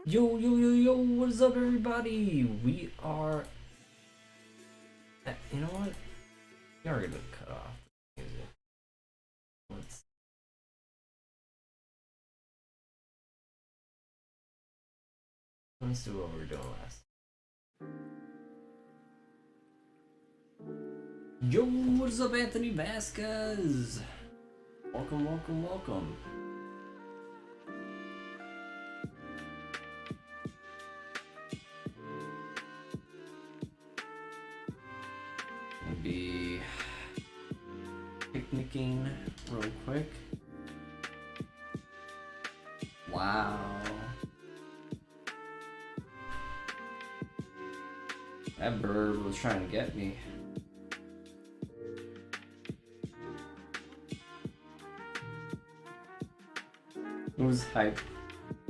Yo, yo, yo, yo, what is up, everybody? We are. You know what? We are gonna cut off the music. Let's. Let's do what we were doing last. Yo, what is up, Anthony Vasquez? Welcome, welcome, welcome. Be picnicking real quick. Wow. That bird was trying to get me. It was hype.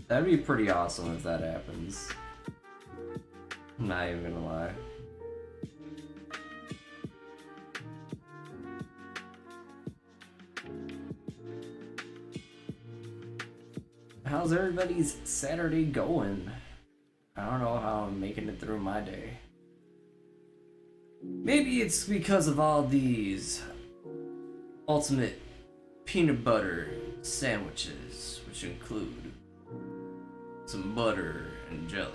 That'd be pretty awesome if that happens. I'm not even gonna lie. How's everybody's Saturday going? I don't know how I'm making it through my day. Maybe it's because of all these ultimate peanut butter sandwiches, which include some butter and jelly,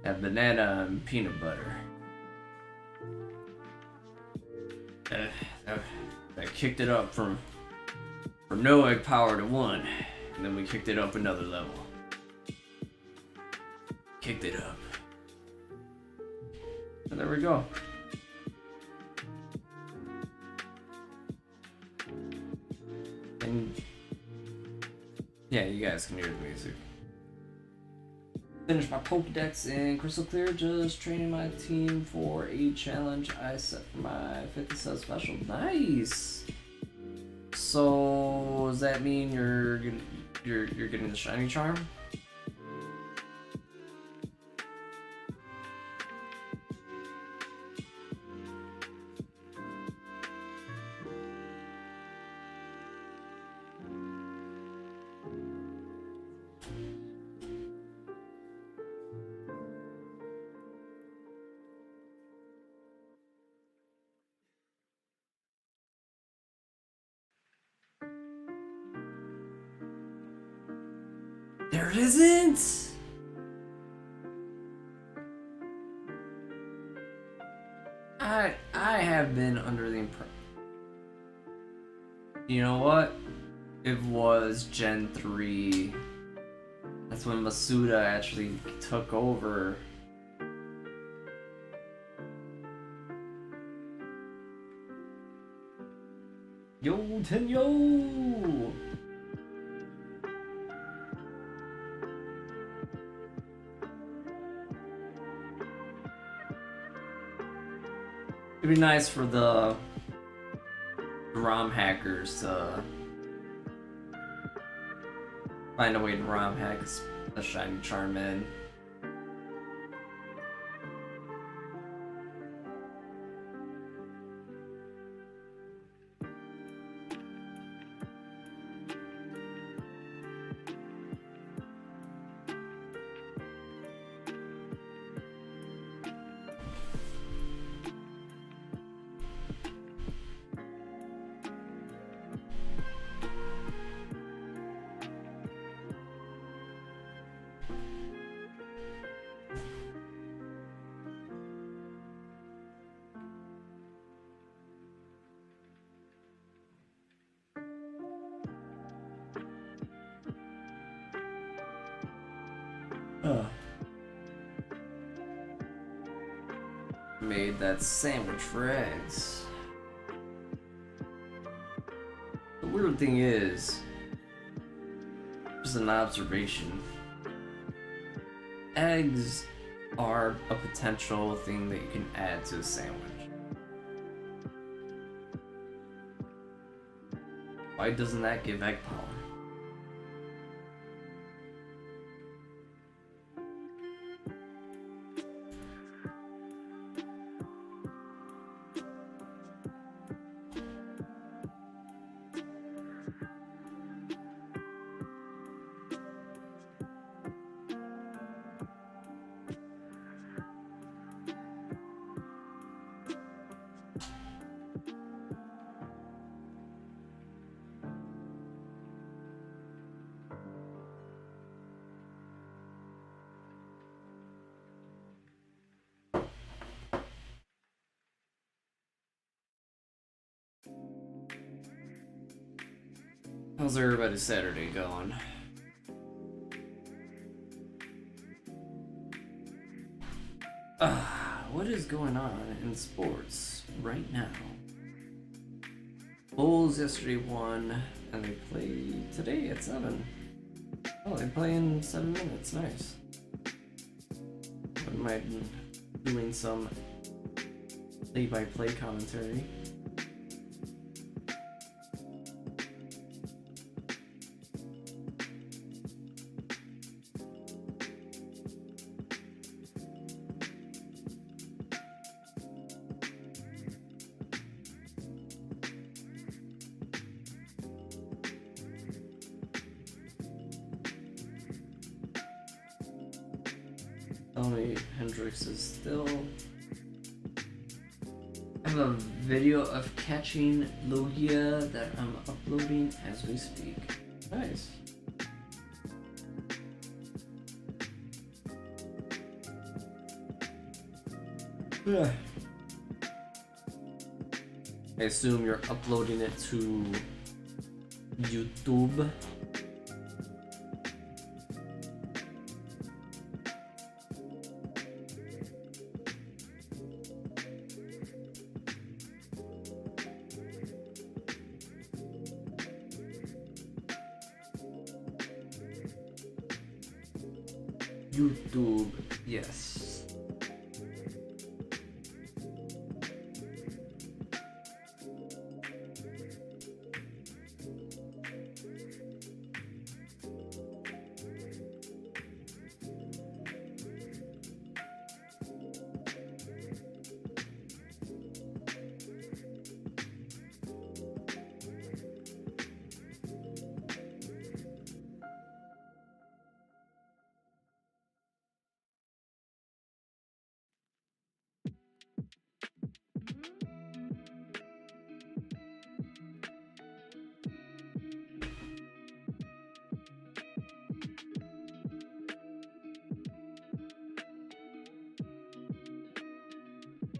and banana and peanut butter. That kicked it up from no egg power to 1. And then we kicked it up another level. Kicked it up. And there we go. And yeah, you guys can hear the music. Finished my Pokedex in Crystal Clear, just training my team for a challenge I set for my 50 sub special. Nice! So does that mean you're getting the shiny charm? There it isn't! I have been under the impression. You know what? It was Gen 3. That's when Masuda actually took over. Yo, Tenyo! It'd be nice for the ROM hackers to find a way to ROM hack a shiny charm in. Made that sandwich for eggs. The weird thing is, just an observation, eggs are a potential thing that you can add to a sandwich. Why doesn't that give egg power? How's everybody's Saturday going? What is going on in sports right now? Bulls yesterday won, and they play today at 7. Oh, they play in 7 minutes. Nice. Wouldn't mind doing some play-by-play commentary. Hendrix is still. I have a video of catching Logia that I'm uploading as we speak. Nice. Yeah. I assume you're uploading it to YouTube. YouTube, yes.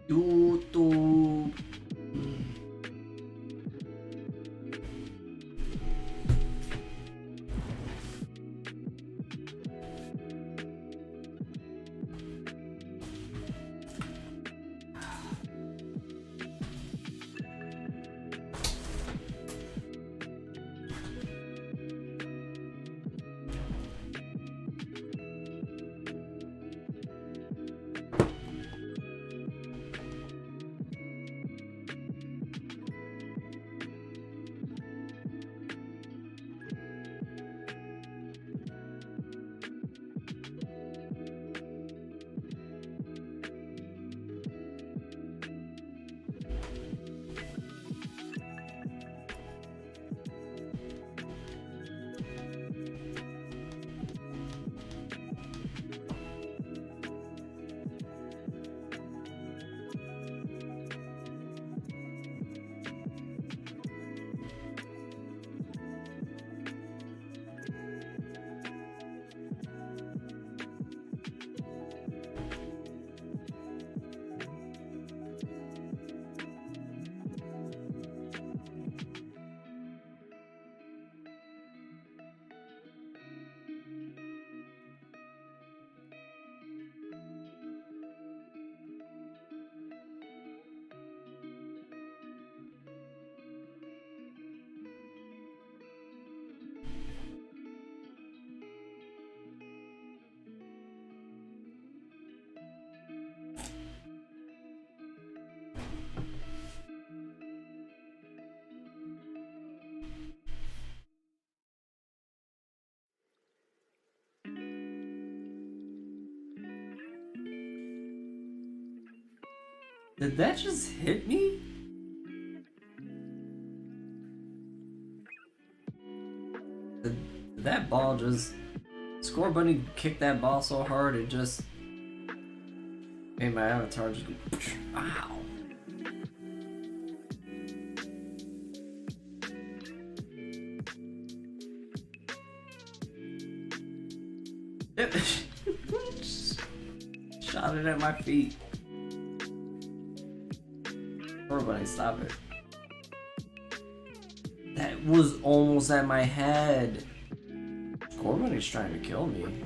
YouTube. Did that just hit me? Did that ball just... Scorbunny kicked that ball so hard it just made my avatar just go... Wow. Shot it at my feet. Scorbunny, stop it. That was almost at my head. Scorbunny's trying to kill me.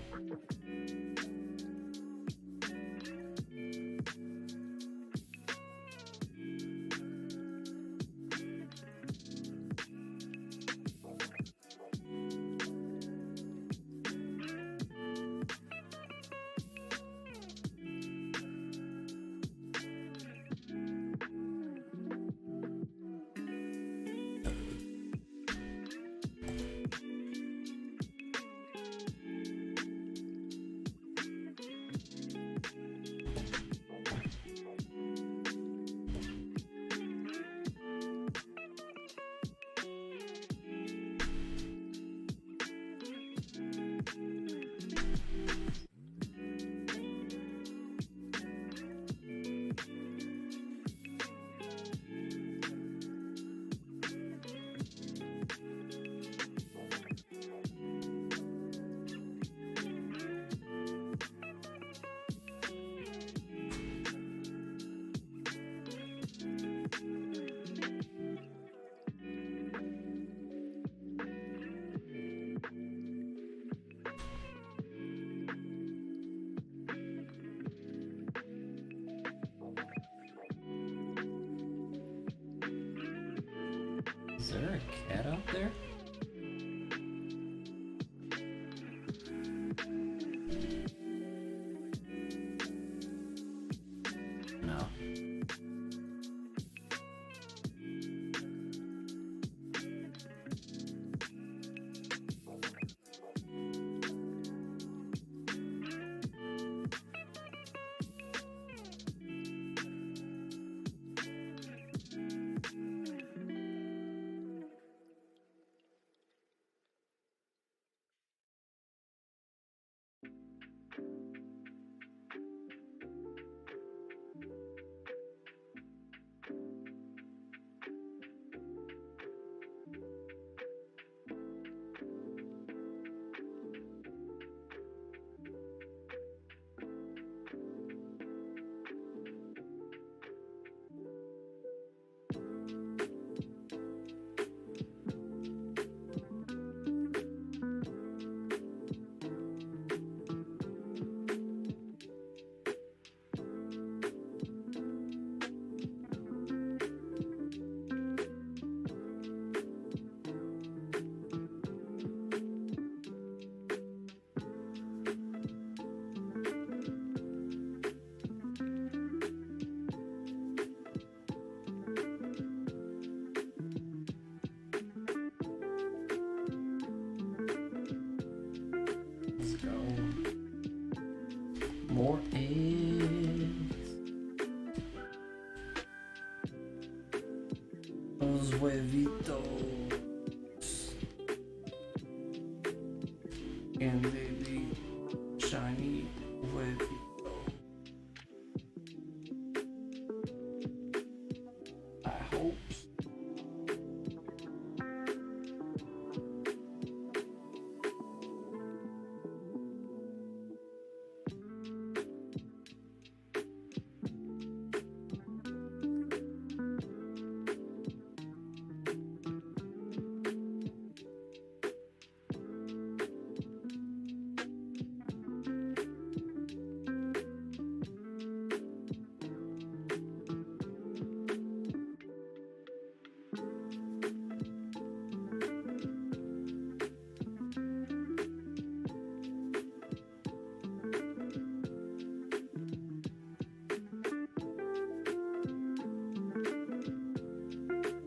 Is there a cat out there? No. Let's go. More eggs. Los huevitos. And the shiny huevito. I hope.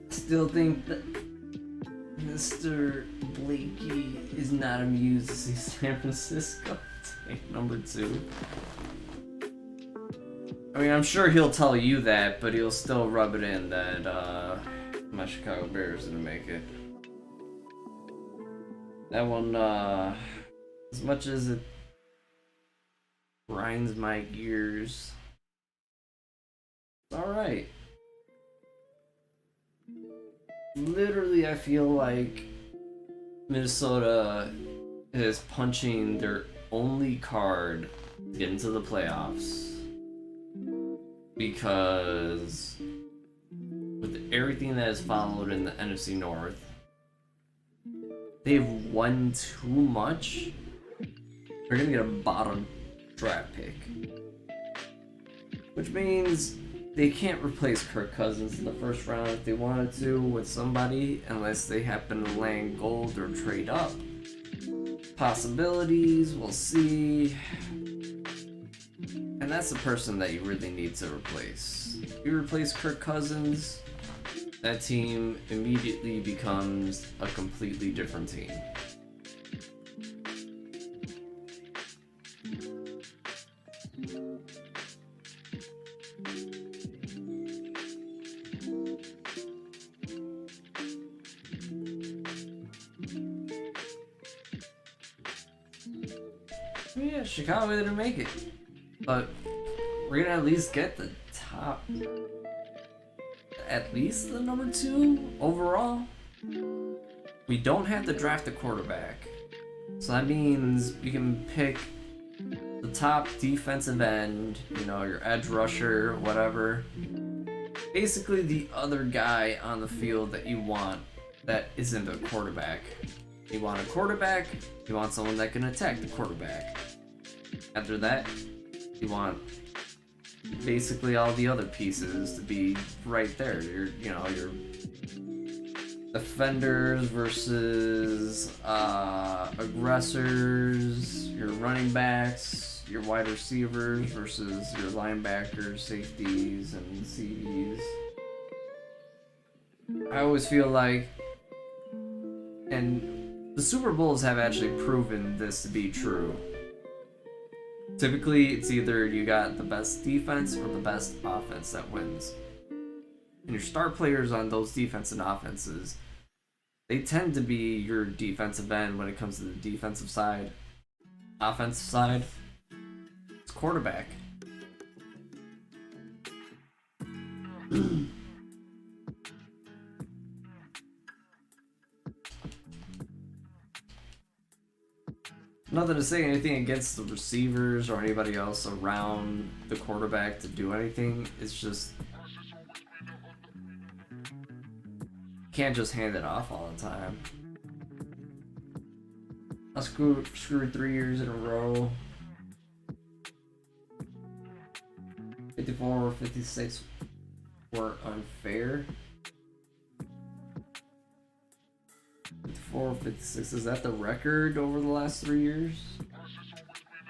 Still think that Mr. Blakey is not amused to see San Francisco take number 2. I mean, I'm sure he'll tell you that, but he'll still rub it in that my Chicago Bears didn't make it. That one, as much as it grinds my gears, it's alright. Literally, I feel like Minnesota is punching their only card to get into the playoffs. Because with everything that has followed in the NFC North, they've won too much, they're gonna get a bottom draft pick. Which means they can't replace Kirk Cousins in the first round if they wanted to with somebody unless they happen to land gold or trade up. Possibilities, we'll see. And that's the person that you really need to replace. If you replace Kirk Cousins, that team immediately becomes a completely different team. Yeah, Chicago didn't make it, but we're gonna at least get the top, at least the number 2 overall. We don't have to draft a quarterback, so that means we can pick the top defensive end, you know, your edge rusher, whatever. Basically the other guy on the field that you want that isn't a quarterback. You want a quarterback, you want someone that can attack the quarterback. After that, you want basically all the other pieces to be right there. Your defenders versus aggressors, your running backs, your wide receivers versus your linebackers, safeties, and CDs. I always feel like, and the Super Bowls have actually proven this to be true. Typically, it's either you got the best defense or the best offense that wins. And your star players on those defense and offenses, they tend to be your defensive end when it comes to the defensive side. Offensive side, it's quarterback. Nothing to say anything against the receivers or anybody else around the quarterback to do anything. It's just can't just hand it off all the time. I screwed 3 years in a row. 54 or 56 were unfair. 54 or 56, is that the record over the last 3 years?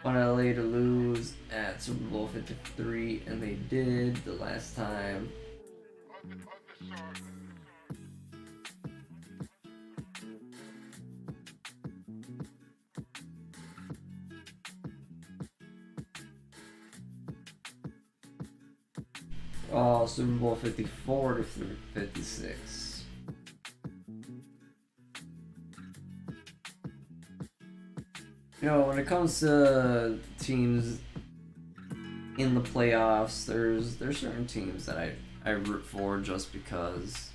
Want LA to lose at Super Bowl 53, and they did the last time. Oh, Super Bowl 54 to 56. You know, when it comes to teams in the playoffs, there's certain teams that I root for just because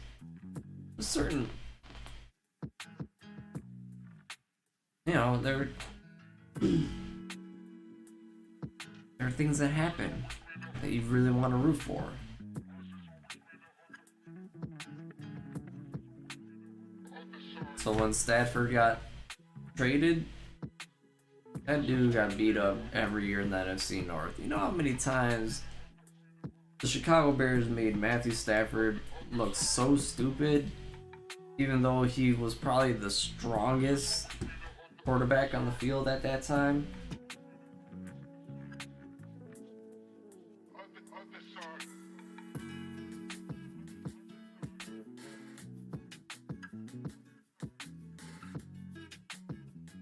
there's certain, you know, there are things that happen that you really want to root for. So when Stafford got traded, that dude got beat up every year in the NFC North. You know how many times the Chicago Bears made Matthew Stafford look so stupid, even though he was probably the strongest quarterback on the field at that time?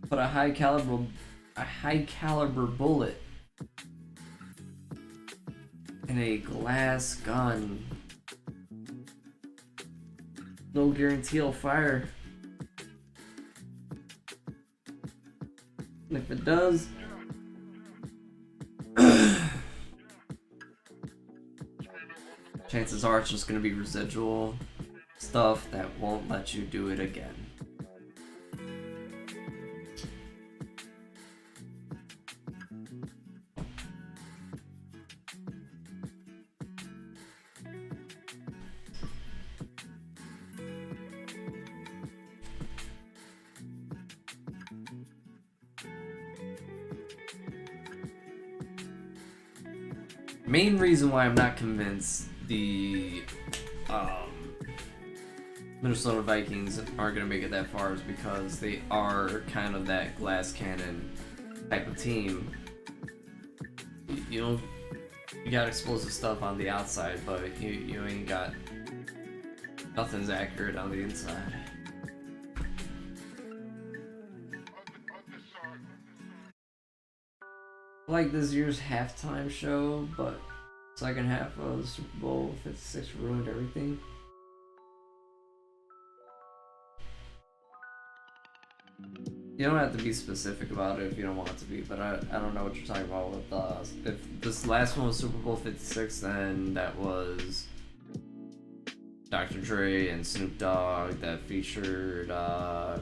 Put a high caliber bullet in a glass gun. No guarantee it'll fire. And if it does, chances are it's just gonna be residual stuff that won't let you do it again. Main reason why I'm not convinced the Minnesota Vikings aren't going to make it that far is because they are kind of that glass cannon type of team. You know, you got explosive stuff on the outside, but you ain't got nothing's accurate on the inside. Like this year's halftime show, but second half of the Super Bowl 56 ruined everything. You don't have to be specific about it if you don't want it to be, but I don't know what you're talking about with if this last one was Super Bowl 56, then that was Dr. Dre and Snoop Dogg that featured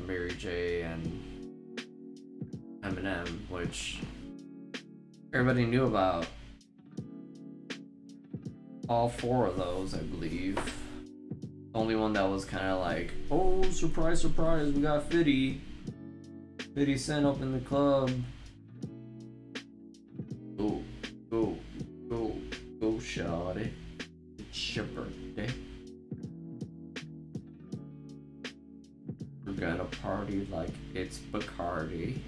Mary J and Eminem, which everybody knew about all four of those, I believe. The only one that was kind of like, oh, surprise, surprise, we got 50 Cent up in the club. Go, shawty. It's your birthday. We're gonna party like it's Bacardi.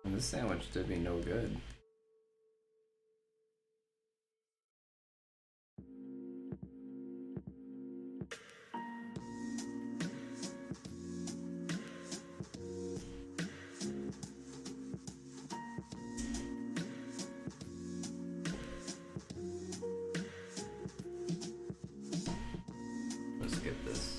And this sandwich did me no good. Let's get this.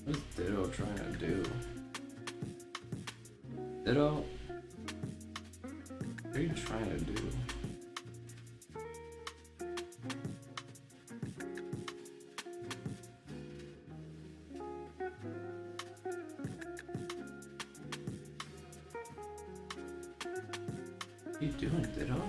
What's Ditto trying to do? Ditto? What are you trying to do? What are you doing, Ditto?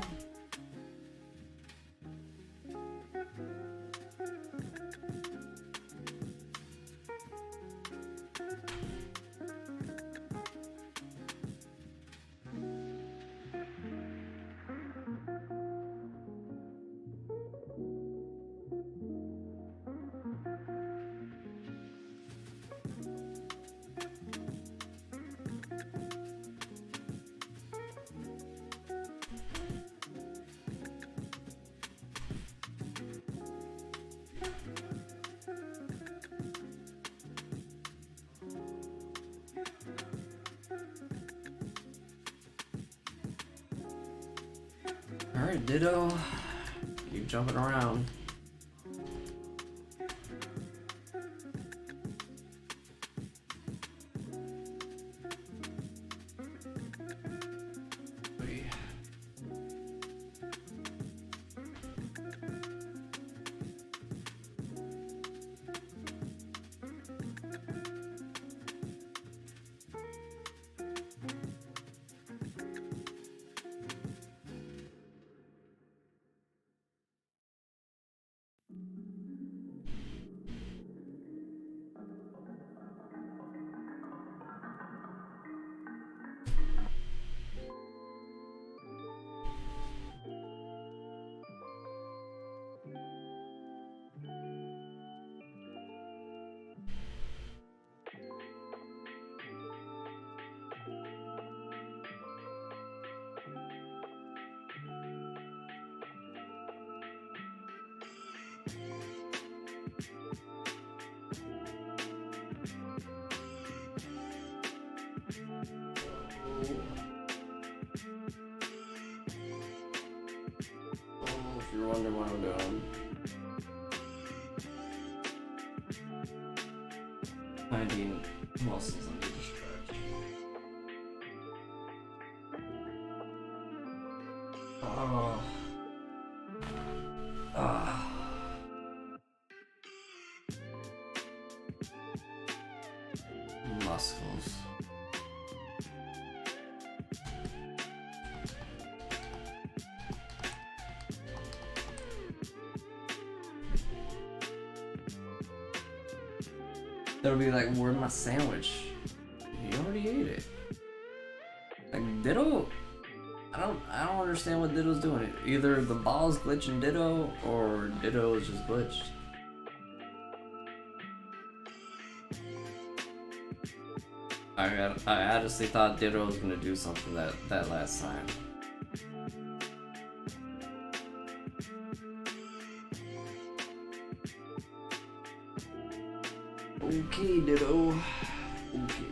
Alright, Ditto. Keep jumping around. If you're wondering what I'm doing, finding muscles I need to stretch. Oh. Muscles. They'll be like, where's my sandwich? You already ate it. Like Ditto, I don't understand what Ditto's doing. Either the ball's glitching Ditto or Ditto is just glitched. I honestly thought Ditto was gonna do something that last time. Okay, Ditto. Okay.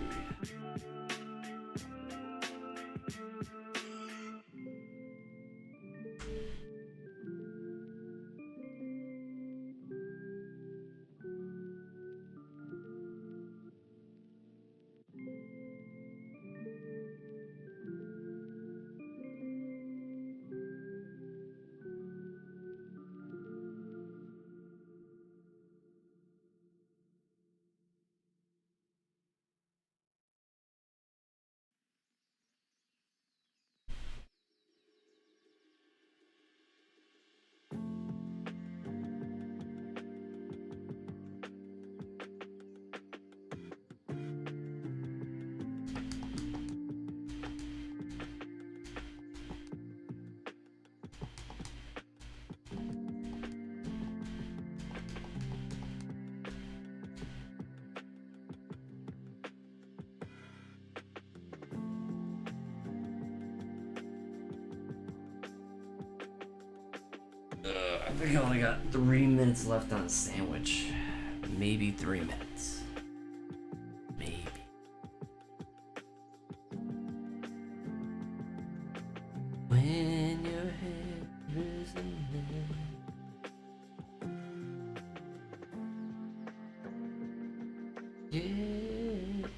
I think I only got 3 minutes left on a sandwich. Maybe 3 minutes. Maybe. When your head is in there. Yeah.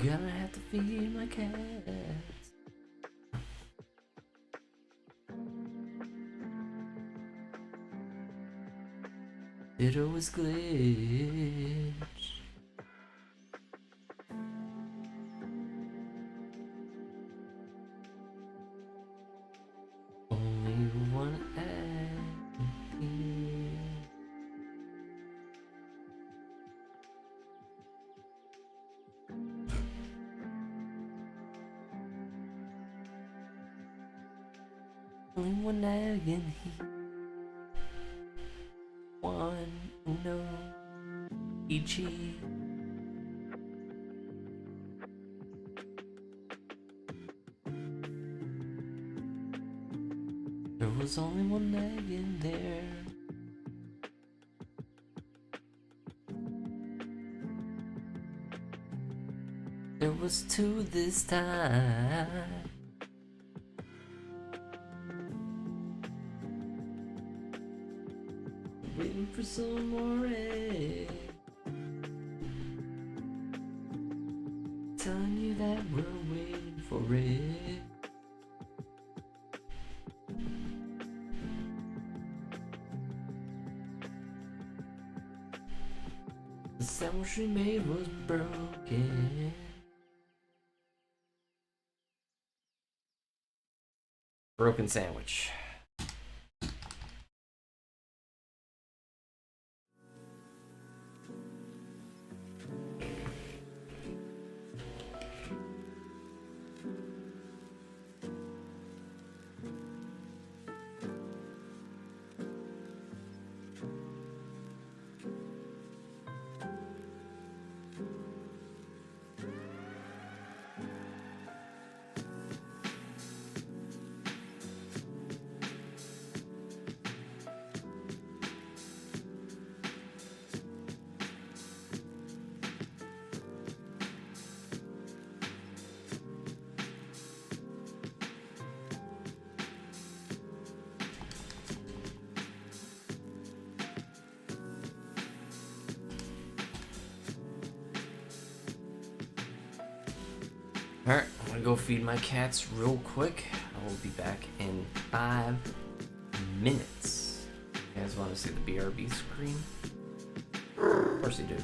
Gonna have to feed my cats. It always glitch. Only one empty. Only one egg in here. One, no, Ichi. There was only one egg in there. It was two this time. Waiting for some more egg. Telling you that we're waiting for it. The sandwich we made was broken. Broken sandwich. Alright, I'm gonna go feed my cats real quick. I will be back in 5 minutes. You guys want to see the BRB screen? Of course you do.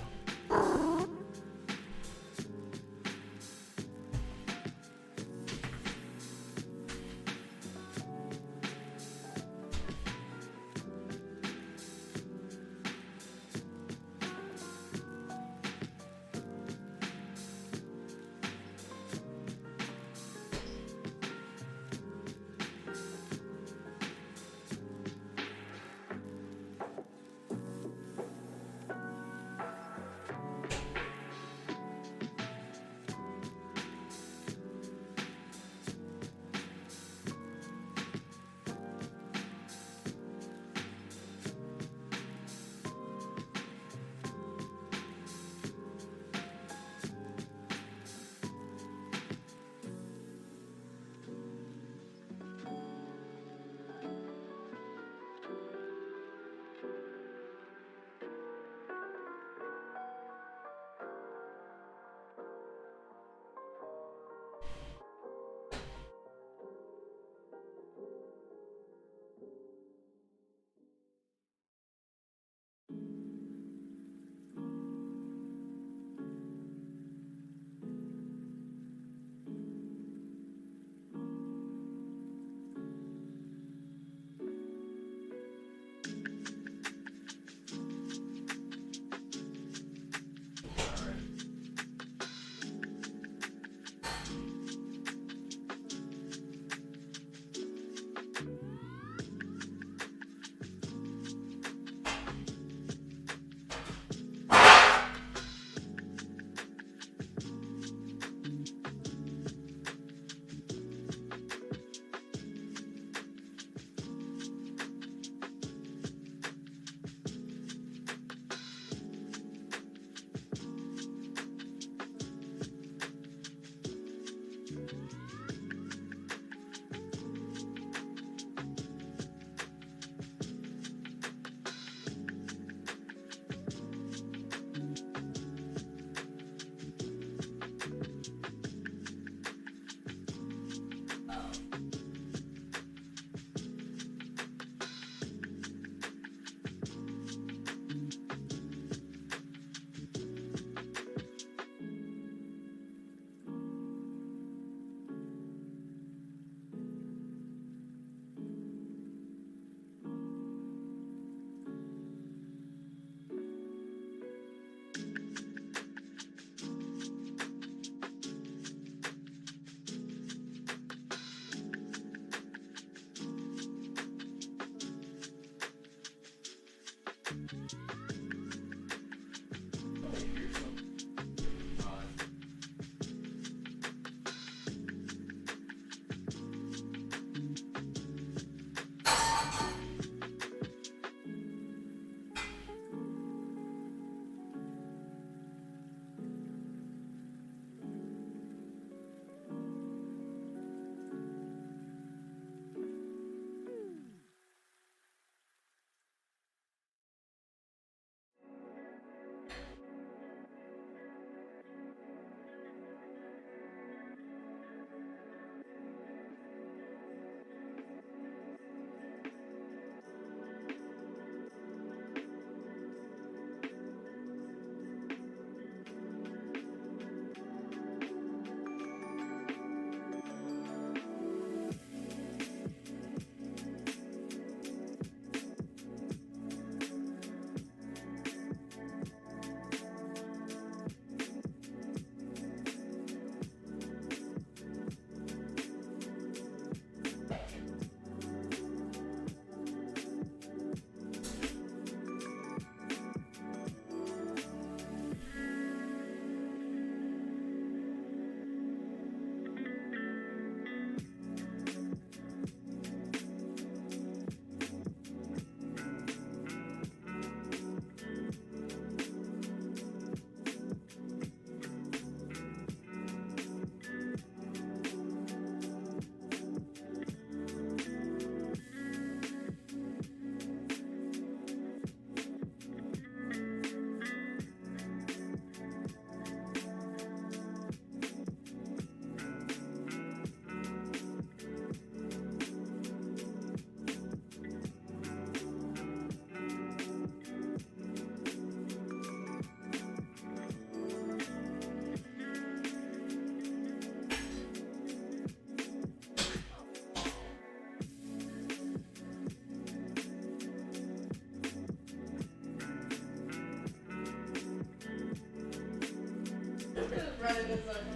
Okay.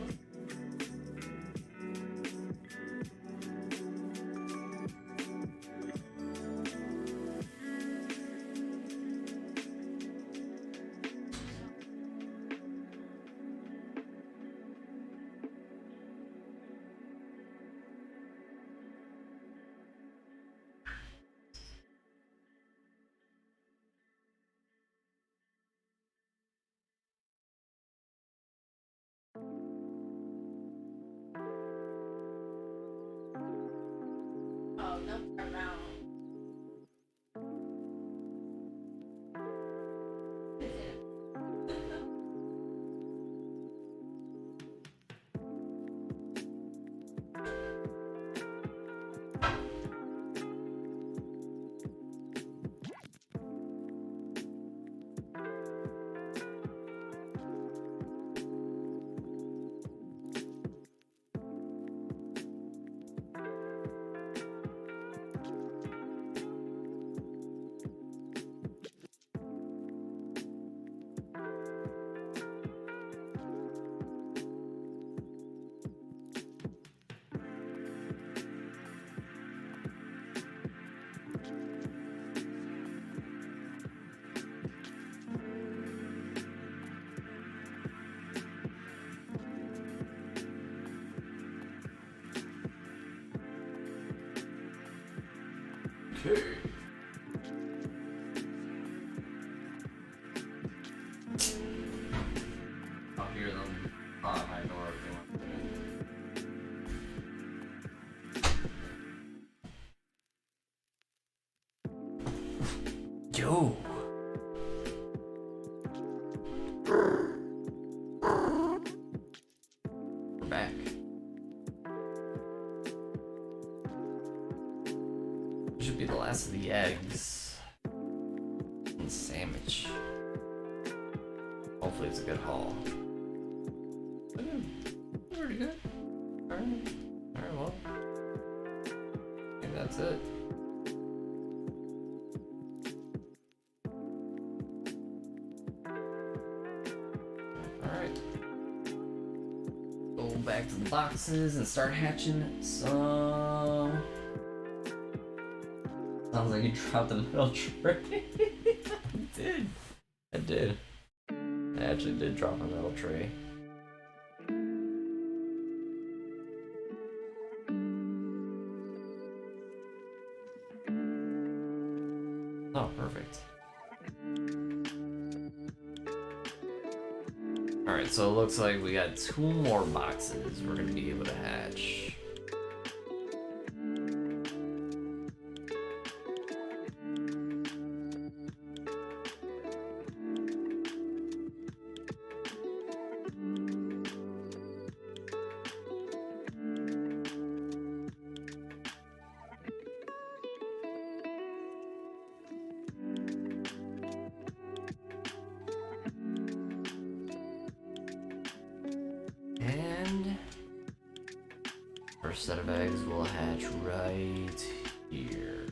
I'll hear them on my door if they want to. Yo. We're back. Should be the last of the eggs and sandwich. Hopefully it's a good haul. Pretty good. Alright, well. I think that's it. Alright. Go back to the boxes and start hatching some. Sounds like you dropped the middle tray. I did. I actually did drop a metal tray. Oh, perfect. Alright, so it looks like we got 2 more boxes we're gonna be able to hatch. First set of eggs will hatch right here.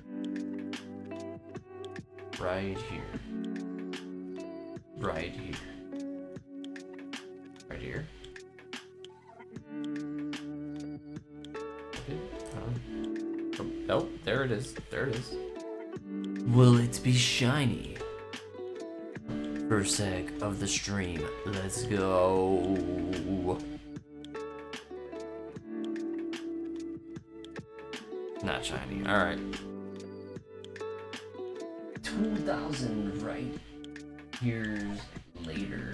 Right here. Right here. Right here. Okay. Oh, nope, there it is. There it is. Will it be shiny? First egg of the stream. Let's go. Not shiny. Alright. 2,000 right here's later.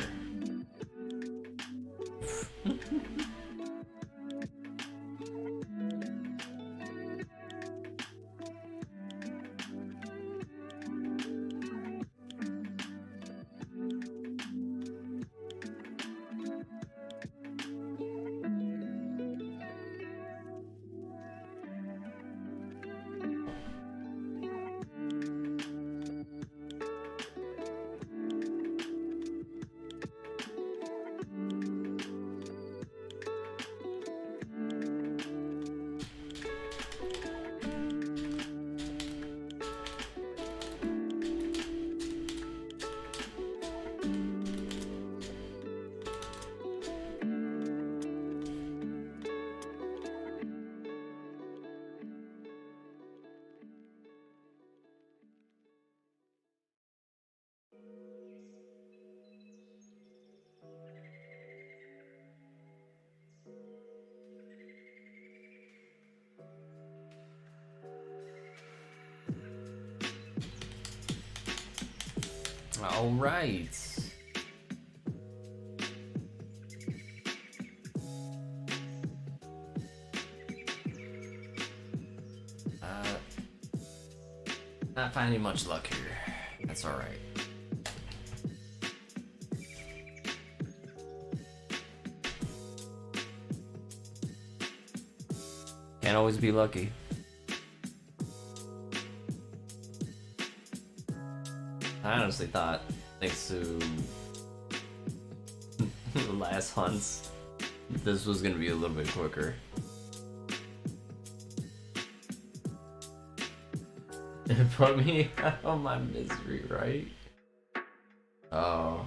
All right. Not finding much luck here. That's all right. Can't always be lucky. I honestly thought, thanks to the last hunts, this was gonna be a little bit quicker. It put me out of my misery, right? Oh.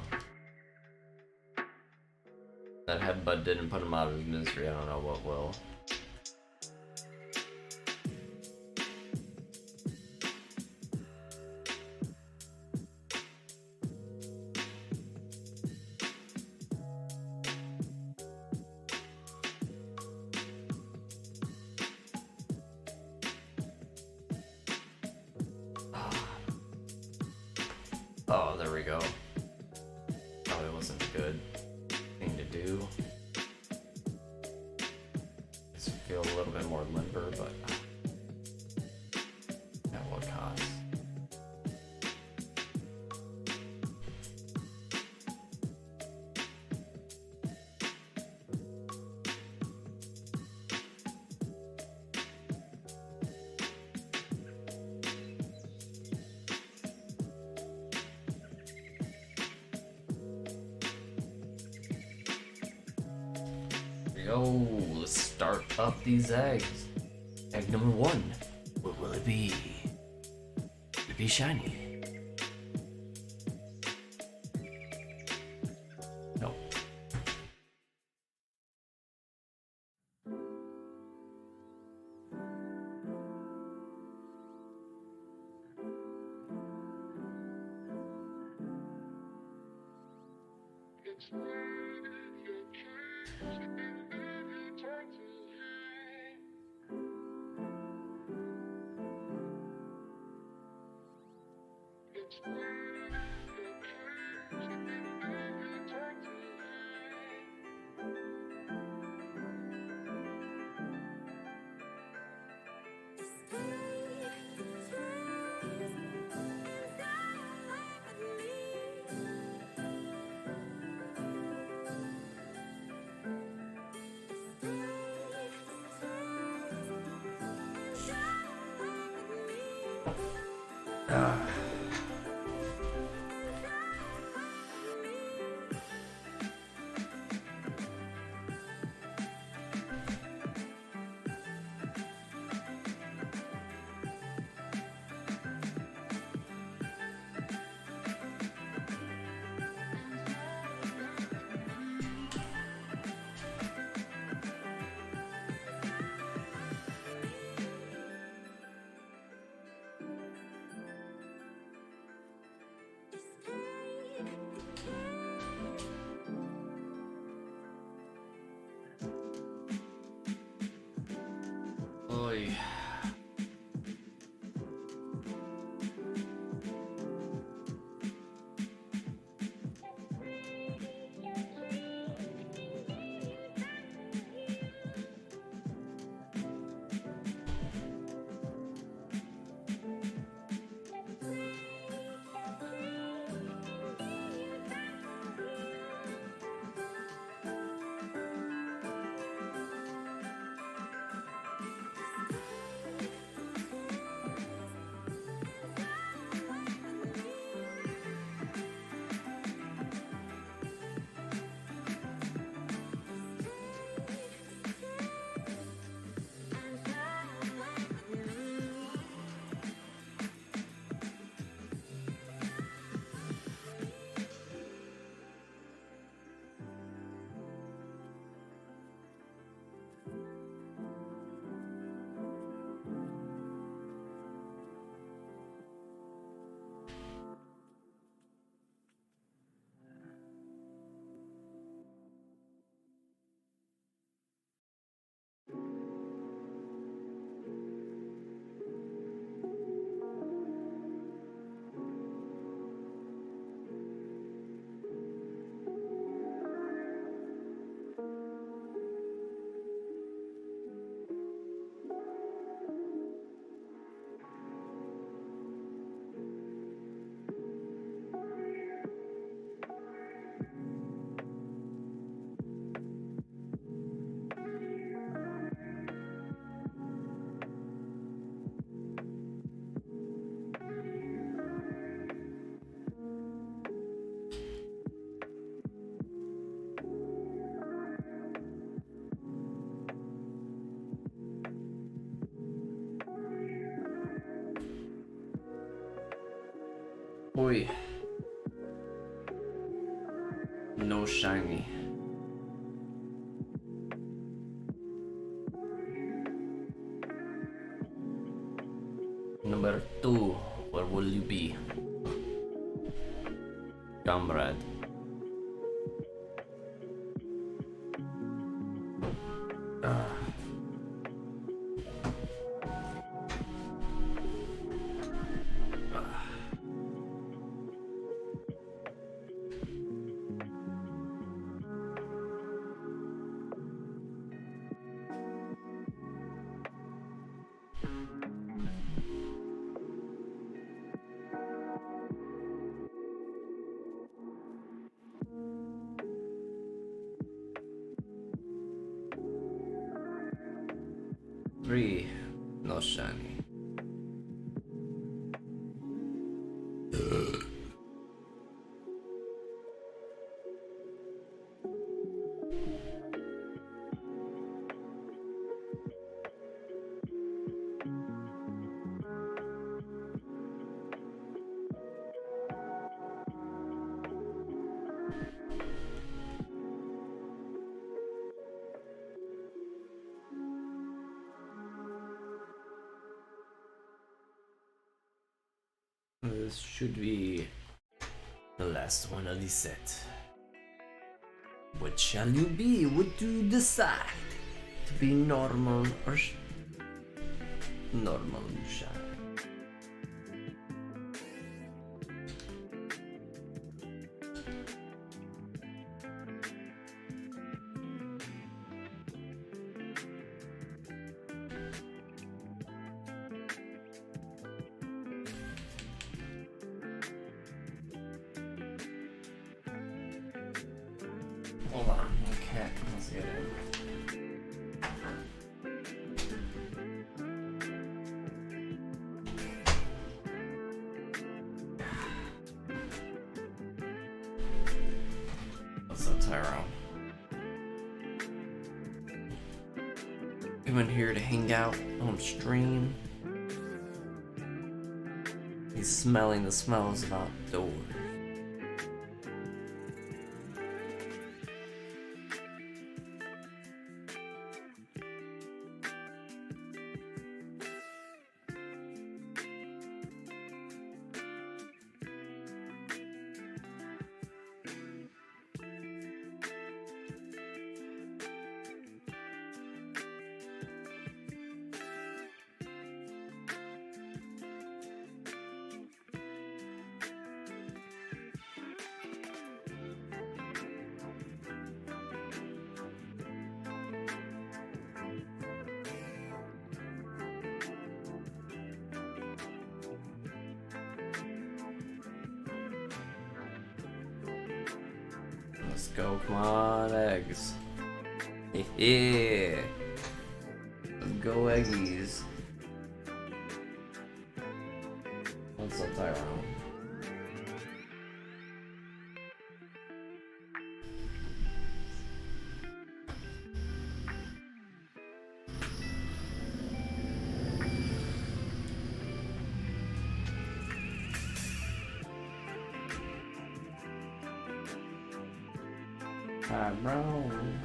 That headbutt didn't put him out of his misery, I don't know what will. Oh, there we go. Probably wasn't a good thing to do. Just feel a little bit more limber, but at what cost? Yo, let's start up these eggs. Egg number 1. What will it be? Will it be shiny? No. Oi. No shiny. Number 2, where will you be? Comrade. Three, no shiny. This should be the last one of the set. What shall you be? What do you decide? To be normal or normal shy? Hold on, my cat wants to get in. What's up, Tyrone? Coming here to hang out on stream. He's smelling the smells of outdoors. Let's go, come on, eggs. Yeah. Let's go, eggies. What's up, Tyrone? Tyrone.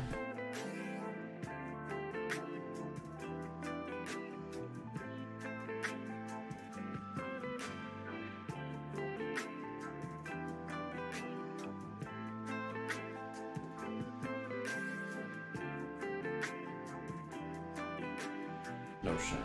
No shiny.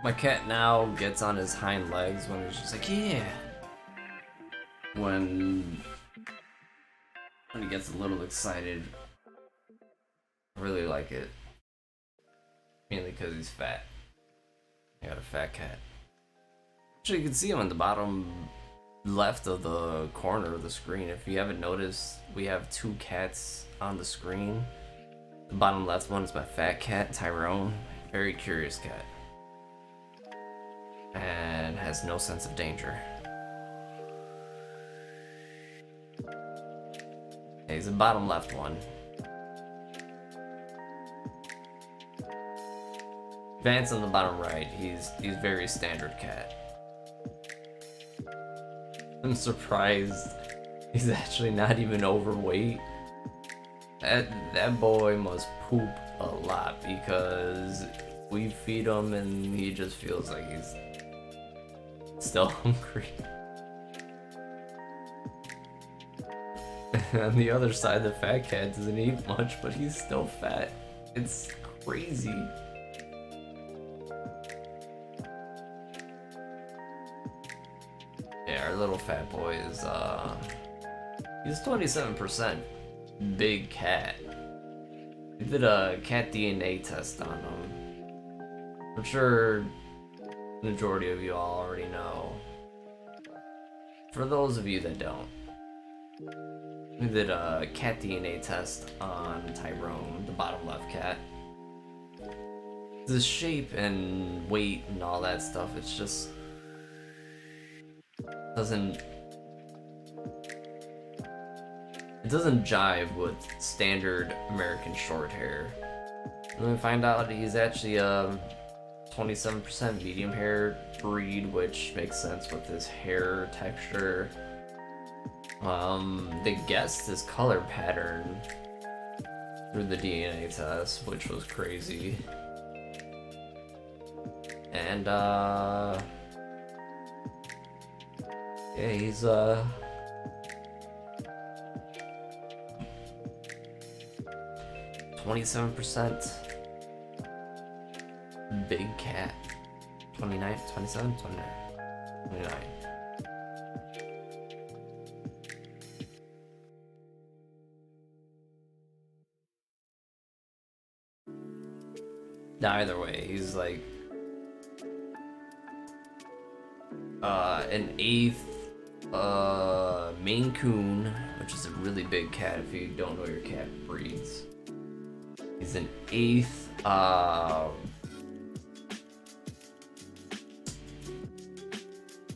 My cat now gets on his hind legs when he's just like, yeah. When he gets a little excited. I really like it. Mainly because he's fat. I got a fat cat. Actually, you can see him on the bottom left of the corner of the screen. If you haven't noticed, we have two cats on the screen. The bottom left one is my fat cat, Tyrone. Very curious cat. And has no sense of danger. He's the bottom left one. Vance on the bottom right, he's very standard cat. I'm surprised he's actually not even overweight. That boy must poop a lot because we feed him and he just feels like he's still hungry. On the other side, the fat cat doesn't eat much, but he's still fat. It's crazy. Yeah, our little fat boy is, he's 27% big cat. We did a cat DNA test on him. I'm sure the majority of you all already know. For those of you that don't, we did a cat DNA test on Tyrone, the bottom left cat. The shape and weight and all that stuff, it's just doesn't jive with standard American short hair. And then we find out he's actually a 27% medium hair breed, which makes sense with his hair texture. They guessed his color pattern through the DNA test, which was crazy. And yeah, he's 27% big cat. 29, 27, 29, 29. Either way, he's like an 8th Maine Coon, which is a really big cat if you don't know your cat breeds. He's an 8th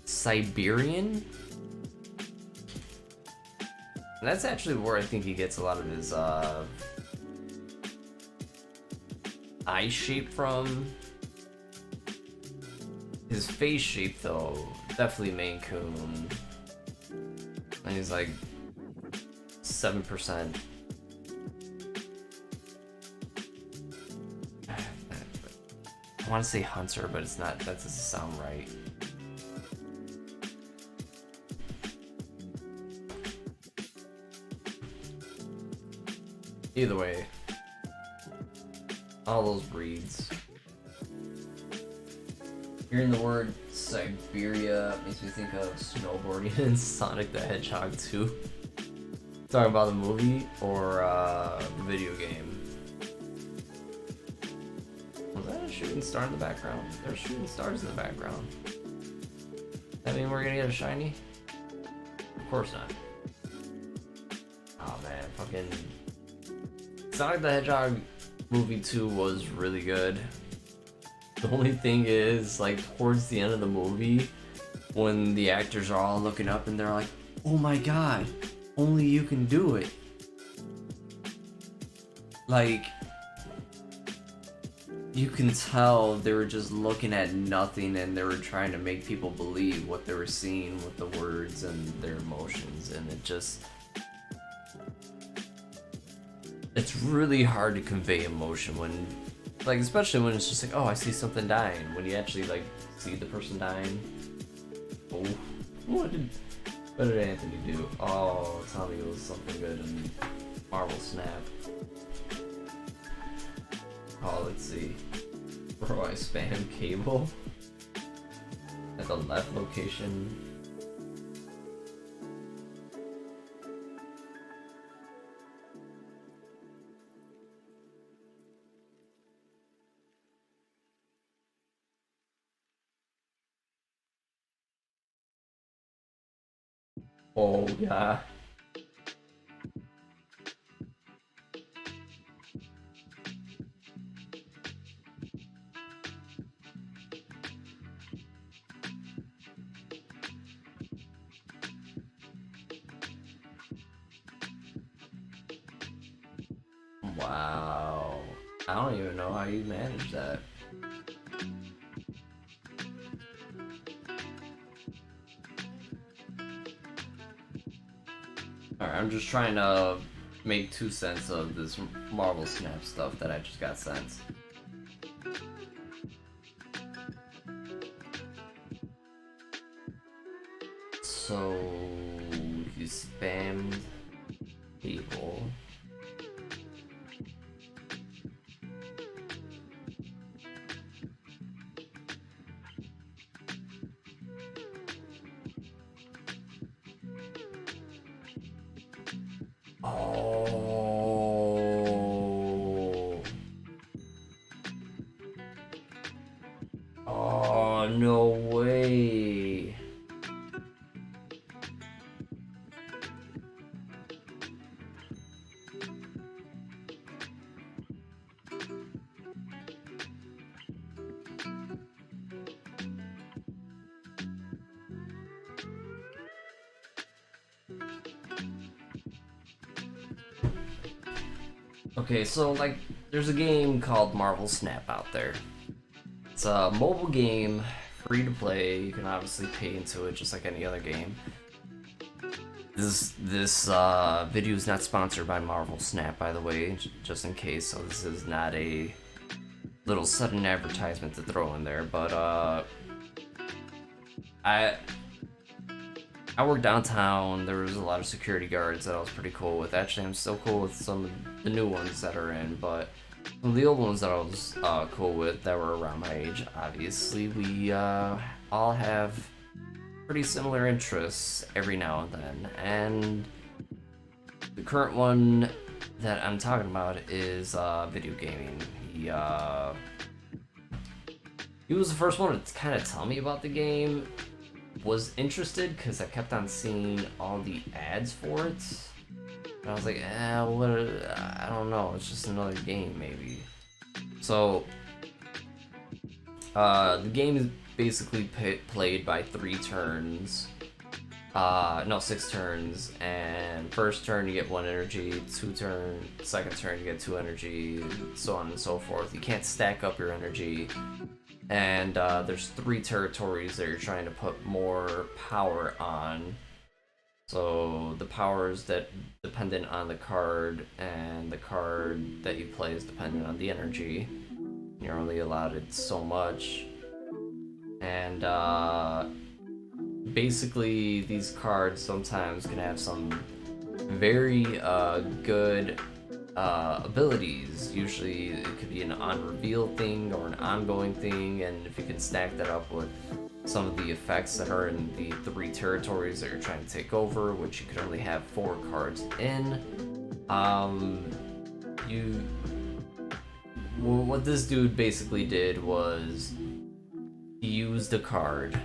Siberian. And that's actually where I think he gets a lot of his eye shape from. His face shape though, definitely Maine Coon. And he's like 7%. I want to say hunter, but it's not, that doesn't sound right. Either way, all those breeds. Hearing the word Siberia makes me think of snowboarding in Sonic the Hedgehog 2. Talking about the movie or the video game. Was that a shooting star in the background? There's shooting stars in the background. That mean we're gonna get a shiny? Of course not. Oh man, fucking Sonic the Hedgehog movie 2 was really good. The only thing is, like, towards the end of the movie, when the actors are all looking up and they're like, oh my god, only you can do it. Like, you can tell they were just looking at nothing and they were trying to make people believe what they were seeing with the words and their emotions, and it just... It's really hard to convey emotion when, like, especially when it's just like, oh, I see something dying. When you actually, like, see the person dying. Oh, what did Anthony do? Oh, tell me it was something good in Marvel Snap. Oh, let's see. Bro, I spam cable at the left location. Oh, yeah. Wow. I don't even know how you manage that. Alright, I'm just trying to make 2 cents of this Marvel Snap stuff that I just got sent. So you spammed people. Oh. Oh, no way. Okay, so like, there's a game called Marvel Snap out there. It's a mobile game, free to play. You can obviously pay into it just like any other game. This video is not sponsored by Marvel Snap, by the way, just in case. So this is not a little sudden advertisement to throw in there. But I work downtown. There was a lot of security guards that I was pretty cool with. Actually, I'm still cool with some of the new ones that are in, but some of the old ones that I was cool with that were around my age. Obviously, we all have pretty similar interests every now and then, and the current one that I'm talking about is video gaming. He was the first one to kind of tell me about the game. Was interested because I kept on seeing all the ads for it. And I was like, what? I don't know. It's just another game, maybe. So, the game is basically played by 3 turns. No, 6 turns. And first turn you get 1 energy. Second turn you get 2 energy. So on and so forth. You can't stack up your energy. And there's 3 territories that you're trying to put more power on. So the power is that dependent on the card, and the card that you play is dependent on the energy. You're only allotted so much. And basically these cards sometimes can have some very good abilities. Usually it could be an on-reveal thing or an ongoing thing, and if you can stack that up with some of the effects that are in the 3 territories that you're trying to take over, which you could only have 4 cards in, what this dude basically did was he used a card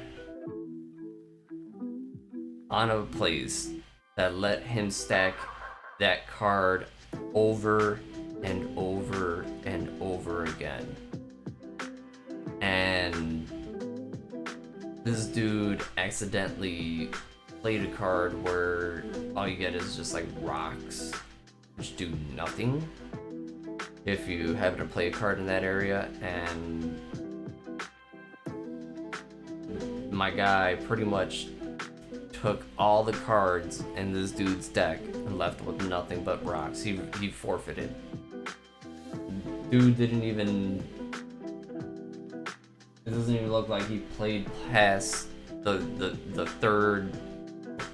on a place that let him stack that card over and over and over again. And this dude accidentally played a card where all you get is just like rocks, which do nothing if you happen to play a card in that area. And my guy pretty much took all the cards in this dude's deck and left with nothing but rocks. He forfeited. Dude didn't even... It doesn't even look like he played past the 3rd...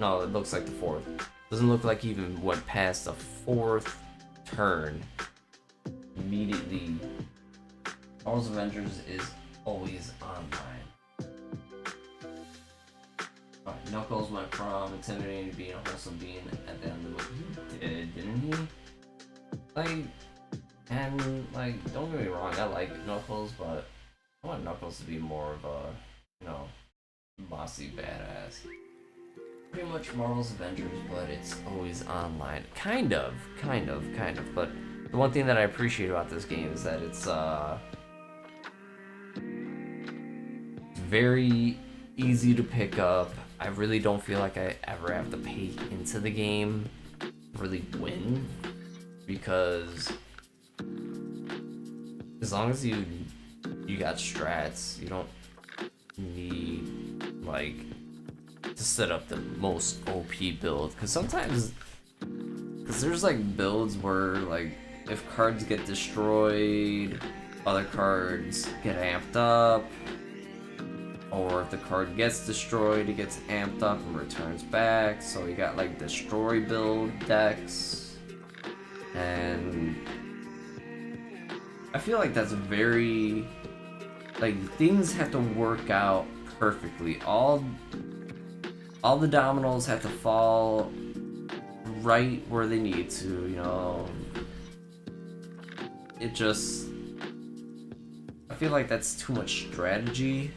No, it looks like the 4th. Doesn't look like he even went past the 4th turn. Immediately, Marvel's Avengers is always online. Knuckles went from intimidating to being a wholesome being at the end of the movie. He did, didn't he? Don't get me wrong, I like Knuckles, but I want Knuckles to be more of a, bossy badass. pretty much Marvel's Avengers, but it's always online. Kind of. But the one thing that I appreciate about this game is that it's very easy to pick up. I really don't feel like I ever have to pay into the game to really win, because as long as you got strats, you don't need like to set up the most OP build, because sometimes there's like builds where like if cards get destroyed, other cards get amped up, or if the card gets destroyed, it gets amped up and returns back. So you got like destroy build decks, and I feel like that's very, like, things have to work out perfectly. All the dominoes have to fall right where they need to, you know. It just, I feel like that's too much strategy.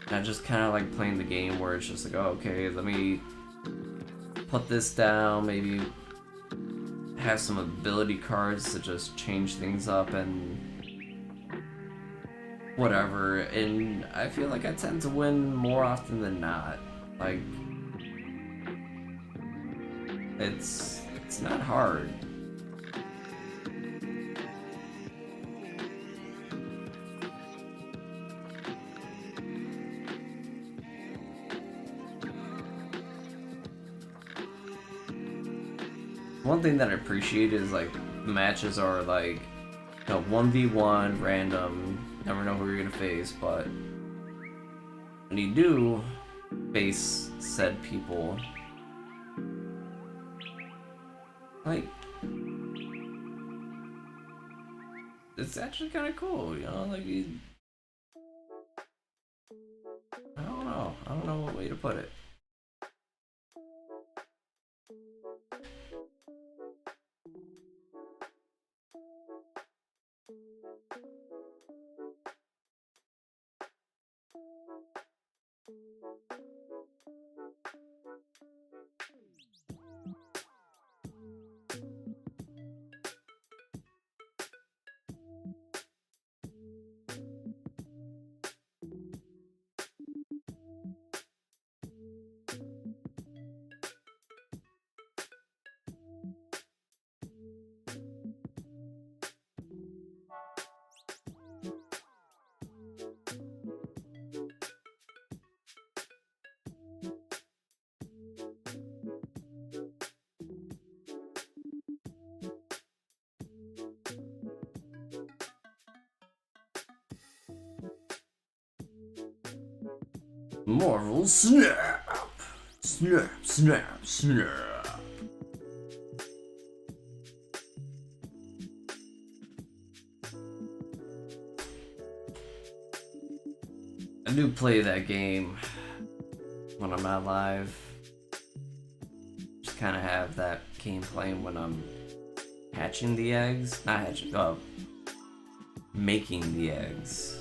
And I just kind of like playing the game where it's just like, oh, okay, let me put this down, maybe have some ability cards to just change things up and whatever. And I feel like I tend to win more often than not. Like, it's not hard. One thing that I appreciate is like the matches are like, you know, 1v1 random, never know who you're gonna face, but when you do face said people, like, it's actually kind of cool, you know, like I don't know what way to put it. Marvel Snap! Snap, snap, snap. I do play that game when I'm not live. Just kind of have that game playing when I'm hatching the eggs. Not hatching, making the eggs.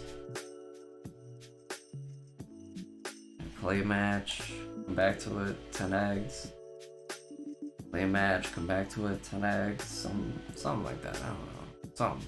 Play a match, come back to it, 10 eggs. Play a match, come back to it, 10 eggs. Something like that, I don't know. Something.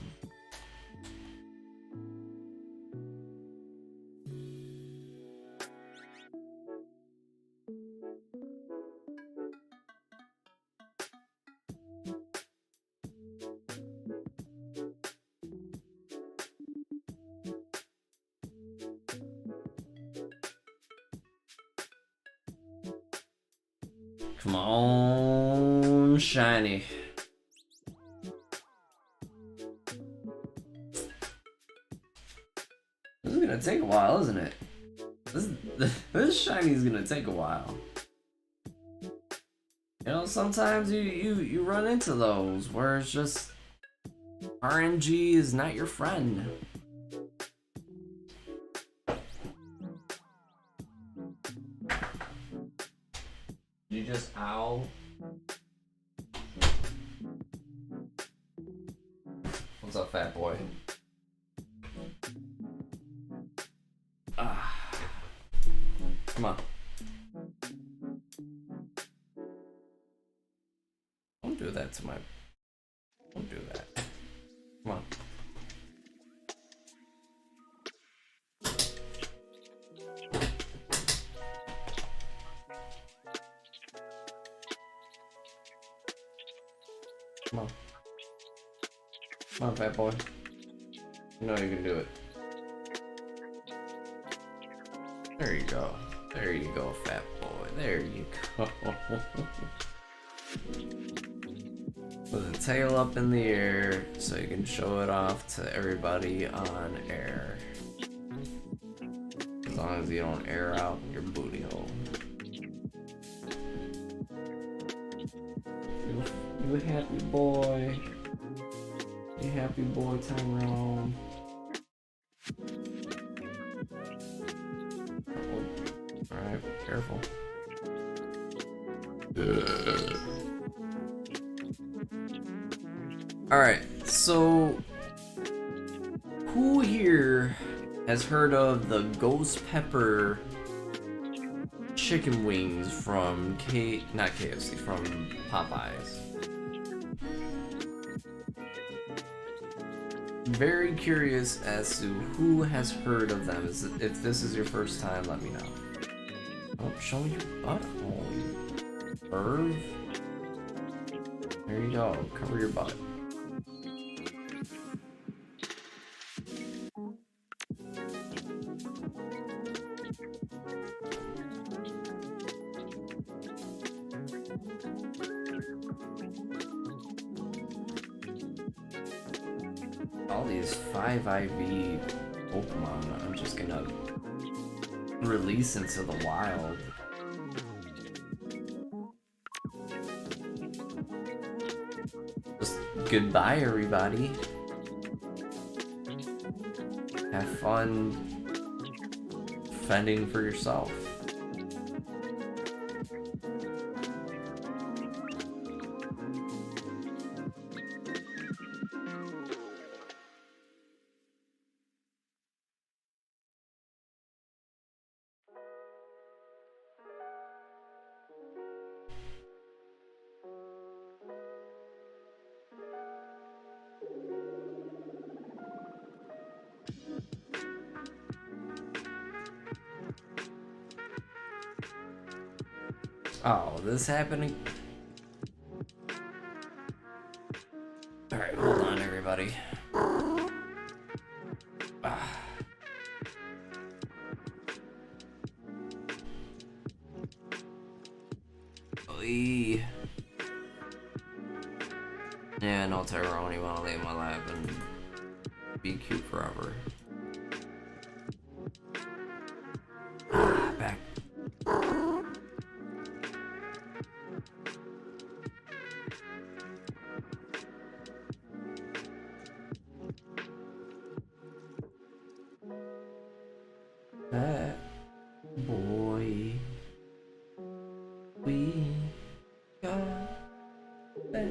Come on, shiny. This is gonna take a while, isn't it? This shiny is gonna take a while. You know, sometimes you run into those where it's just RNG is not your friend. You just ow. What's up, fat boy? Ah. Come on. to my... Don't do that. Come on. Come on. Come on, fat boy. You know you can do it. There you go. There you go, fat boy. There you go. With the tail up in the air so you can show it off to everybody on air. As long as you don't air out your booty hole. You happy boy. You happy boy, Tyrone. Alright, careful. Alright, so who here has heard of the ghost pepper chicken wings from not KFC, from Popeyes? Very curious as to who has heard of them. If this is your first time, let me know. Oh, show me your butthole, you perv. There you go, cover your butt. All these 5 IV Pokemon I'm just gonna release into the wild. Just goodbye, everybody. Have fun fending for yourself. Oh, this happening? Alright, hold on, everybody. Oy. Yeah, no, Tyrone, you wanna lay in my lap and be cute forever. Back. That boy, we got that.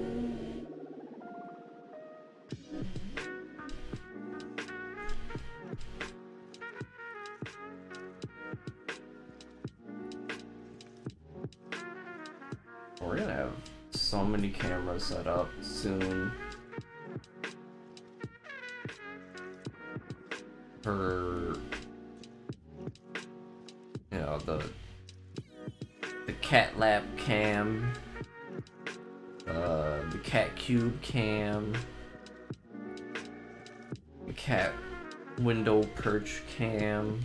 We're gonna have so many cameras set up soon for, you know, the cat lap cam, the cat cube cam, the cat window perch cam.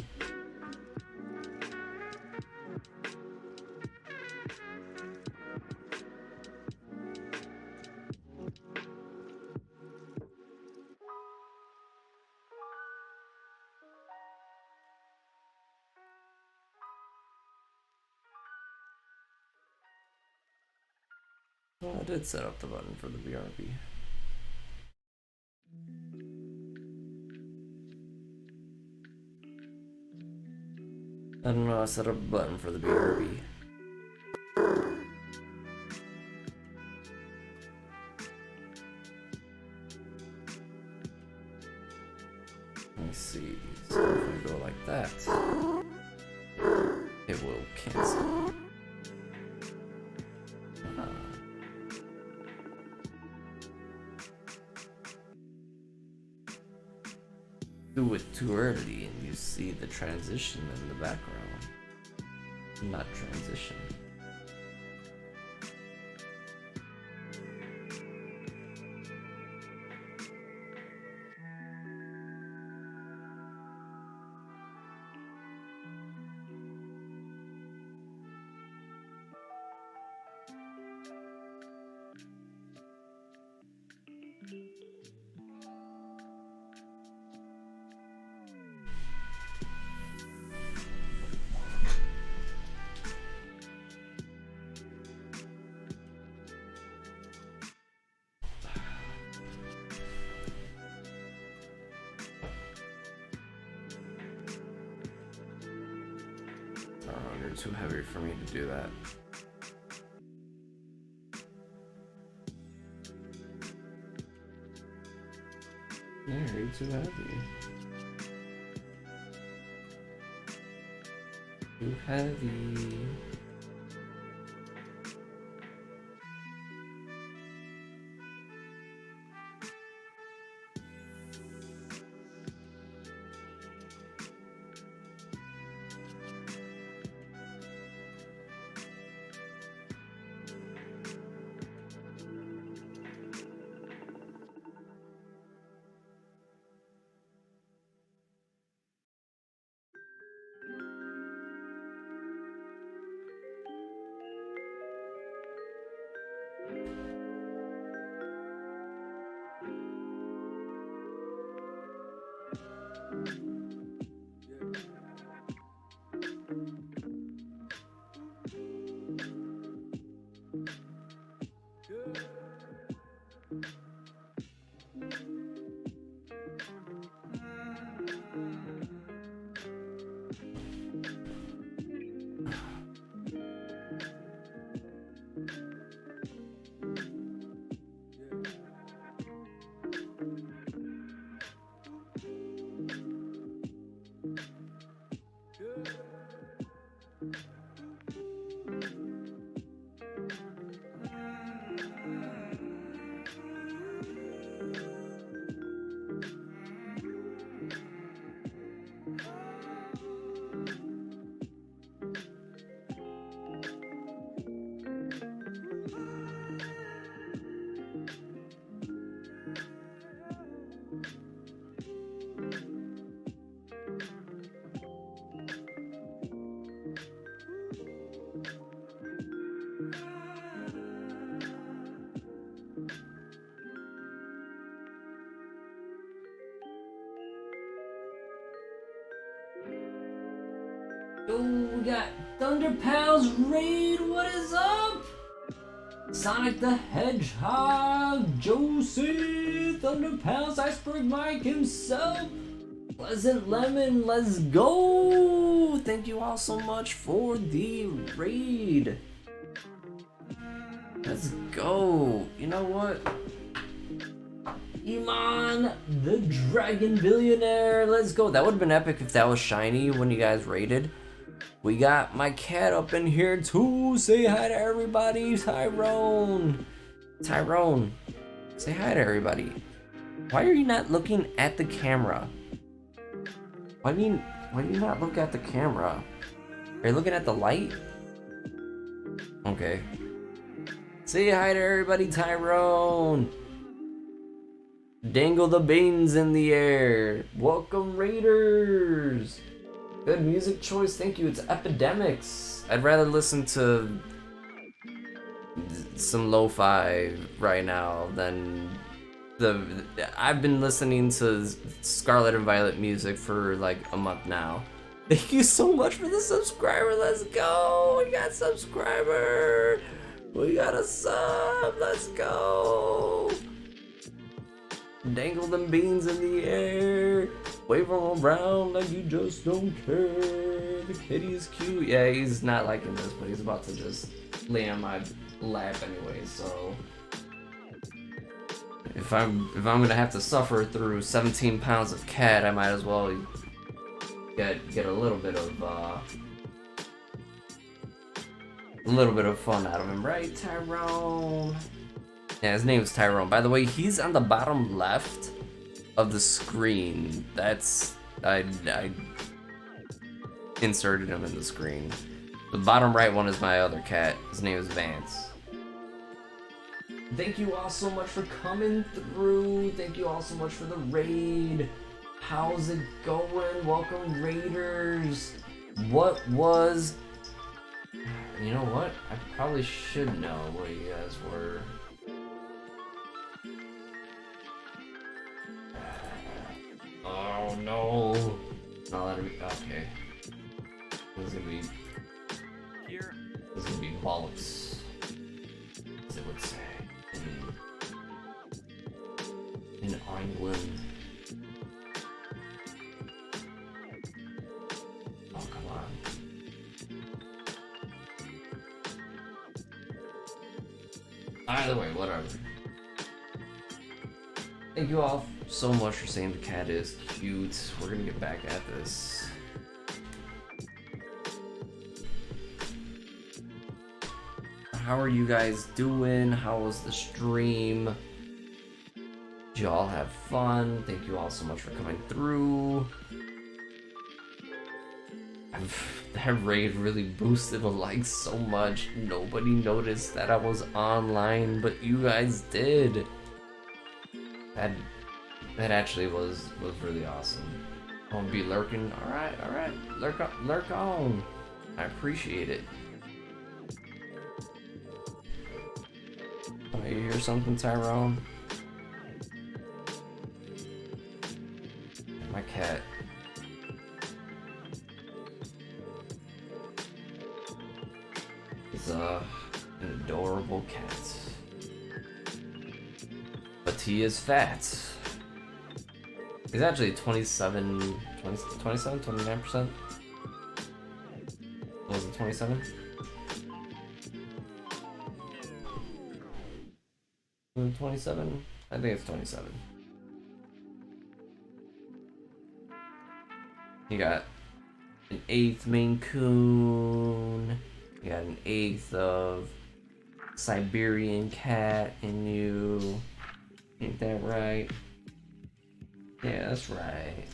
Well, I did set up the button for the BRB. I don't know, I set up a button for the BRB. Let me see, so if I go like that, it will cancel. do it too early and you see the transition in the background. Not transition. You're too heavy for me to do that. Yeah, you're too heavy. Too heavy. Yo, we got Thunder Pals Raid, what is up? Sonic the Hedgehog, Josie, Thunder Pals, Iceberg Mike himself, Pleasant Lemon, let's go! Thank you all so much for the raid. Let's go. You know what? Iman, the Dragon Billionaire, let's go. That would have been epic if that was shiny when you guys raided. We got my cat up in here too. Say hi to everybody. Tyrone. Tyrone, say hi to everybody. Why are you not looking at the camera? Why do you not look at the camera? Are you looking at the light? Okay. Say hi to everybody, Tyrone. Dangle the beans in the air. Welcome, Raiders. Good music choice, thank you. It's Epidemics. I'd rather listen to some lo-fi right now than I've been listening to Scarlet and Violet music for like a month now. Thank you so much for the subscriber. Let's go. We got a subscriber. We got a sub. Let's go. Dangle them beans in the air. Wave them around like you just don't care. The kitty is cute. Yeah, he's not liking this, but he's about to just lay on my lap anyway, so if I'm gonna have to suffer through 17 pounds of cat, I might as well get a little bit of fun out of him, right, Tyrone? Yeah, his name is Tyrone. By the way, he's on the bottom left. of the screen. That's I inserted him in the screen. The bottom right one is my other cat. His name is Vance. Thank you all so much for coming through. Thank you all so much for the raid. How's it going? Welcome, Raiders. What was... You know what? I probably should know what you guys were. Oh no. Not letting me... Okay. This is gonna be... Here. This is gonna be bollocks, as it would say. In England. Oh, come on. Either way, whatever. Thank you all so much for saying the cat is cute. We're gonna get back at this. How are you guys doing? How was the stream? Did you all have fun? Thank you all so much for coming through. That raid really boosted the likes so much. Nobody noticed that I was online, but you guys did. That actually was really awesome. I'm gonna be lurking. Alright, lurk on. I appreciate it. Oh, you hear something, Tyrone? My cat. Is an adorable cat. But he is fat. He's actually 29%? Was it 27? 27? I think it's 27. You got an 1/8 Maine Coon. You got an 1/8 of Siberian cat in you. Ain't that right? Yeah, that's right.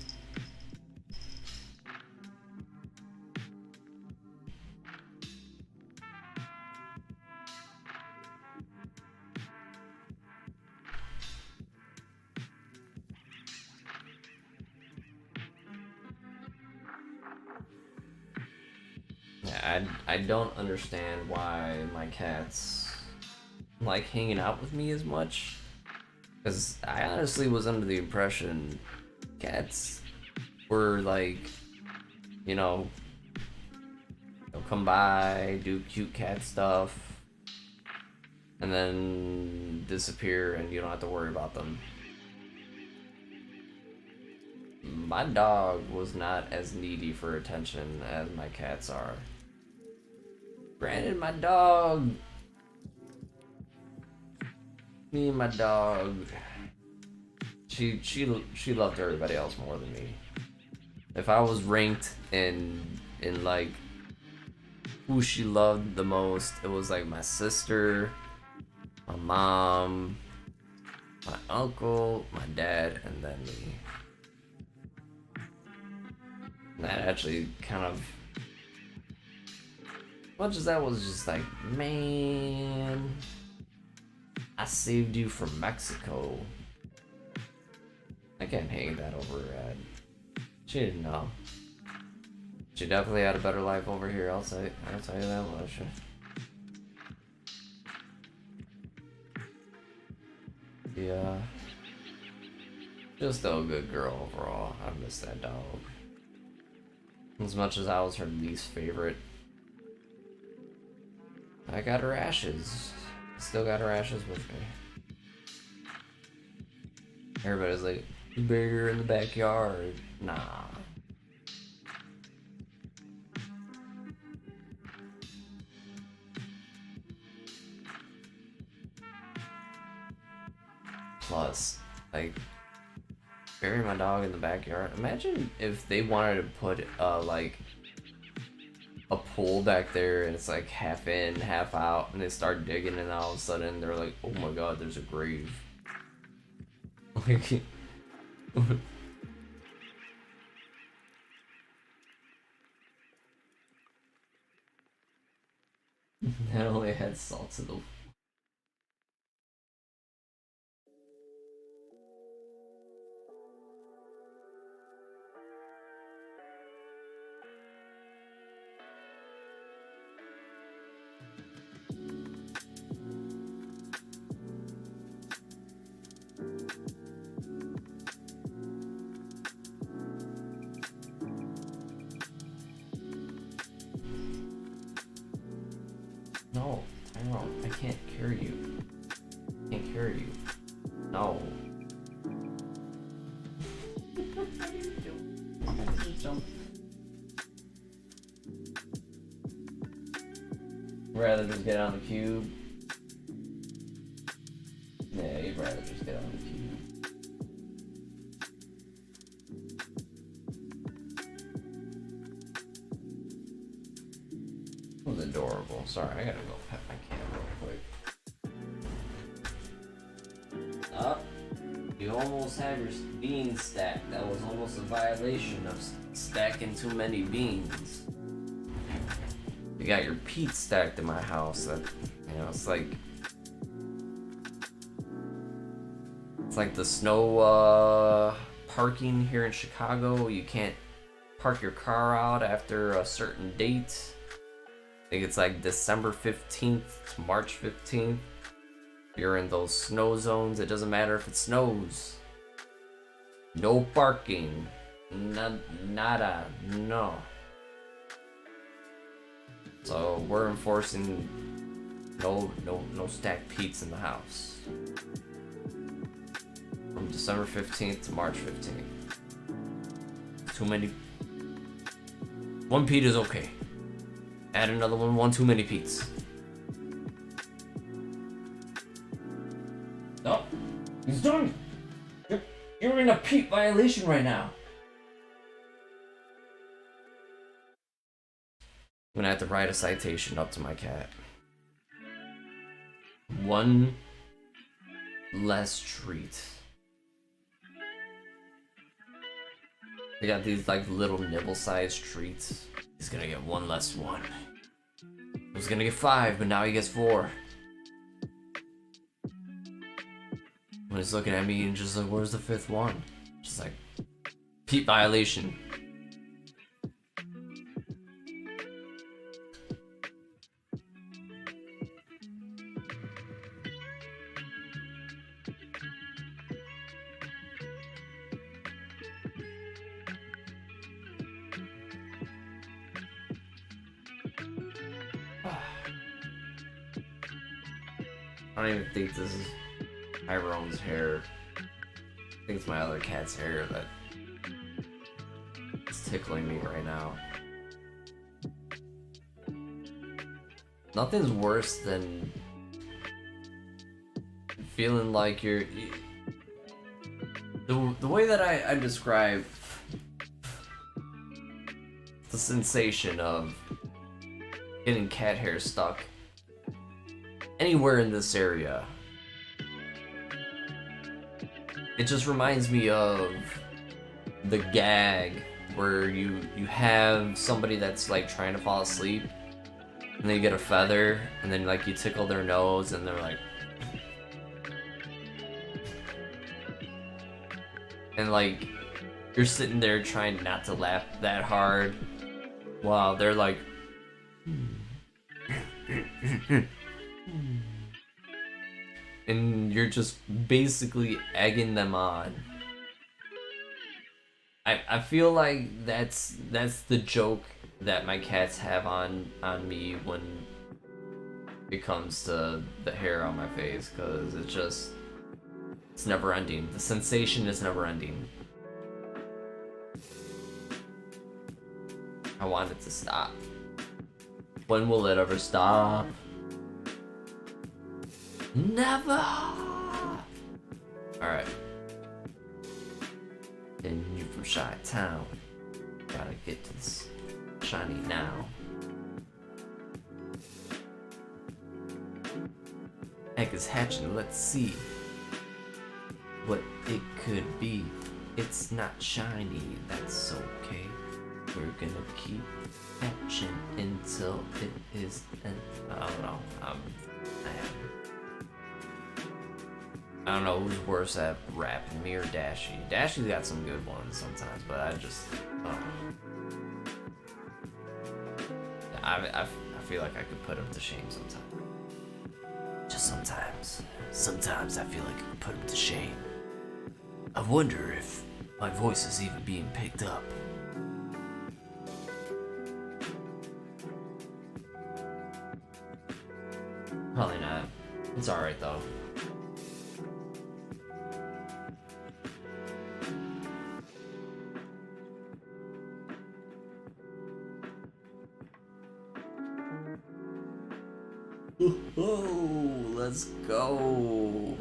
Yeah, I don't understand why my cats like hanging out with me as much. Because I honestly was under the impression cats were like, you know, they'll come by, do cute cat stuff, and then disappear and you don't have to worry about them. My dog was not as needy for attention as my cats are. Granted, my dog... Me and my dog... She loved everybody else more than me. If I was ranked in like who she loved the most, it was like my sister, my mom, my uncle, my dad, and then me. And that actually kind of, much as that was just like, man, I saved you from Mexico. I can't hang that over her head. She didn't know. She definitely had a better life over here, I'll tell you that much. Yeah. Just a good girl overall. I miss that dog. As much as I was her least favorite. I got her ashes. Still got her ashes with me. Everybody's like, you bury her in the backyard. Nah. Plus, like, bury my dog in the backyard. Imagine if they wanted to put, like, a pool back there and it's like half in, half out, and they start digging and all of a sudden they're like, oh my god, there's a grave. Like, That only had salt to the. No, Tyrone, I can't carry you. I can't carry you. No. Rather just get on the cube. Yeah, you'd rather just get on the cube. It was adorable. Sorry, I gotta go pet my cat real quick. Up. You almost have your beans stacked. That was almost a violation of stacking too many beans. You got your peat stacked in my house. That, you know, it's like the snow parking here in Chicago. You can't park your car out after a certain date. I think it's like December 15th to March 15th. If you're in those snow zones, it doesn't matter if it snows. No parking. Nada. No. So we're enforcing no stacked peats in the house. From December 15th to March 15th. Too many. One peat is okay. Add another one too many peats. No, he's done. You're in a peat violation right now. I'm gonna have to write a citation up to my cat. One less treat. They got these like little nibble-sized treats. He's gonna get one less one. He was gonna get 5, but now he gets 4. When he's looking at me and just like, where's the 5th one? Just like, peat violation. I don't even think this is Tyrone's hair. I think it's my other cat's hair that is tickling me right now. Nothing's worse than feeling like you're... The way that I describe the sensation of getting cat hair stuck anywhere in this area. It just reminds me of the gag where you have somebody that's like trying to fall asleep and then you get a feather and then like you tickle their nose and they're like, and like you're sitting there trying not to laugh that hard while they're like and you're just basically egging them on. I feel like that's the joke that my cats have on me when it comes to the hair on my face, because it's never ending. The sensation is never ending. I want it to stop. When will it ever stop? Never! Alright. And you're from Chi-Town. Gotta get to this shiny now. Egg is hatching, let's see what it could be. it's not shiny, that's okay. We're gonna keep catching until it is I don't know. I don't know who's worse at rapping, me or Dashy. Dashy's got some good ones sometimes, but I just I feel like I could put him to shame sometimes. Just sometimes. Sometimes I feel like I could put him to shame. I wonder if my voice is even being picked up. Probably not. It's alright though. Oh, let's go.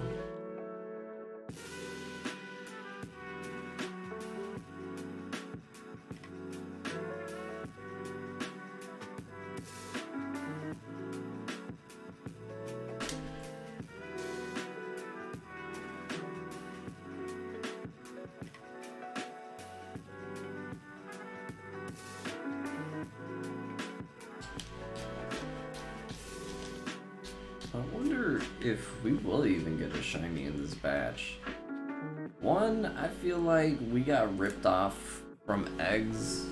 I wonder if we will even get a shiny in this batch. One, I feel like we got ripped off from eggs.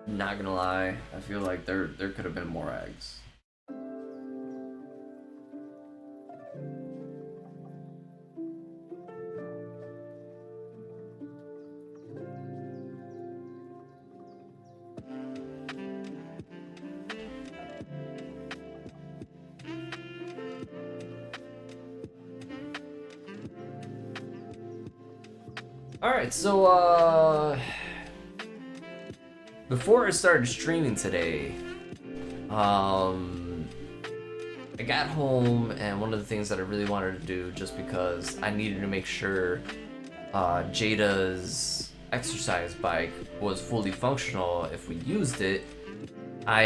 Not gonna lie, I feel like there could have been more eggs. Alright, so before I started streaming today, I got home, and one of the things that I really wanted to do, just because I needed to make sure Jada's exercise bike was fully functional if we used it, I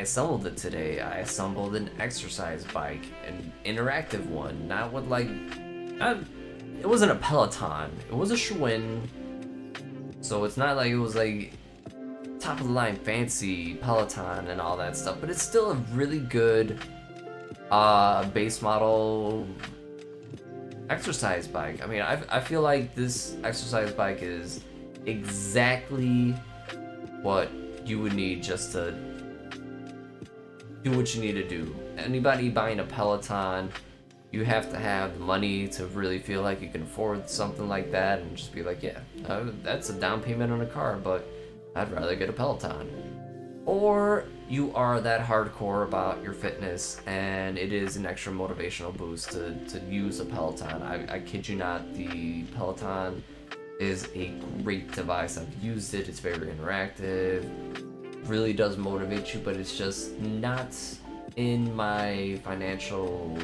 assembled it today. I assembled an exercise bike, an interactive one, not with like, it wasn't a Peloton. It was a Schwinn, so it's not like it was like top of the line fancy Peloton and all that stuff, but it's still a really good base model exercise bike. I mean, I feel like this exercise bike is exactly what you would need just to do what you need to do. Anybody buying a Peloton, you have to have the money to really feel like you can afford something like that, and just be like, yeah, that's a down payment on a car, but I'd rather get a Peloton. Or you are that hardcore about your fitness, and it is an extra motivational boost to use a Peloton. I kid you not, the Peloton is a great device. I've used it, it's very interactive, really does motivate you, but it's just not in my financial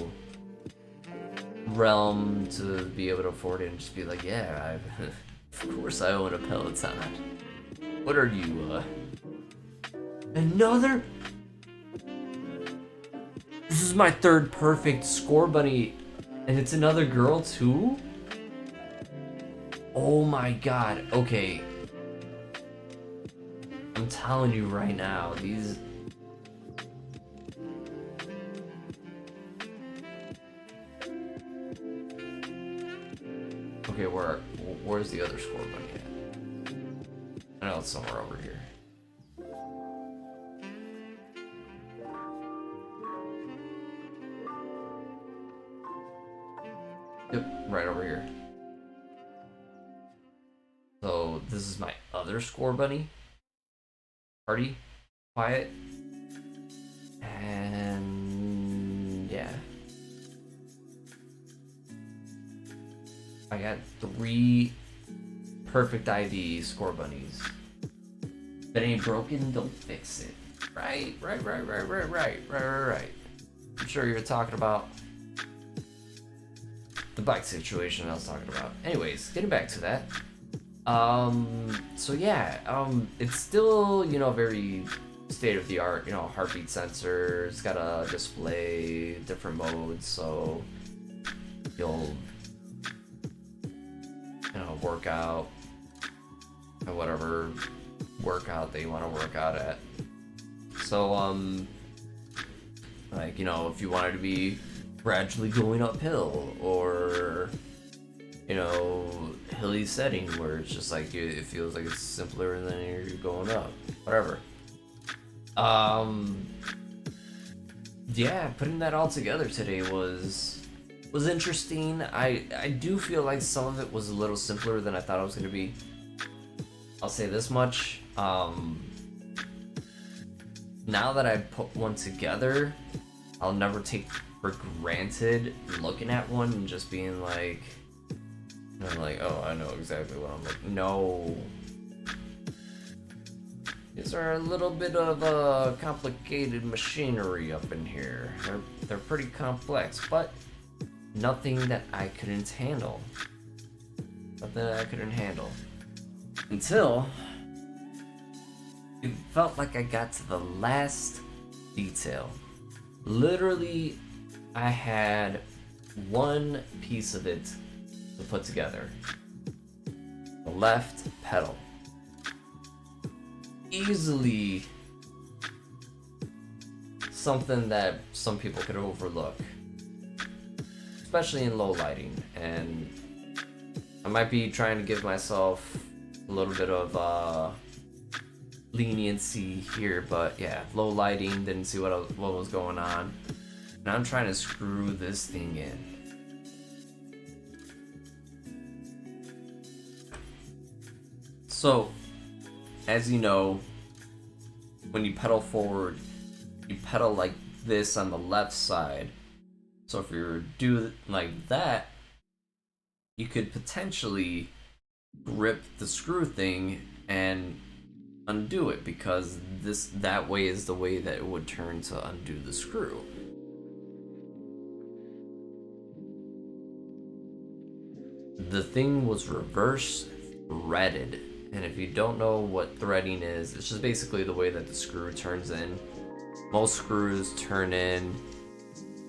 realm to be able to afford it and just be like, yeah, of course I own a Peloton. What are you, another? This is my third perfect Scorbunny, and it's another girl too? Oh my god, okay. I'm telling you right now, these... Okay, where's the other Scorbunny at? I know it's somewhere over here. Yep, right over here. So this is my other Scorbunny. Party, quiet, and yeah. I got 3 perfect ID Scorbunnies. If it ain't broken, don't fix it. Right. I'm sure you're talking about the bike situation I was talking about. Anyways, getting back to that. So yeah, it's still, you know, very state of the art, you know, heartbeat sensor. It's got a display, different modes, so you'll work out at whatever workout that you want to work out at. So, like, you know, if you wanted to be gradually going uphill, or, you know, hilly setting where it's just like it feels like it's simpler than you're going up, whatever. Yeah, putting that all together today was interesting. I do feel like some of it was a little simpler than I thought it was going to be. I'll say this much. Now that I put one together, I'll never take for granted looking at one and just being like, oh, I know exactly what I'm looking. No. These are a little bit of complicated machinery up in here. They're pretty complex, but nothing that I couldn't handle. Nothing that I couldn't handle. Until it felt like I got to the last detail. Literally, I had one piece of it to put together. The left pedal. Easily something that some people could overlook, especially in low lighting. And I might be trying to give myself a little bit of leniency here, but yeah, low lighting, didn't see what was going on, and I'm trying to screw this thing in. So, as you know, when you pedal forward, you pedal like this on the left side. So if you do like that, you could potentially grip the screw thing and undo it, because that way is the way that it would turn to undo the screw. The thing was reverse threaded. And if you don't know what threading is, it's just basically the way that the screw turns in. Most screws turn in,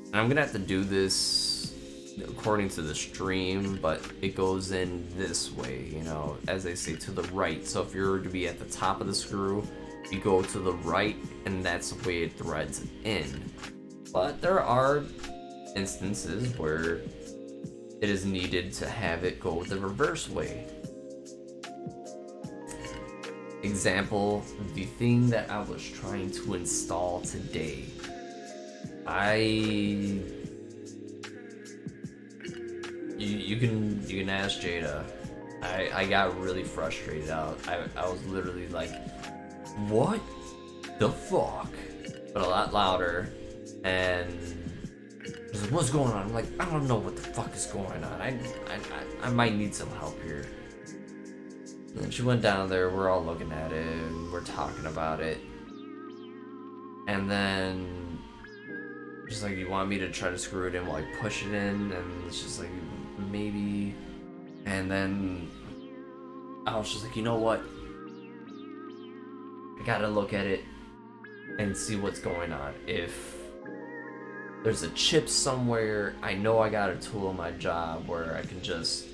and I'm gonna have to do this according to the stream, but it goes in this way, you know, as they say, to the right. So if you're to be at the top of the screw, you go to the right, and that's the way it threads in. But there are instances where it is needed to have it go the reverse way. Example, the thing that I was trying to install today. You can ask Jada. I got really frustrated out. I was literally like, what the fuck? But a lot louder, and she's like, what's going on? I'm like, I don't know what the fuck is going on. I might need some help here. And then she went down there, we're all looking at it, and we're talking about it. And then she's like, you want me to try to screw it in while I push it in? And it's just like, maybe. And then I was just like, you know what? I gotta look at it and see what's going on. If there's a chip somewhere, I know I got a tool in my job where I can just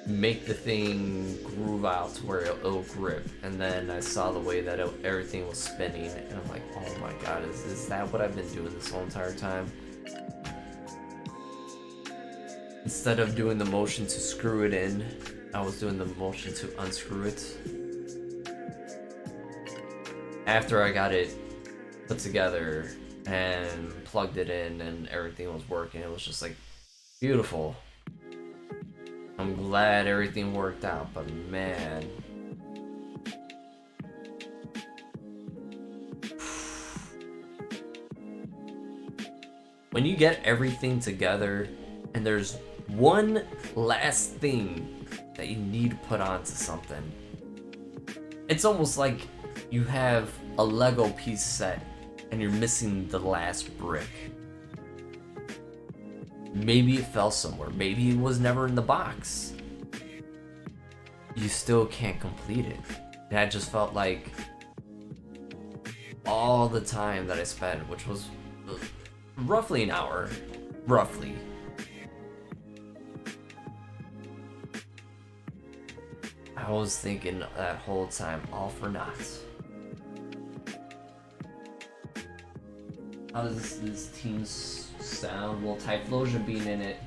make the thing groove out to where it'll grip. And then I saw the way that everything was spinning, and I'm like, oh my god, is that what I've been doing this whole entire time? Instead of doing the motion to screw it in, I was doing the motion to unscrew it. After I got it put together and plugged it in and everything was working, it was just like, beautiful. I'm glad everything worked out, but man. When you get everything together and there's one last thing that you need to put onto something, it's almost like you have a Lego piece set and you're missing the last brick. Maybe it fell somewhere. Maybe it was never in the box. You still can't complete it. And I just felt like all the time that I spent, which was roughly an hour, roughly, I was thinking that whole time, all for naught. How does this team sound? Well, Typhlosion being in it,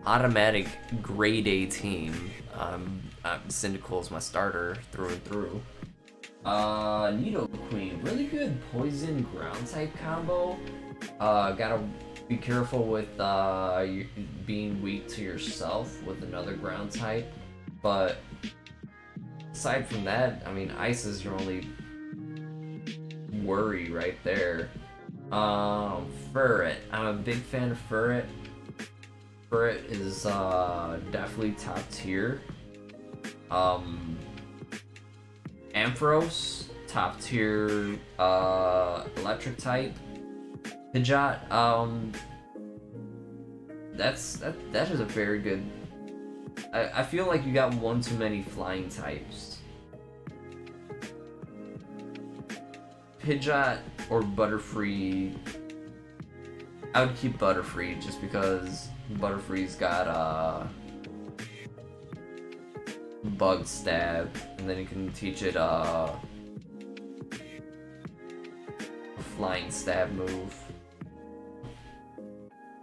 automatic grade A team. Cyndaquil's my starter through and through. Nidoqueen, really good poison ground type combo. Gotta be careful with being weak to yourself with another ground type, but aside from that, I mean, ice is your only worry right there. Furret, I'm a big fan of Furret. Furret is definitely top tier. Ampharos, top tier electric type. Pidgeot, that is a very good. I feel like you got one too many flying types. Pidgeot or Butterfree. I would keep Butterfree just because Butterfree's got Bug Stab, and then you can teach it a Flying Stab move.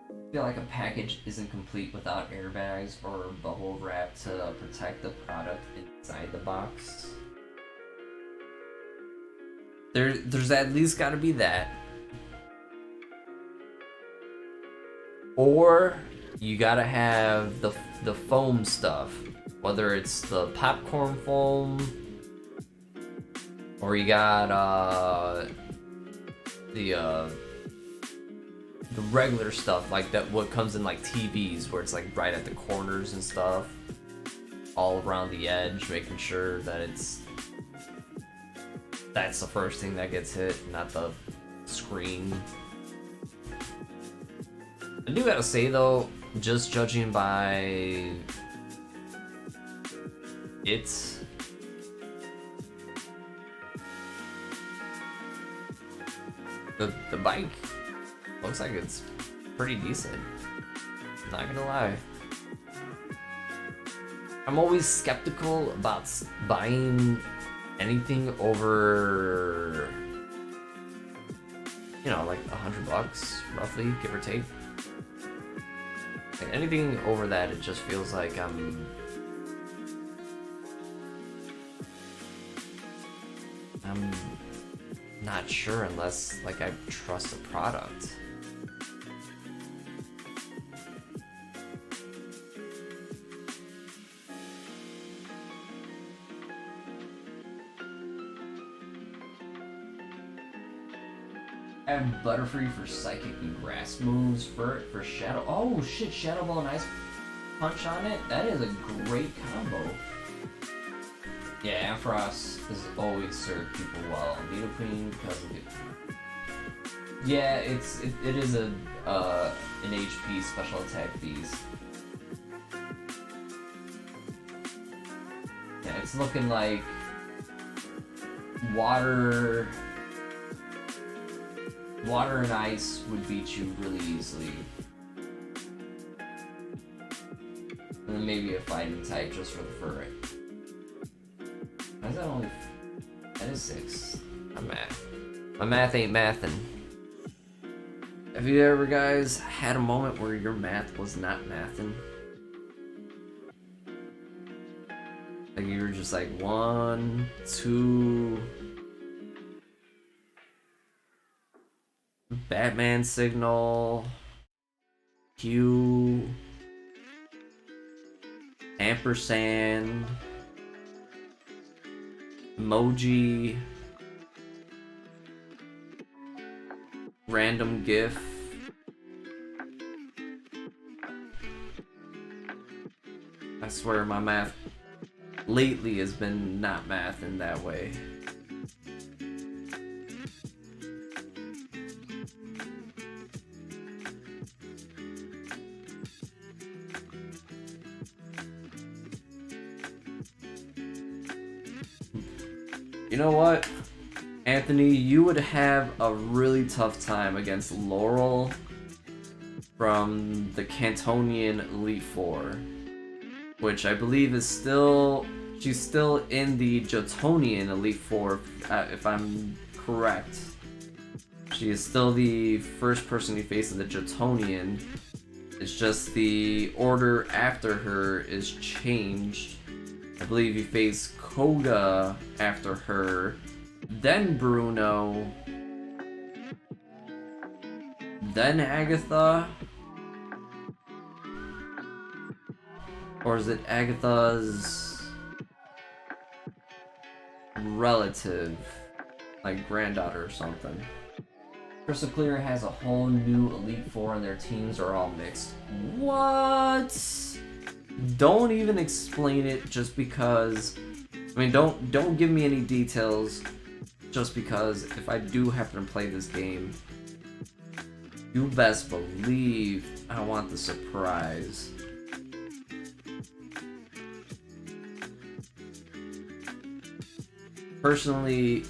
I feel like a package isn't complete without airbags or bubble wrap to protect the product inside the box. There's at least gotta be that. Or you gotta have the foam stuff. Whether it's the popcorn foam, or you got the regular stuff, like that what comes in like TVs, where it's like right at the corners and stuff, all around the edge, making sure that that's the first thing that gets hit, not the screen. I do gotta say though, just judging by the bike looks like it's pretty decent. Not gonna lie. I'm always skeptical about buying anything over, you know, like $100 roughly, give or take. Like anything over that, it just feels like I'm not sure unless like I trust the product. I have Butterfree for Psychic and Grass moves, for Shadow. Oh shit, Shadow Ball and Ice Punch on it? That is a great combo. Yeah, Ampharos has always served people well. Nidoqueen because of it. Yeah, it is an HP special attack beast. Yeah, it's looking like water and ice would beat you really easily. And then maybe a fighting type just for the Furret. Why is that only... That is 6. I'm math. My math ain't mathin'. Have you ever, guys, had a moment where your math was not mathin'? Like you were just like 1, 2... Batman signal... Q... Ampersand... Emoji, random GIF. I swear my math lately has been not math in that way. You know what, Anthony, you would have a really tough time against Laurel from the Cantonian Elite Four, which I believe is still she's still in the Jotonian Elite Four, if I'm correct. She is still the first person you face in the Jotonian. It's just the order after her is changed. I believe you face Koga after her, then Bruno, then Agatha. Or is it Agatha's relative, like granddaughter or something? Crystal Clear has a whole new Elite Four and their teams are all mixed. What? Don't even explain it just because. I mean, don't give me any details just because if I do happen to play this game, you best believe I want the surprise. Personally,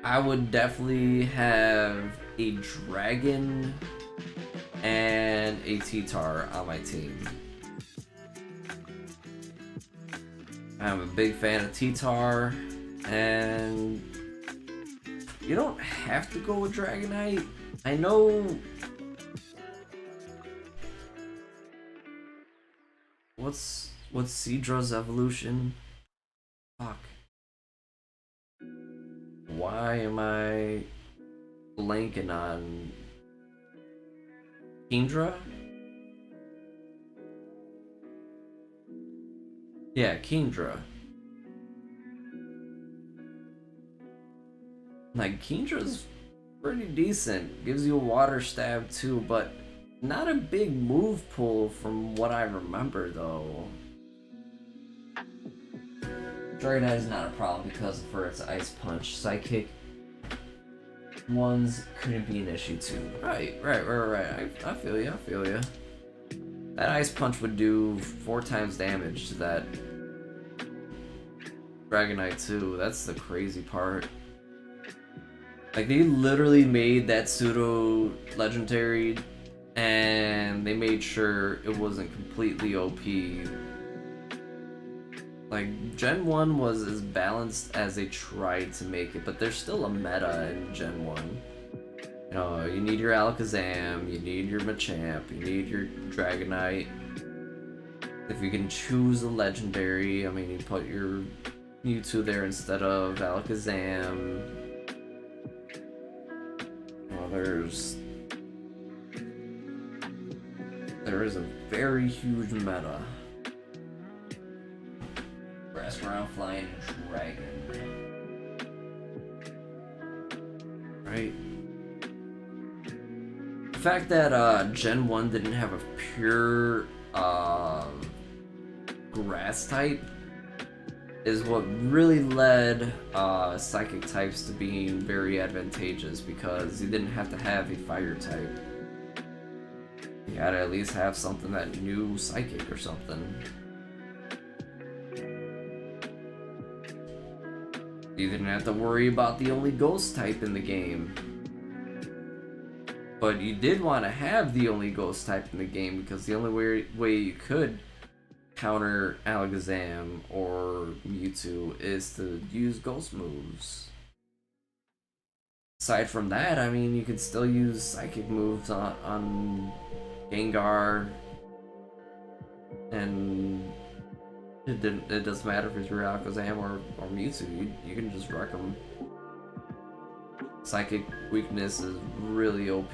I would definitely have a dragon and a T-Tar on my team. I'm a big fan of T-Tar, and you don't have to go with Dragonite. I know. What's Seadra's evolution? Fuck. Why am I blanking on Kingdra? Yeah, Kingdra. Like, Kindra's pretty decent. Gives you a water stab too, but not a big move pool from what I remember though. Dragonite is not a problem because for its Ice Punch. Psychic ones couldn't be an issue too. Right. I feel ya. That Ice Punch would do 4 times damage to that Dragonite too. That's the crazy part. Like, they literally made that pseudo legendary and they made sure it wasn't completely OP. Like, Gen 1 was as balanced as they tried to make it, but there's still a meta in Gen 1. You know, you need your Alakazam, you need your Machamp, you need your Dragonite. If you can choose a legendary, I mean, you put your Mewtwo there instead of Alakazam. Well, there is a very huge meta. Grass ground flying dragon. Right? The fact that Gen 1 didn't have a pure grass type is what really led psychic types to being very advantageous because you didn't have to have a fire type. You gotta at least have something that knew psychic or something. You didn't have to worry about the only ghost type in the game. But you did want to have the only ghost type in the game because the only way you could counter Alakazam or Mewtwo is to use ghost moves. Aside from that, I mean, you could still use psychic moves on Gengar, and it doesn't matter if it's your Alakazam or Mewtwo, you can just wreck them. Psychic weakness is really OP.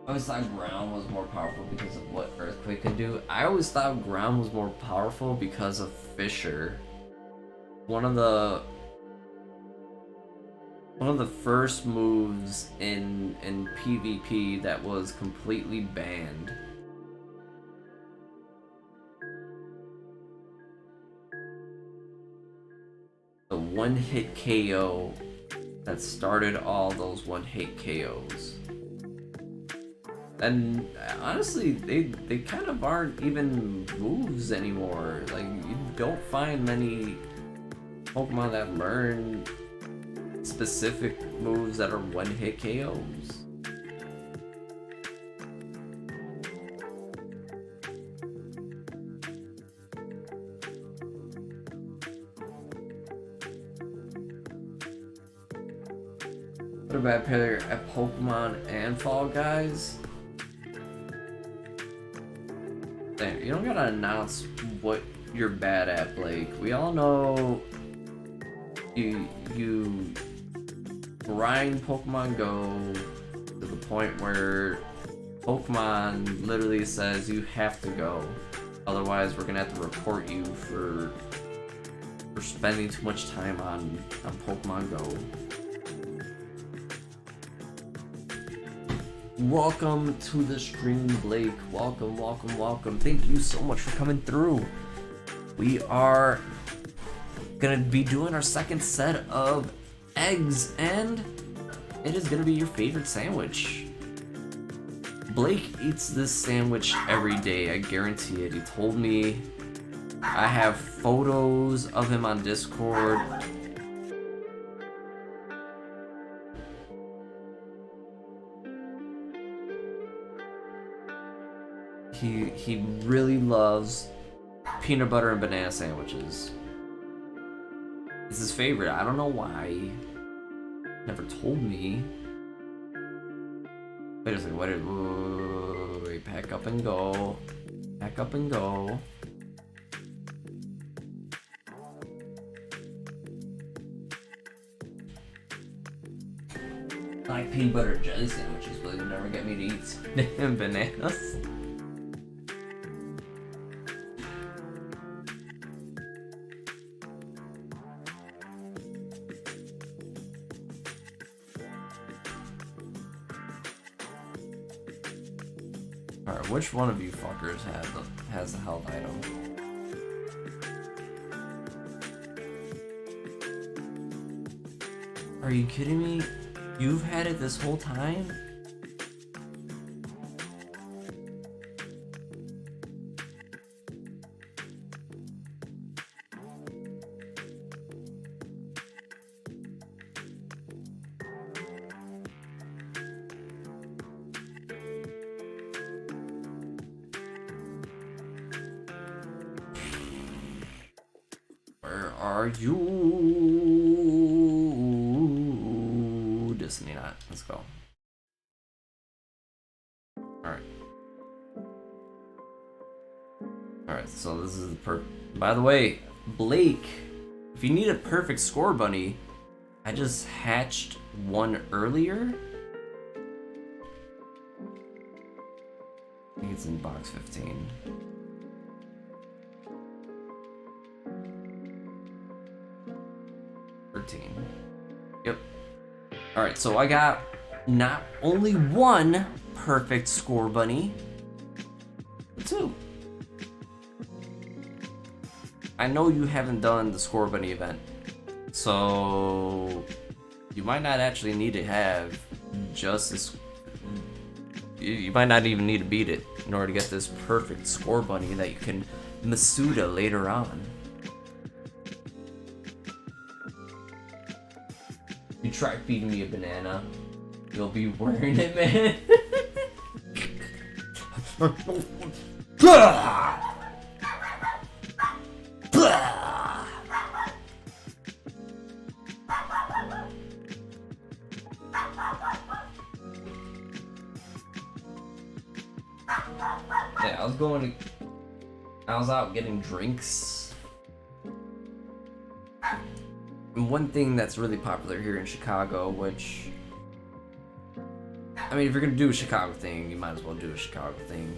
I always thought ground was more powerful because of what Earthquake can do. I always thought ground was more powerful because of Fissure. One of the first moves in PvP that was completely banned. The one-hit KO that started all those one-hit KOs. And honestly, they kind of aren't even moves anymore. Like, you don't find many Pokemon that learn specific moves that are one-hit KOs. What a bad player at Pokemon and Fall Guys. Damn, you don't gotta announce what you're bad at, Blake. We all know you grind Pokemon Go to the point where Pokemon literally says you have to go. Otherwise, we're gonna have to report you for spending too much time on Pokemon Go. Welcome to the stream, Blake. Welcome, welcome, welcome. Thank you so much for coming through. We are gonna be doing our second set of eggs, and it is gonna be your favorite sandwich. Blake eats this sandwich every day, I guarantee it. He told me. I have photos of him on Discord. He really loves peanut butter and banana sandwiches. It's his favorite. I don't know why. Never told me. Wait a second. Wait, pack up and go. Pack up and go. I like peanut butter and jelly sandwiches, but they never get me to eat bananas. Alright, which one of you fuckers has the health item? Are you kidding me? You've had it this whole time? Where are you? Destiny not. Let's go. Alright. Alright, so this is the By the way, Blake, if you need a perfect Scorbunny, I just hatched one earlier. I think it's in box 15. Yep. Alright, so I got not only one perfect Scorbunny, but two. I know you haven't done the Scorbunny event, so you might not actually need to have just this. You might not even need to beat it in order to get this perfect Scorbunny that you can Masuda later on. You try feeding me a banana, you'll be wearing it, man. Yeah, I was out getting drinks. And one thing that's really popular here in Chicago, which, I mean, if you're gonna do a Chicago thing, you might as well do a Chicago thing.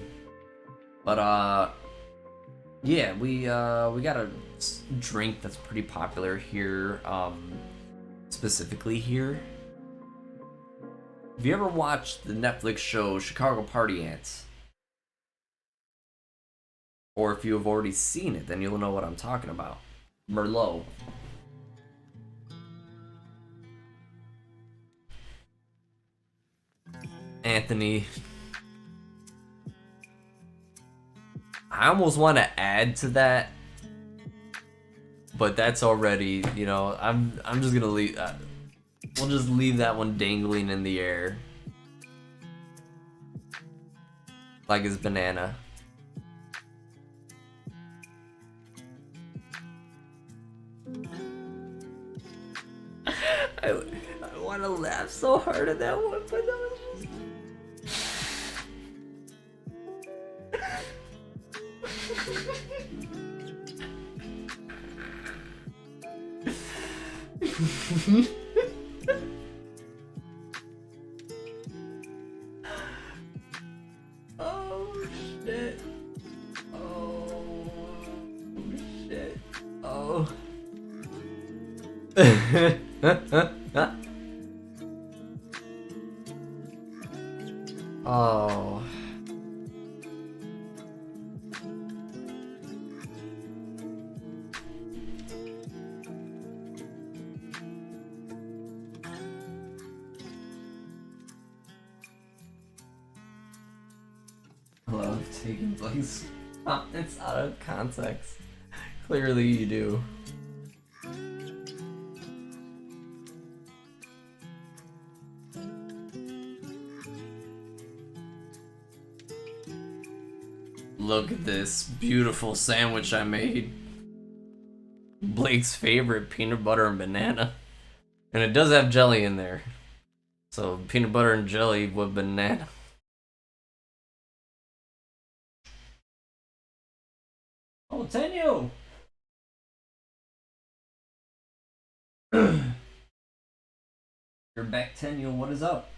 But yeah, we got a drink that's pretty popular here, specifically here. Have you ever watched the Netflix show Chicago Party Ants? Or if you have already seen it, then you'll know what I'm talking about. Merlot. Anthony. I almost want to add to that, but that's already, you know, I'm just gonna leave. We'll just leave that one dangling in the air, like his banana. I want to laugh so hard at that one, but that was just... Oh shit. Oh shit. Oh. Oh. I love taking Blake's comments out of context. Clearly you do. Look at this beautiful sandwich I made. Blake's favorite, peanut butter and banana. And it does have jelly in there. So peanut butter and jelly with banana. Oh, Tenyo! You're back, Tenyo. What is up?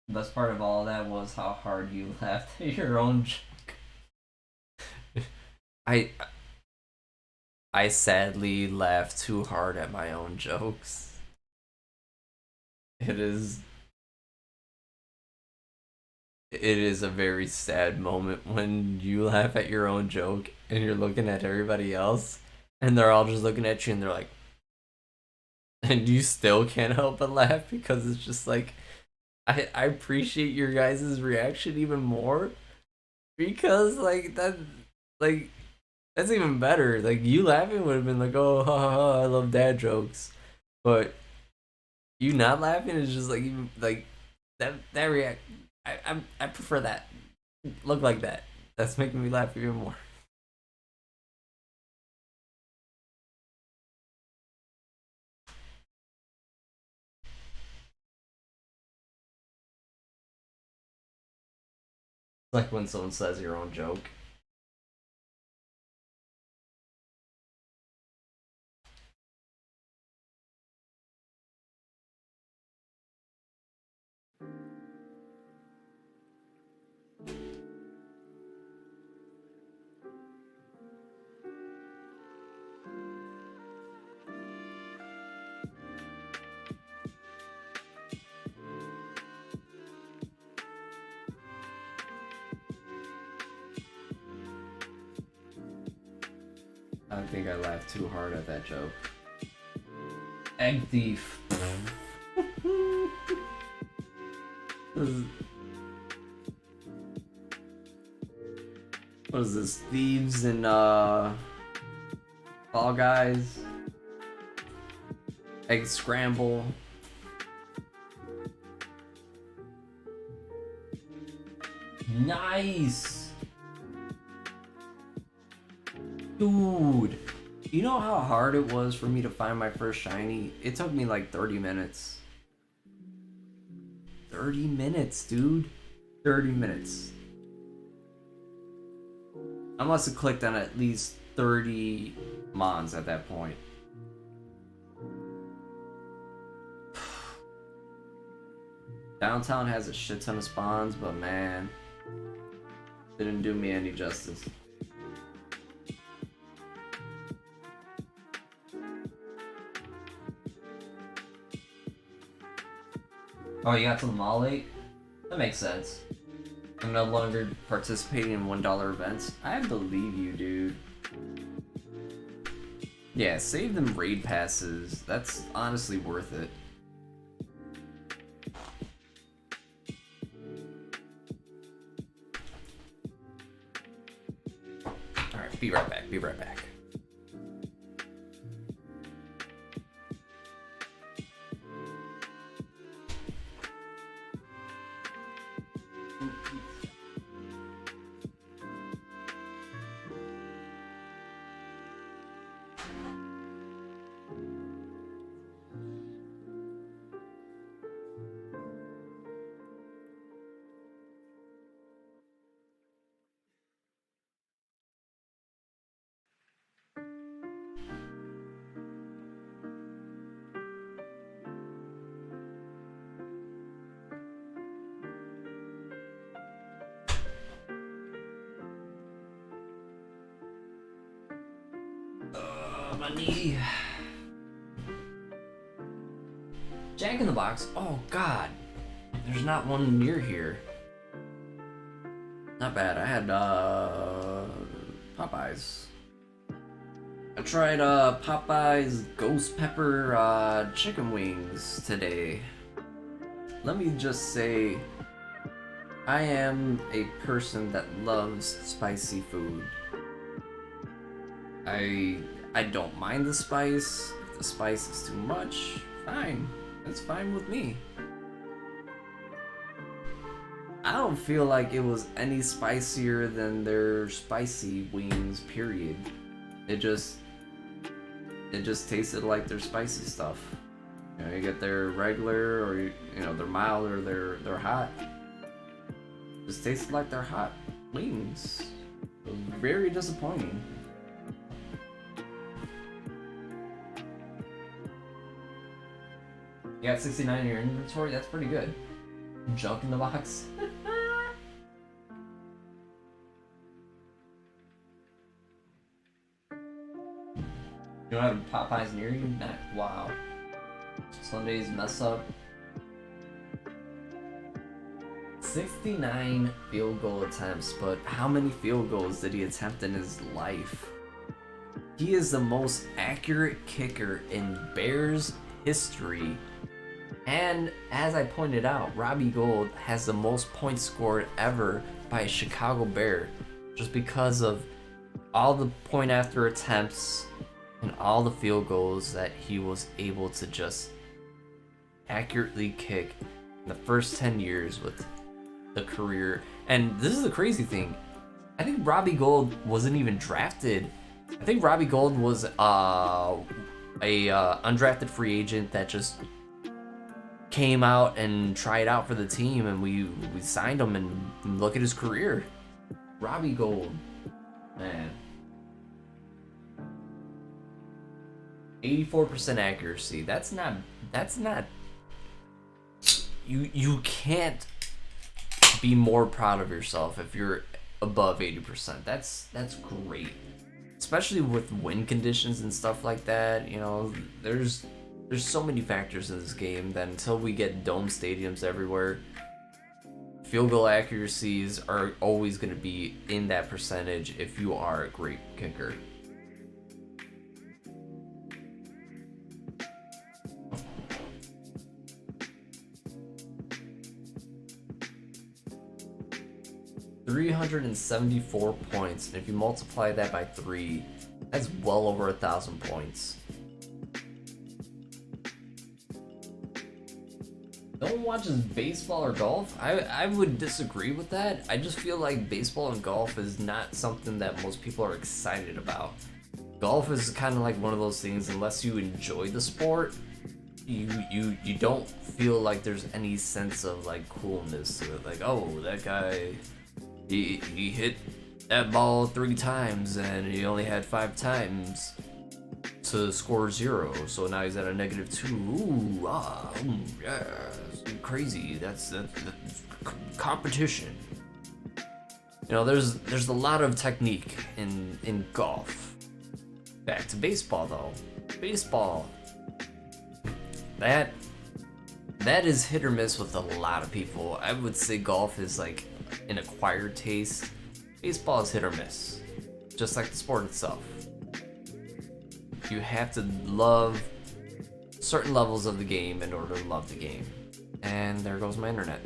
The best part of all of that was how hard you laughed at your own joke. I sadly laugh too hard at my own jokes. It is a very sad moment when you laugh at your own joke and you're looking at everybody else and they're all just looking at you and they're like, and you still can't help but laugh because it's just like, I appreciate your guys' reaction even more because like that's even better. Like you laughing would have been like, oh ha ha ha, I love dad jokes, but you not laughing is just like even like that react. I prefer that. Look like that. That's making me laugh even more. Like when someone says your own joke. I think I laughed too hard at that joke. Egg thief. What is this? Thieves and Fall Guys. Egg scramble. Nice! Dude! You know how hard it was for me to find my first shiny? It took me like 30 minutes. 30 minutes, dude. 30 minutes. I must have clicked on at least 30 mons at that point. Downtown has a shit ton of spawns, but man, didn't do me any justice. Oh, you got to the mall late? That makes sense. I'm no longer participating in $1 events. I believe you, dude. Yeah, save them raid passes. That's honestly worth it. Alright, be right back, be right back. on my knee. Jack in the Box. Oh God, there's not one near here. Not bad. I had Popeyes. I tried Popeyes ghost pepper chicken wings today. Let me just say, I am a person that loves spicy food. I don't mind the spice. If the spice is too much, fine. That's fine with me. I don't feel like it was any spicier than their spicy wings, period. It just tasted like their spicy stuff. You know, you get their regular, or you know, they're mild, or they're hot. Just tasted like they're hot wings. It was very disappointing. You got 69 in your inventory? That's pretty good. Junk in the box. You don't have Popeyes near you? Not, wow. Sundays mess up. 69 field goal attempts, but how many field goals did he attempt in his life? He is the most accurate kicker in Bears history. And as I pointed out, Robbie Gould has the most points scored ever by a Chicago Bear, just because of all the point after attempts and all the field goals that he was able to just accurately kick in the first 10 years with the career. And this is the crazy thing. I think Robbie Gould wasn't even drafted. I think Robbie Gould was a undrafted free agent that just came out and tried out for the team, and we signed him, and look at his career. Robbie Gould, man. 84% accuracy. That's not you can't be more proud of yourself if you're above 80%. That's great. Especially with wind conditions and stuff like that. You know, there's so many factors in this game that until we get dome stadiums everywhere, field goal accuracies are always going to be in that percentage if you are a great kicker. $374 points, and if you multiply that by 3, that's well over 1,000 points. No one watches baseball or golf? I would disagree with that. I just feel like baseball and golf is not something that most people are excited about. Golf is kind of like one of those things, unless you enjoy the sport, you don't feel like there's any sense of like coolness to it. Like, oh, that guy, he hit that ball 3 times and he only had 5 times to score 0, so now he's at a -2. Ooh, yeah, crazy. That's competition. You know, there's a lot of technique in golf. Back to baseball though. Baseball, that is hit or miss with a lot of people. I would say golf is like an acquired taste. Baseball is hit or miss, just like the sport itself. You have to love certain levels of the game in order to love the game. And there goes my internet.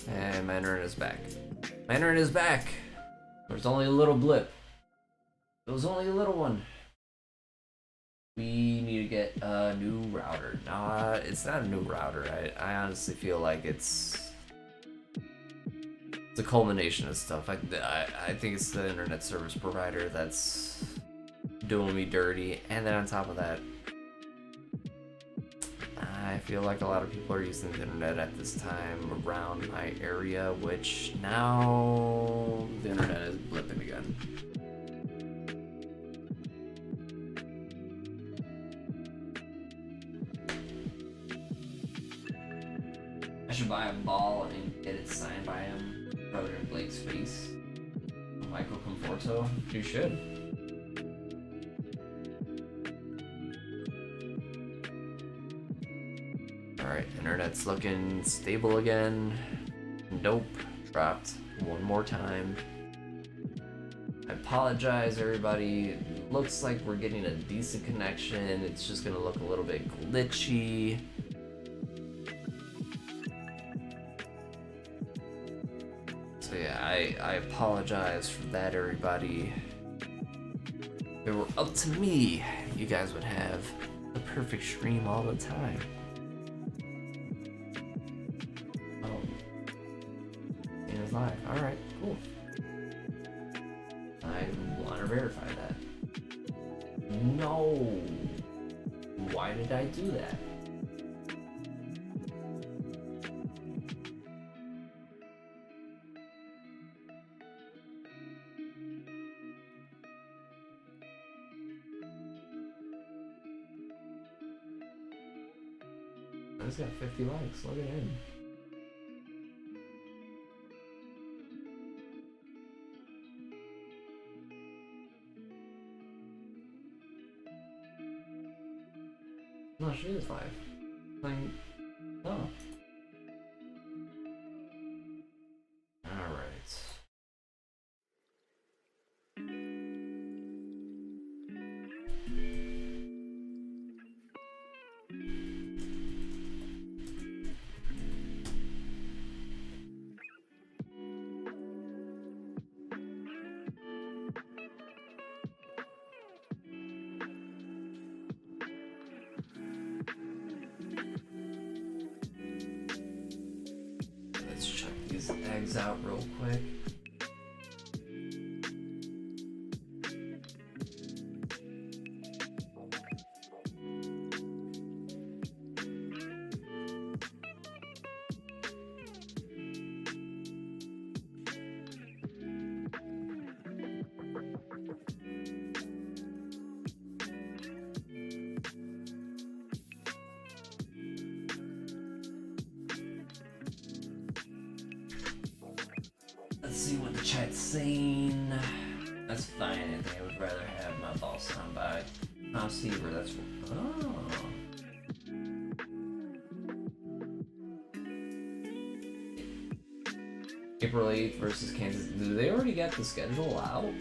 And my internet is back. My internet is back. There's only a little blip. It was only a little one. We need to get a new router. Nah, it's not a new router. I honestly feel like it's a culmination of stuff. I think it's the internet service provider that's doing me dirty. And then on top of that, I feel like a lot of people are using the internet at this time around my area, which now the internet is blipping again. I should buy a ball and get it signed by him rather than Blake's face. Michael Conforto, you should. Alright, internet's looking stable again. Nope, dropped one more time. I apologize, everybody. Looks like we're getting a decent connection. It's just gonna look a little bit glitchy. So yeah, I apologize for that, everybody. If it were up to me, you guys would have the perfect stream all the time. Live. Alright, cool. I want to verify that. No! Why did I do that? I just got 50 likes. Look at him. No, she is live. Playing. Oh. Alright. Let's check these eggs out real quick. Let's see what the chat's saying. That's fine. I think I would rather have my ball signed by Tom Seaver. That's April 8th versus Kansas. Do they already get the schedule out?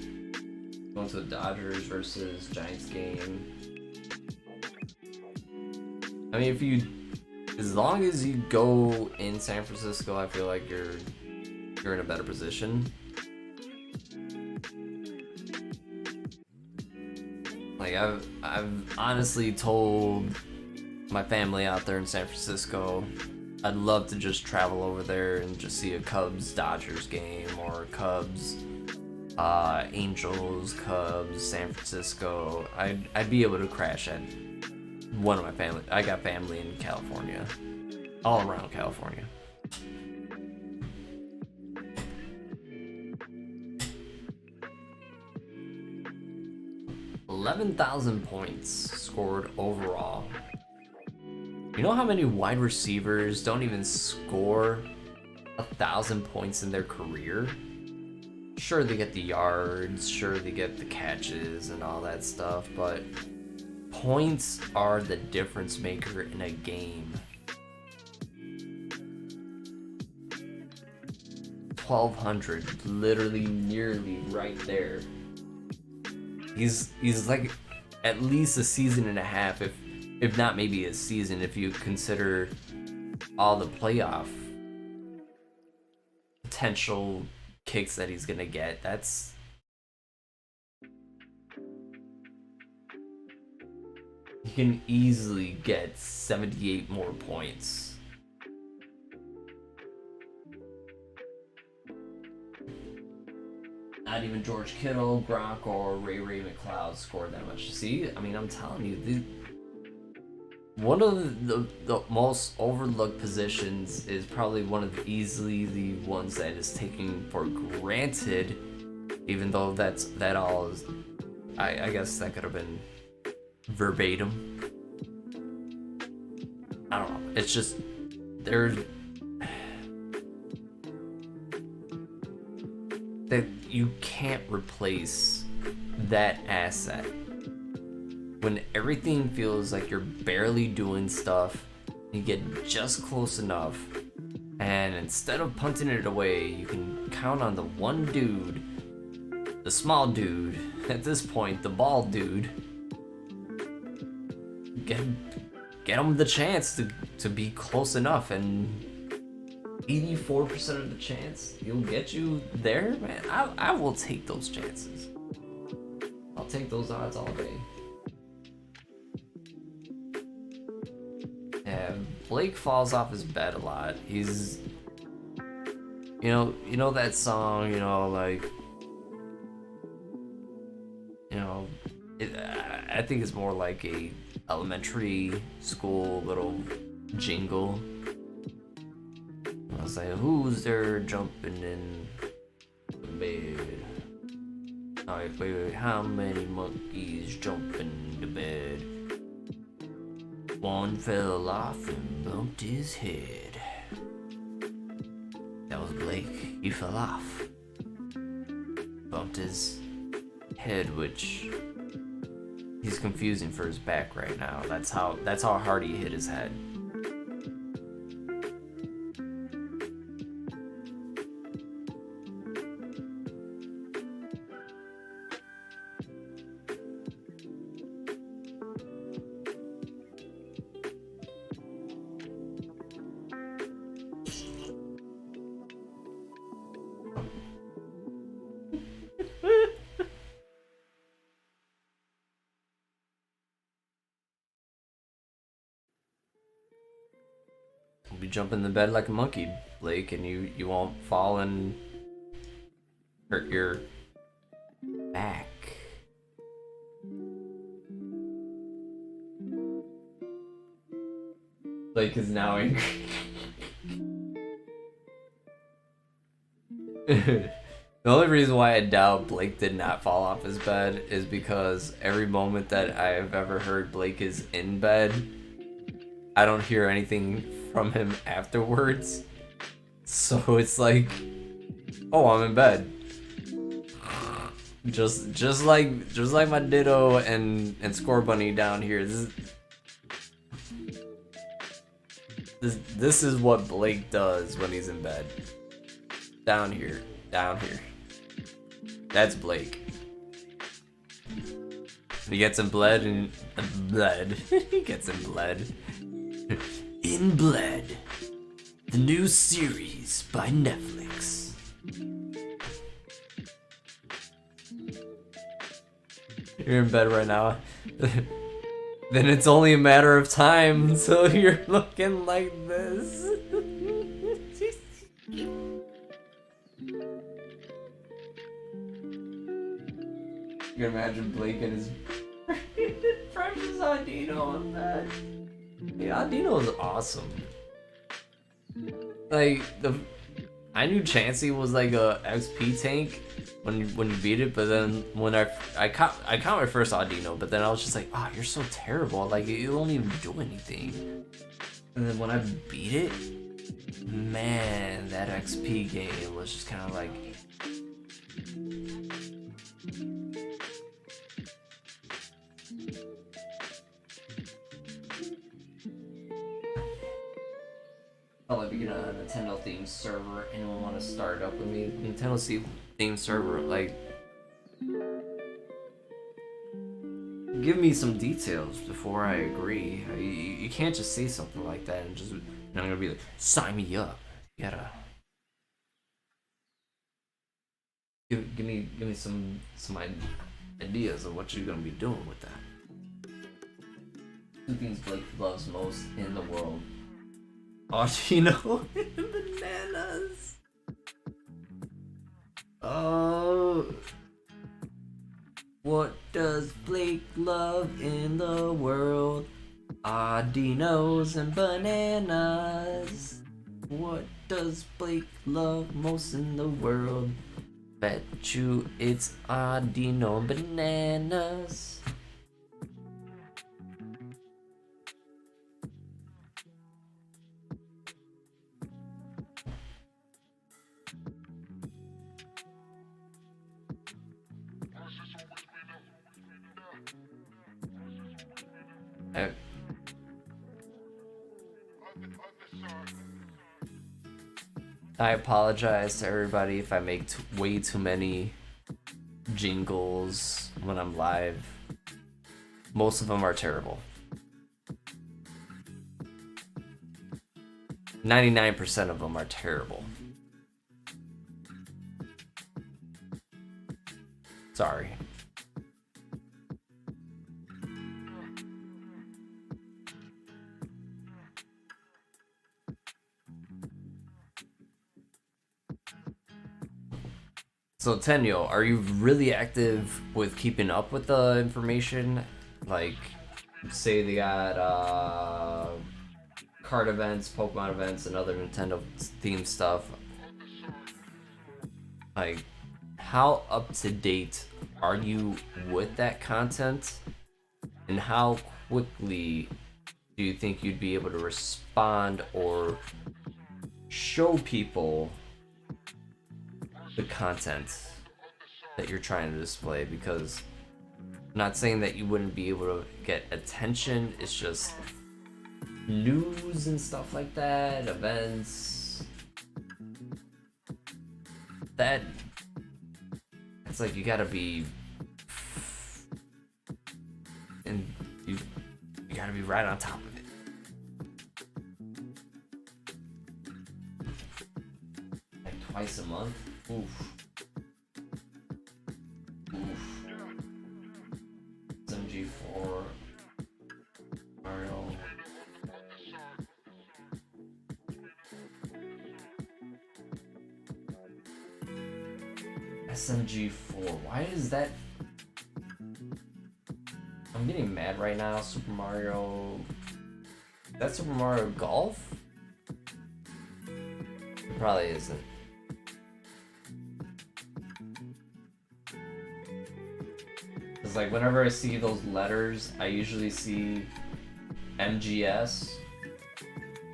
Going to the Dodgers versus Giants game. I mean, if you, as long as you go in San Francisco, I feel like you're in a better position. Like I've honestly told my family out there in San Francisco, I'd love to just travel over there and just see a Cubs Dodgers game or a Cubs Angels Cubs San Francisco. I'd be able to crash at one of my family. I got family in California, all around California. 11,000 points scored overall. You know how many wide receivers don't even score 1,000 points in their career? Sure, they get the yards, sure, they get the catches and all that stuff, but points are the difference maker in a game. 1,200, literally nearly right there. He's like at least a season and a half, if not maybe a season, if you consider all the playoff potential kicks that he's gonna get. That's he can easily get 78 more points. Not even George Kittle, Gronk, or Ray McLeod scored that much. See, I mean, I'm telling you, one of the most overlooked positions is probably one of easily the ones that is taken for granted, even though that all is, I guess that could have been verbatim. I don't know. It's just there's that you can't replace that asset. When everything feels like you're barely doing stuff, you get just close enough, and instead of punting it away, you can count on the one dude, the small dude, at this point, the bald dude, get him the chance to be close enough, and 84% of the chance he'll get you there, man. I will take those chances. I'll take those odds all day. Yeah, Blake falls off his bed a lot. He's, you know that song, like, I think it's more like a elementary school little jingle. I was like, who's there jumping in the bed? Wait, how many monkeys jump in the bed? One fell off and bumped his head. That was Blake. He fell off. Bumped his head, which he's confusing for his back right now. That's how hard he hit his head. You jump in the bed like a monkey, Blake, and you won't fall and hurt your back. Blake is now angry. The only reason why I doubt Blake did not fall off his bed is because every moment that I have ever heard Blake is in bed, I don't hear anything from him afterwards. So it's like, oh, I'm in bed. Just like my Ditto and Scorbunny down here. This is what Blake does when he's in bed. Down here. That's Blake. He gets in bled and bled. He gets in bled. In Bled, the new series by Netflix. You're in bed right now. Then it's only a matter of time until you're looking like this. You can imagine Blake and his precious Audino in bed. Yeah, Audino is awesome. Like, I knew Chansey was like a XP tank when you beat it, but then when I caught my first Audino, but then I was just like, oh, you're so terrible. Like, you don't even do anything. And then when I beat it, man, that XP game was just kind of like. I'll let me get a Nintendo themed server. Anyone want to start up with me? Nintendo themed server, like, give me some details before I agree. You can't just say something like that and just, I'm gonna be like, sign me up. You gotta give me some ideas of what you're gonna be doing with that. Two things Blake loves most in the world. Audino and bananas. Oh, what does Blake love in the world? Dinos and bananas. What does Blake love most in the world? Bet you it's Dino and bananas. I apologize to everybody if I make way too many jingles when I'm live. Most of them are terrible. 99% of them are terrible. Sorry. So Tenyo, are you really active with keeping up with the information? Like, say they got card events, Pokemon events, and other Nintendo themed stuff. Like, how up to date are you with that content? And how quickly do you think you'd be able to respond or show people the content that you're trying to display? Because I'm not saying that you wouldn't be able to get attention, it's just news and stuff like that, events, that it's like you gotta be, and you gotta be right on top of it. Like twice a month. Oof. SMG4, Mario. SMG4, why is that? I'm getting mad right now. Super Mario. That's Super Mario Golf? It probably isn't. It's like whenever I see those letters, I usually see MGS,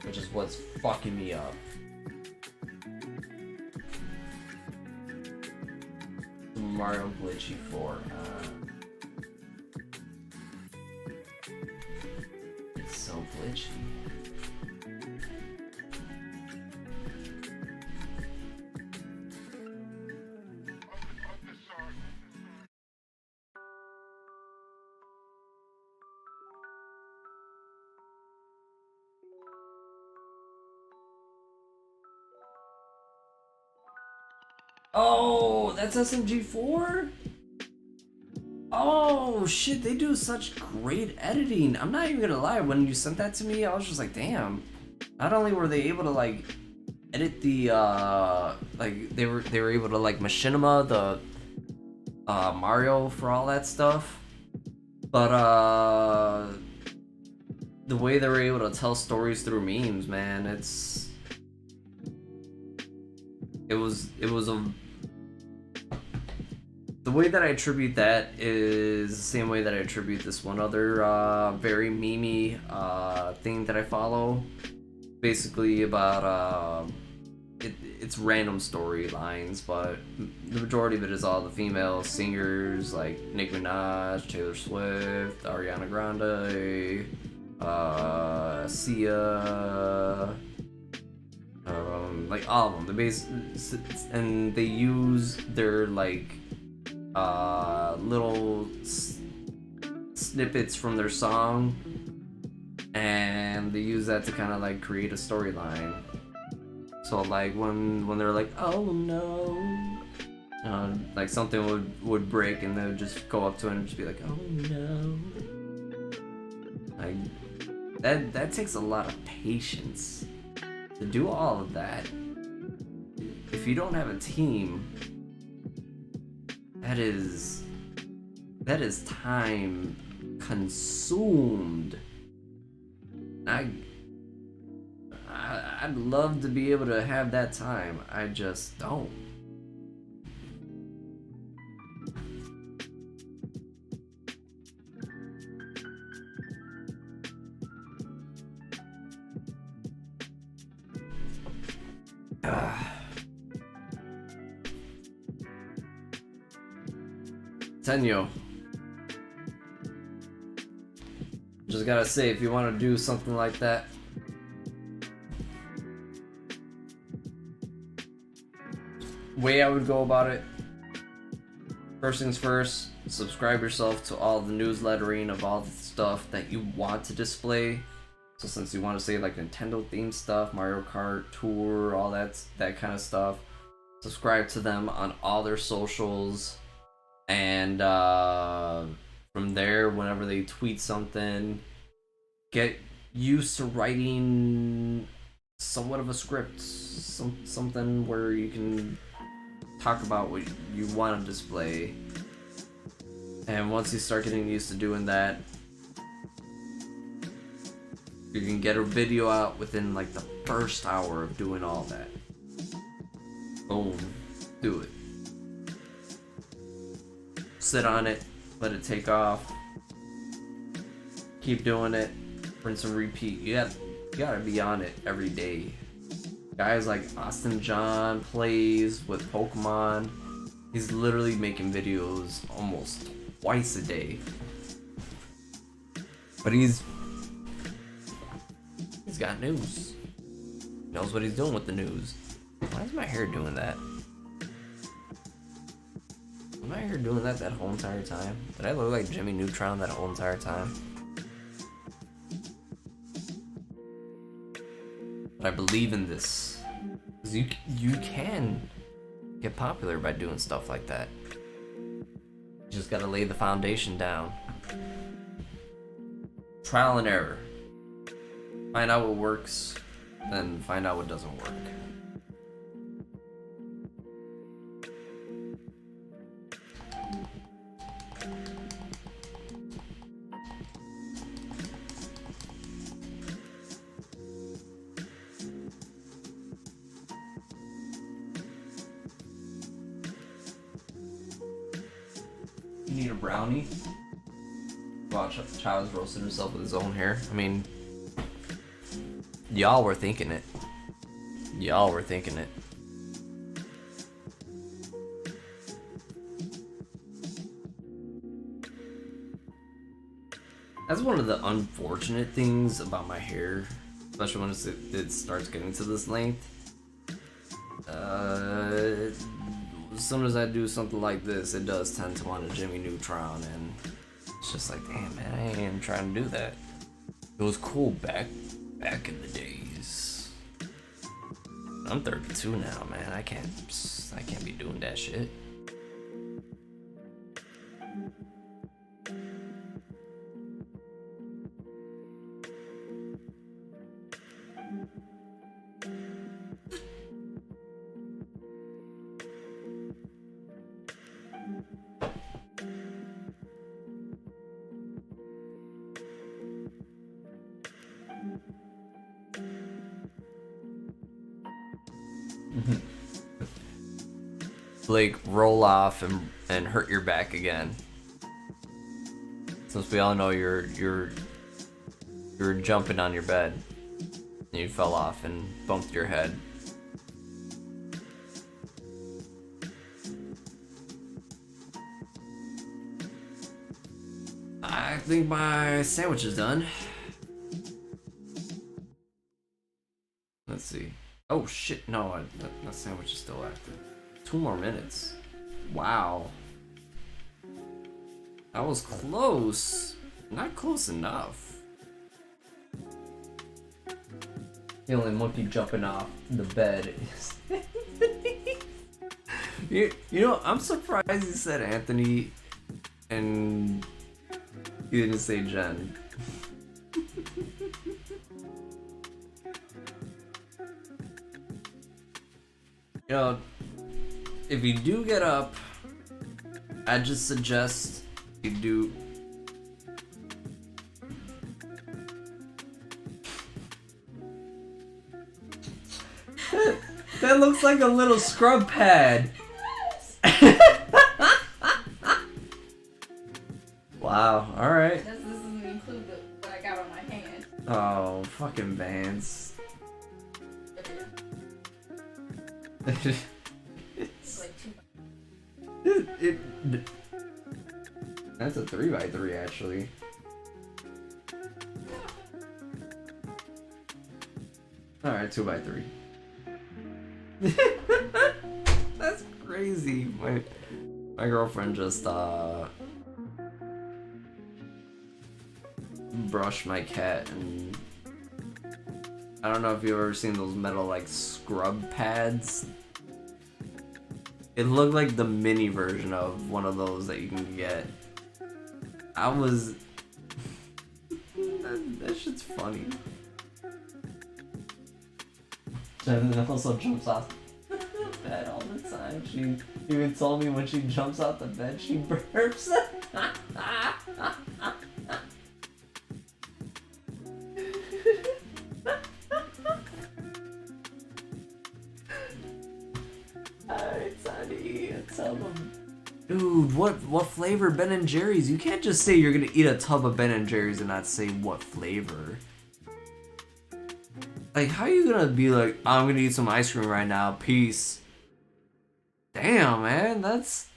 which is what's fucking me up. Mario Glitchy 4. It's so glitchy. Oh, that's SMG4? Oh shit, they do such great editing. I'm not even gonna lie, when you sent that to me, I was just like, damn. Not only were they able to like edit the like they were able to like machinima the Mario for all that stuff, but the way they were able to tell stories through memes, man, it was a, the way that I attribute that is the same way that I attribute this one other very memey thing that I follow. Basically about it's random storylines, but the majority of it is all the female singers like Nicki Minaj, Taylor Swift, Ariana Grande, Sia, like all of them. And they use their like little snippets from their song, and they use that to kind of like create a storyline. So like when they're like, oh no, like something would break, and they would just go up to it and just be like, oh no. Like that takes a lot of patience to do all of that. If you don't have a team, that is time consumed I'd love to be able to have that time. I just don't. Tenyo. Just gotta say, if you want to do something like that, way I would go about it, first things first, subscribe yourself to all the newslettering of all the stuff that you want to display. So since you want to say like Nintendo themed stuff, Mario Kart Tour, all that kind of stuff, subscribe to them on all their socials, and from there, whenever they tweet something, get used to writing somewhat of a script, something where you can talk about what you want to display. And once you start getting used to doing that, you can get a video out within like the first hour of doing all that. Boom, do it. Sit on it, let it take off. Keep doing it, rinse and repeat. You gotta be on it every day. Guys like Austin John plays with Pokemon. He's literally making videos almost twice a day. But he's got news. Knows what he's doing with the news. Why is my hair doing that? Was my hair doing that whole entire time? Did I look like Jimmy Neutron that whole entire time? But I believe in this. Because you can get popular by doing stuff like that. You just gotta lay the foundation down. Trial and error. Find out what works, then find out what doesn't work. You need a brownie? Watch, Child's roasting himself with his own hair. I mean, y'all were thinking it. Y'all were thinking it. That's one of the unfortunate things about my hair, especially when it starts getting to this length. As soon as I do something like this, it does tend to want a Jimmy Neutron, and it's just like, damn man, I ain't even trying to do that. It was cool back in the days. I'm 32 now, man. I can't be doing that shit. Blake, roll off and hurt your back again. Since we all know you're jumping on your bed and you fell off and bumped your head. I think my sandwich is done. Let's see. Oh shit, no, that sandwich is still active. 2 more minutes. Wow. That was close. Not close enough. The only monkey jumping off the bed is... you know, I'm surprised he said Anthony and he didn't say Jen. You know, if you do get up, I just suggest you do. That looks like a little scrub pad. Wow, alright. This doesn't include what I got on my hand. Oh, fucking Vans. It's like 2. That's a 3x3 actually. Alright, 2x3. That's crazy. My girlfriend just brushed my cat, and I don't know if you've ever seen those metal like scrub pads. It looked like the mini version of one of those that you can get. I was that shit's funny. Jen also jumps off the bed all the time. She even told me when she jumps out the bed, she burps. Alright, Sonny, tell them. Dude, what flavor Ben and Jerry's? You can't just say you're gonna eat a tub of Ben and Jerry's and not say what flavor. Like, how are you gonna be like, I'm gonna eat some ice cream right now, peace. Damn, man, that's...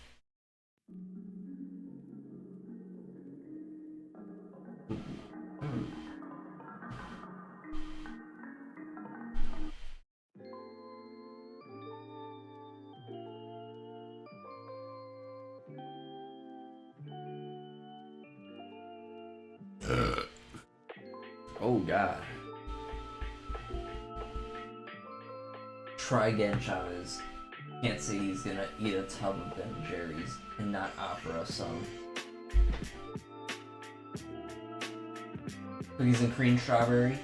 Oh, God. Try again, Chavez. Can't say he's gonna eat a tub of Ben & Jerry's and not offer us some. Cookies and cream strawberry.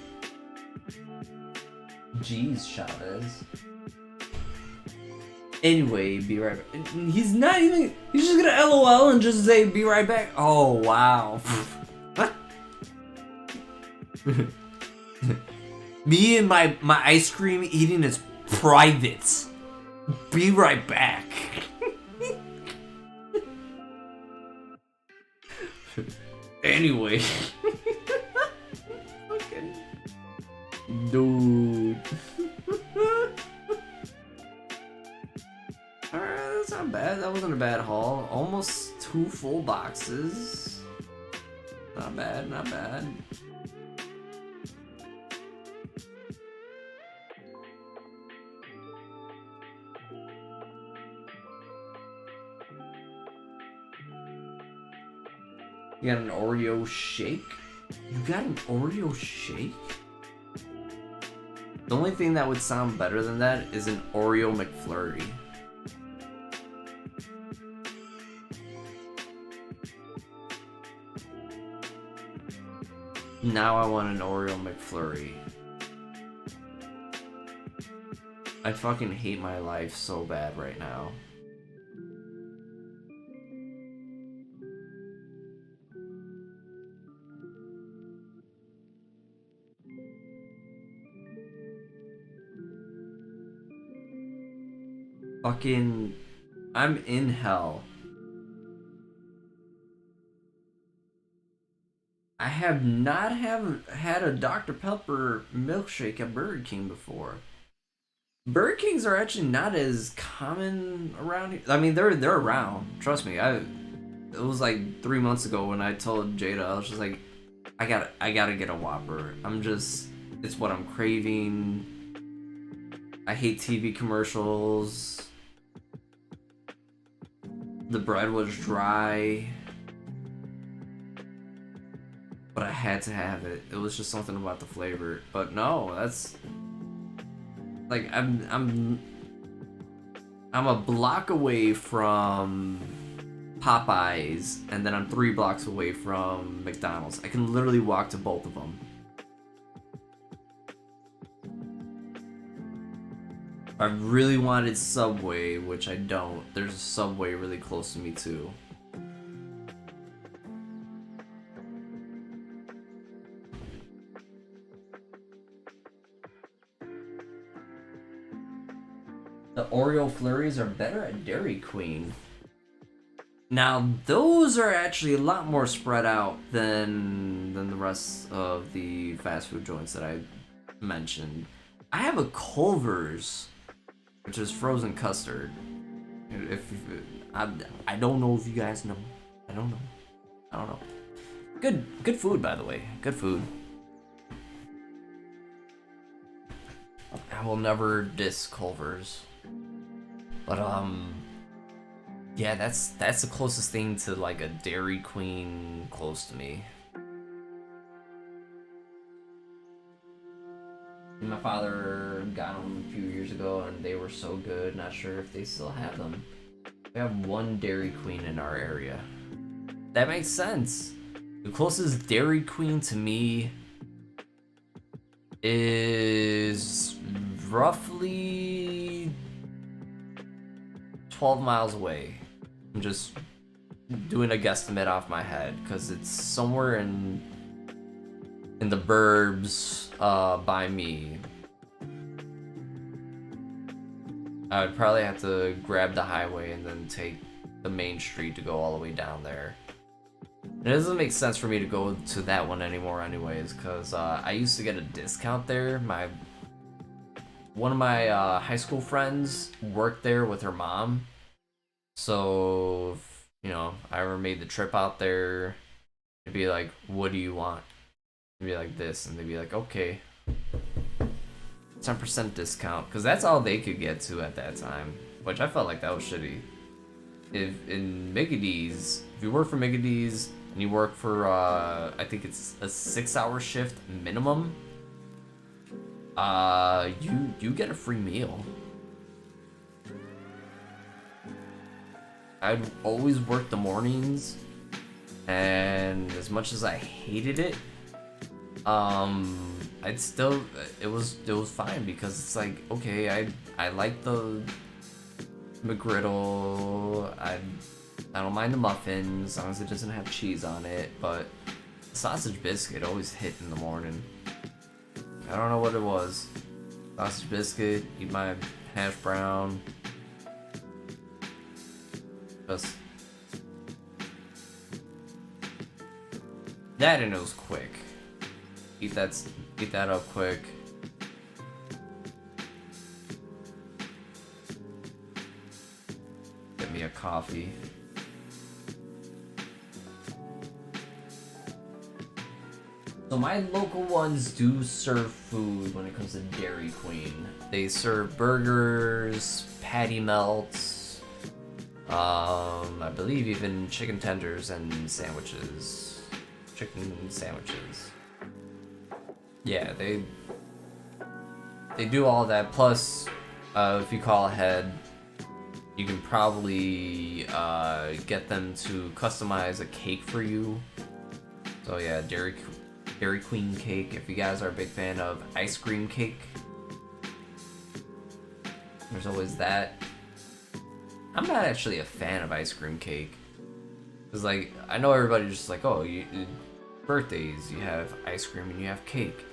Jeez, Chavez. Anyway, be right back. He's not even... He's just gonna LOL and just say, be right back. Oh, wow. Me and my ice cream eating is private. Be right back. Anyway. Fucking dude. Alright, that's not bad. That wasn't a bad haul. Almost 2 full boxes. Not bad, not bad. You got an Oreo shake? You got an Oreo shake? The only thing that would sound better than that is an Oreo McFlurry. Now I want an Oreo McFlurry. I fucking hate my life so bad right now. Fucking... I'm in hell. I have not had a Dr. Pepper milkshake at Burger King before. Burger Kings are actually not as common around here. I mean, they're around. Trust me. It was like 3 months ago when I told Jada, I was just like, I gotta get a Whopper. It's what I'm craving. I hate TV commercials. The bread was dry. But I had to have it. It was just something about the flavor. But no, that's like I'm a block away from Popeyes, and then I'm 3 blocks away from McDonald's. I can literally walk to both of them. I really wanted Subway, which I don't. There's a Subway really close to me too. The Oreo flurries are better at Dairy Queen. Now, those are actually a lot more spread out than the rest of the fast food joints that I mentioned. I have a Culver's, which is frozen custard. I don't know if you guys know. I don't know. Good food, by the way. Good food. I will never diss Culver's. But yeah, that's the closest thing to like a Dairy Queen close to me. My father got them a few years ago and they were so good, not sure if they still have them. We have one Dairy Queen in our area. That makes sense. The closest Dairy Queen to me is roughly 12 miles away. I'm just doing a guesstimate off my head because it's somewhere in the burbs by me. I would probably have to grab the highway and then take the main street to go all the way down there. It doesn't make sense for me to go to that one anymore anyways, because I used to get a discount there. One of my high school friends worked there with her mom. So, you know, I ever made the trip out there, it'd be like, what do you want? It'd be like this, and they'd be like, okay. 10% discount, because that's all they could get to at that time, which I felt like that was shitty. If in Mickey D's, if you work for Mickey D's and you work for I think it's a 6-hour shift minimum, you get a free meal. I'd always work the mornings, and as much as I hated it, it was fine, because it's like, okay, I like the McGriddle, I don't mind the muffin as long as it doesn't have cheese on it, but the sausage biscuit always hit in the morning. I don't know what it was. Sausage biscuit, eat my hash brown. Just that, and it was quick. Eat that up quick. Get me a coffee. So my local ones do serve food when it comes to Dairy Queen. They serve burgers, patty melts, I believe even chicken tenders and sandwiches. Chicken sandwiches. Yeah, they do all that. Plus, if you call ahead, you can probably get them to customize a cake for you. So yeah, Dairy Queen cake. If you guys are a big fan of ice cream cake, there's always that. I'm not actually a fan of ice cream cake. Cause like, I know everybody's just like, oh, birthdays, you have ice cream and you have cake.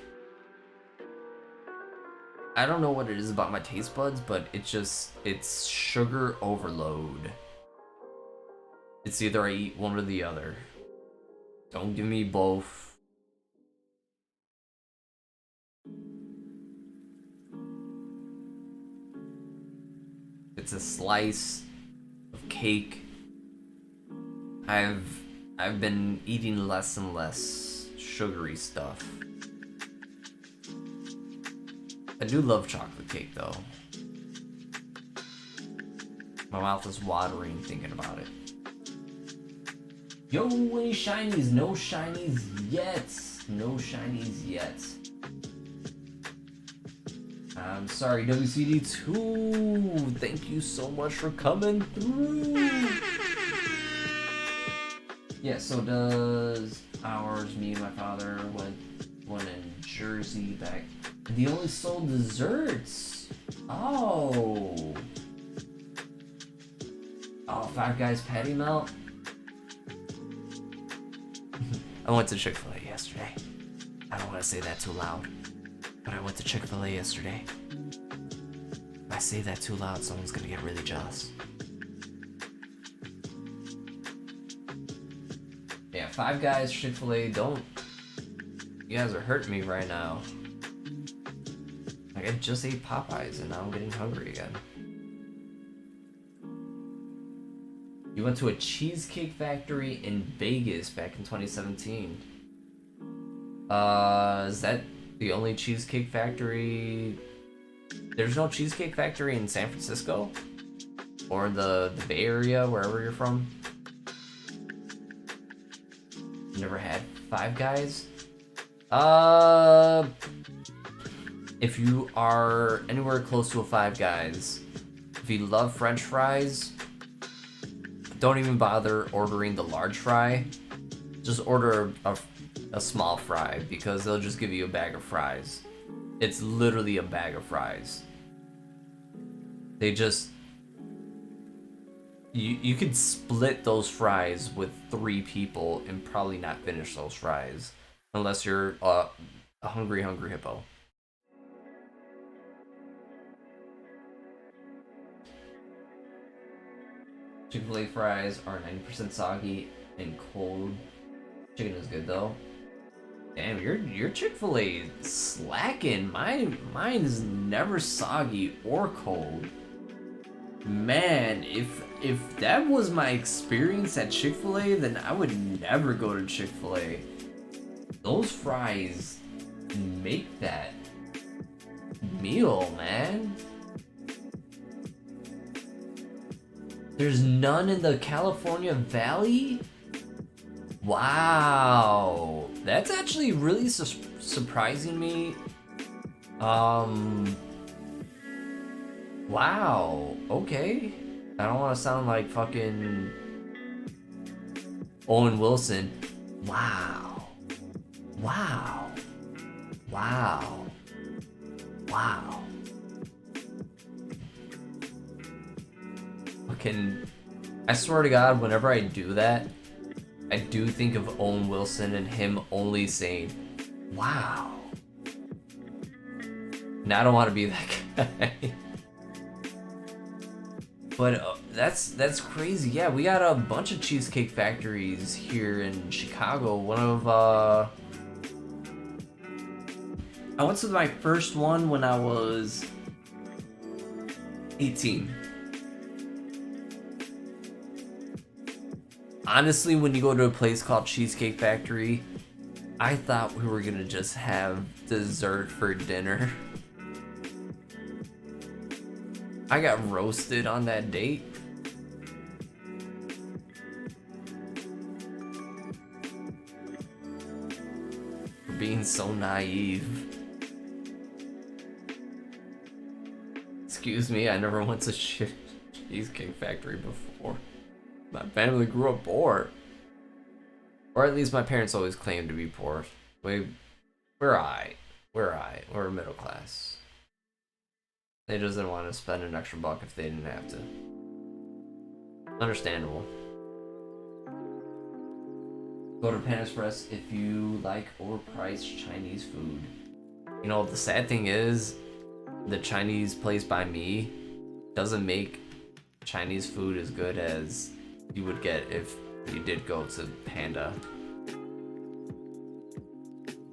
I don't know what it is about my taste buds, but it's sugar overload. It's either I eat one or the other. Don't give me both. It's a slice of cake. I've been eating less and less sugary stuff. I do love chocolate cake though. My mouth is watering thinking about it. Yo, any shinies? No shinies yet. No shinies yet. I'm sorry, WCD2. Thank you so much for coming through. Yeah, so does ours. Me and my father went in Jersey back. They only sold desserts. Oh, Five Guys patty melt. I went to Chick-fil-A yesterday. I don't want to say that too loud, but I went to Chick-fil-A yesterday. I I say that too loud, someone's gonna get really jealous. Yeah, Five Guys, Chick-fil-A, don't... You guys are hurting me right now. Like, I just ate Popeyes and now I'm getting hungry again. You went to a Cheesecake Factory in Vegas back in 2017. Is that the only Cheesecake Factory? There's no Cheesecake Factory in San Francisco? Or the Bay Area, wherever you're from? Never had Five Guys? If you are anywhere close to a Five Guys, if you love French fries, don't even bother ordering the large fry. Just order a small fry because they'll just give you a bag of fries. It's literally a bag of fries. They just... You could split those fries with 3 people and probably not finish those fries. Unless you're a hungry hippo. Chick-fil-A fries are 90% soggy and cold. Chicken is good though. Damn, your Chick-fil-A slacking. Mine is never soggy or cold. Man, if that was my experience at Chick-fil-A, then I would never go to Chick-fil-A. Those fries make that meal, man. There's none in the California Valley? Wow. That's actually really surprising me. Wow. Okay. I don't want to sound like fucking Owen Wilson. Wow. Wow. Wow. Wow. I swear to God, whenever I do that, I do think of Owen Wilson and him only saying, wow. And I don't want to be that guy. But that's crazy. Yeah, we got a bunch of cheesecake factories here in Chicago. I went to my first one when I was 18. Honestly, when you go to a place called Cheesecake Factory, I thought we were gonna just have dessert for dinner. I got roasted on that date. For being so naive. Excuse me, I never went to Cheesecake Factory before. My family grew up poor. Or at least my parents always claimed to be poor. We're alright. We're middle class. They just didn't want to spend an extra buck if they didn't have to. Understandable. Go to Panda Express if you like overpriced Chinese food. You know, the sad thing is, the Chinese place by me doesn't make Chinese food as good as you would get if you did go to Panda.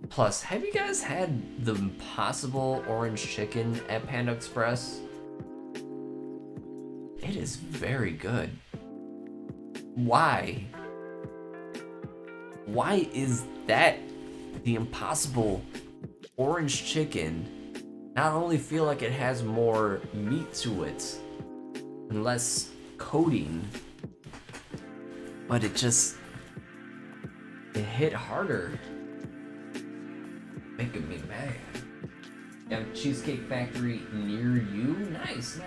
Plus, have you guys had the Impossible Orange Chicken at Panda Express? It is very good. Why? Why is that the Impossible Orange Chicken not only feel like it has more meat to it and less coating, but it hit harder. Making me mad. You have a Cheesecake Factory near you? Nice.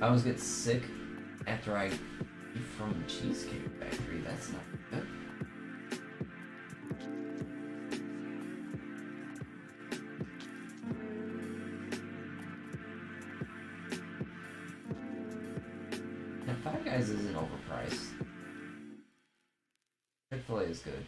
I always get sick after I eat from Cheesecake Factory. That's not good. And Five Guys isn't overpriced. Chick-fil-A is good.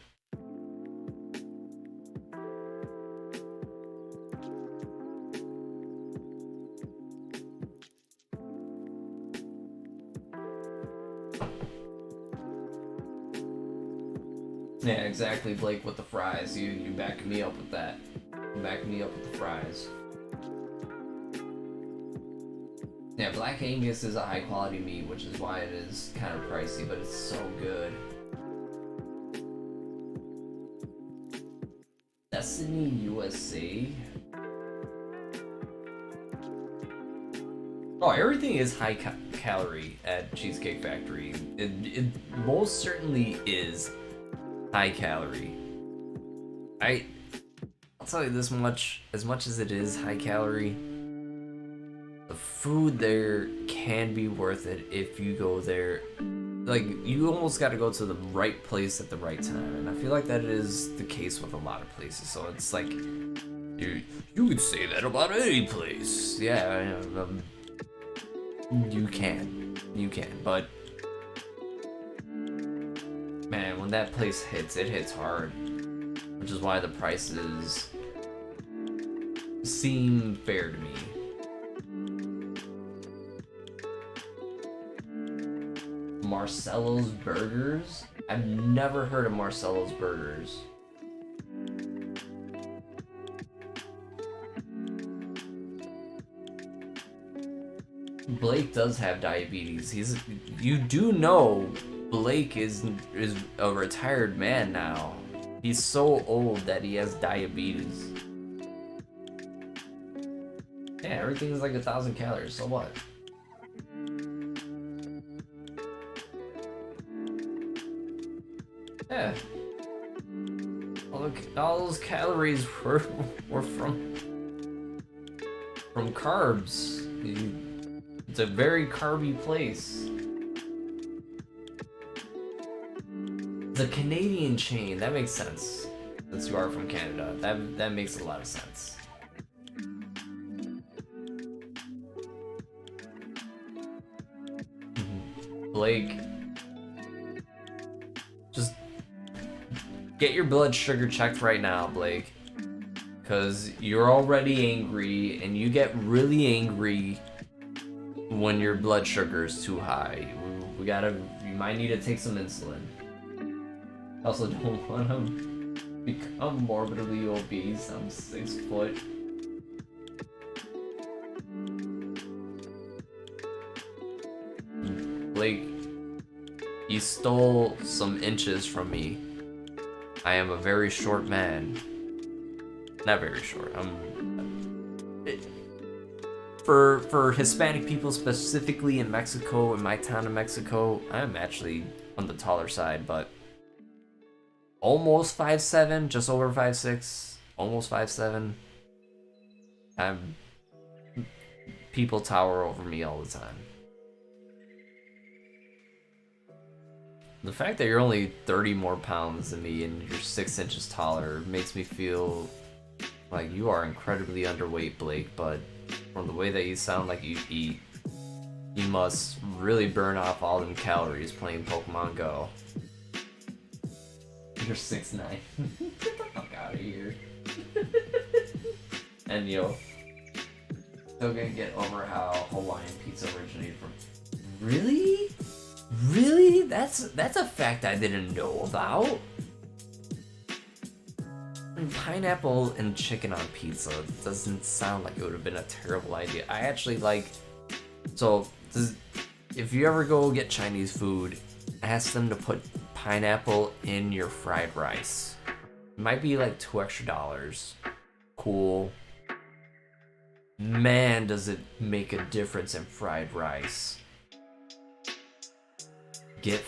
Yeah, exactly, Blake, with the fries. You backing me up with that. You backing me up with the fries. Yeah, Black Angus is a high quality meat, which is why it is kind of pricey, but it's so good. Destiny USA. Oh, everything is high calorie at Cheesecake Factory. It most certainly is high calorie. I'll tell you this much, as much as it is high calorie, the food there can be worth it if you go there. Like, you almost got to go to the right place at the right time, and I feel like that is the case with a lot of places. So it's like, you could say that about any place. Yeah, you can, but man, when that place hits, it hits hard, which is why the prices seem fair to me. Marcelo's Burgers? I've never heard of Marcelo's Burgers. Blake does have diabetes. You do know Blake is a retired man now. He's so old that he has diabetes. Yeah, everything is like 1,000 calories, so what? Yeah. All those calories were from carbs. It's a very carby place. It's a Canadian chain. That makes sense. Since you are from Canada, that makes a lot of sense. Blake, just get your blood sugar checked right now, Blake. Because you're already angry, and you get really angry when your blood sugar is too high. You might need to take some insulin. I also don't want to become morbidly obese. I'm 6 foot. Blake, you stole some inches from me. I am a very short man. Not very short. For Hispanic people, specifically in Mexico, in my town in Mexico, I'm actually on the taller side, but almost 5'7", just over 5'6", almost 5'7". People tower over me all the time. The fact that you're only 30 more pounds than me and you're 6 inches taller makes me feel like you are incredibly underweight, Blake, but from the way that you sound like you eat, you must really burn off all them calories playing Pokemon Go. You're 6'9". Get the fuck out of here. And yo, still gonna get over how Hawaiian pizza originated from. Really? Really? That's a fact I didn't know about. Pineapple and chicken on pizza doesn't sound like it would have been a terrible idea. I actually like. So, if you ever go get Chinese food, ask them to put pineapple in your fried rice. It might be like $2 extra. Cool. Man, does it make a difference in fried rice. Get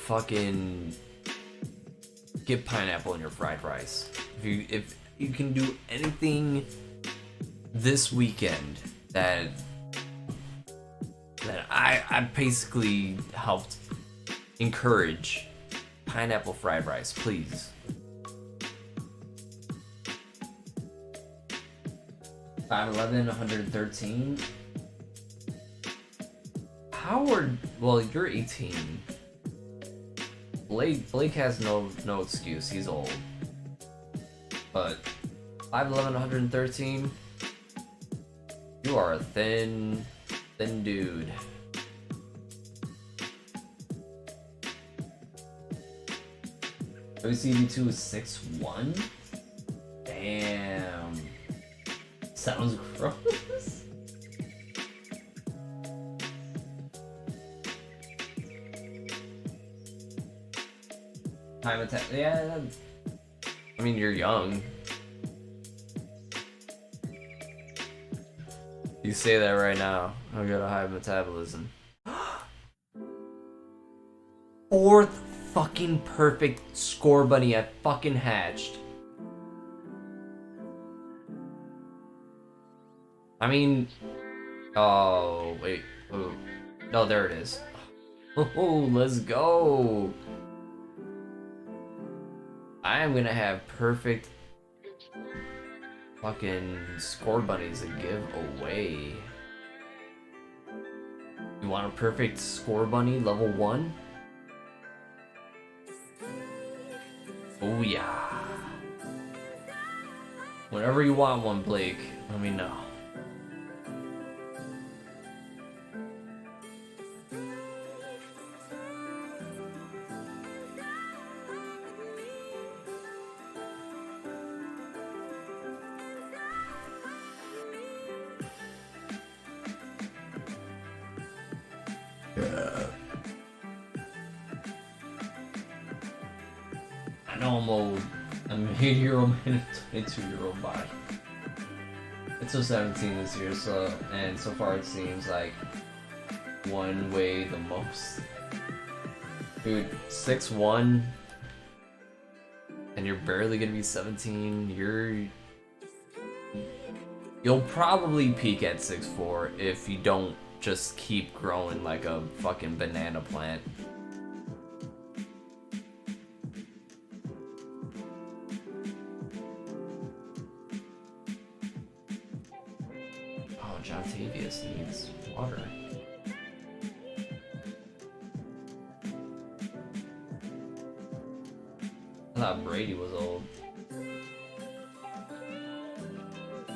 pineapple in your fried rice. If you can do anything this weekend that I basically helped encourage pineapple fried rice, please. 5'11", 113. Howard, well, you're 18. Blake has no excuse. He's old. But 5'11", 113. You are a thin dude. WCD2 is 6'1"? Damn. Sounds gross. Time attack. Yeah, I mean, you're young. You say that right now. I've got a high metabolism. Fourth fucking perfect Scorbunny I fucking hatched. I mean, oh wait, oh no, there it is. Oh, let's go. I am gonna have perfect fucking Scorbunnies to give away. You want a perfect Scorbunny level 1? Oh yeah. Whenever you want one, Blake, let me know. I know I'm old. I'm an 8-year-old man and a 22-year-old body. It's a 17 this year, and so far it seems like one way the most. Dude, 6'1", and you're barely gonna be 17. You'll probably peak at 6'4" if you don't just keep growing like a fucking banana plant. Oh, John Tavius needs water. I thought Brady was old.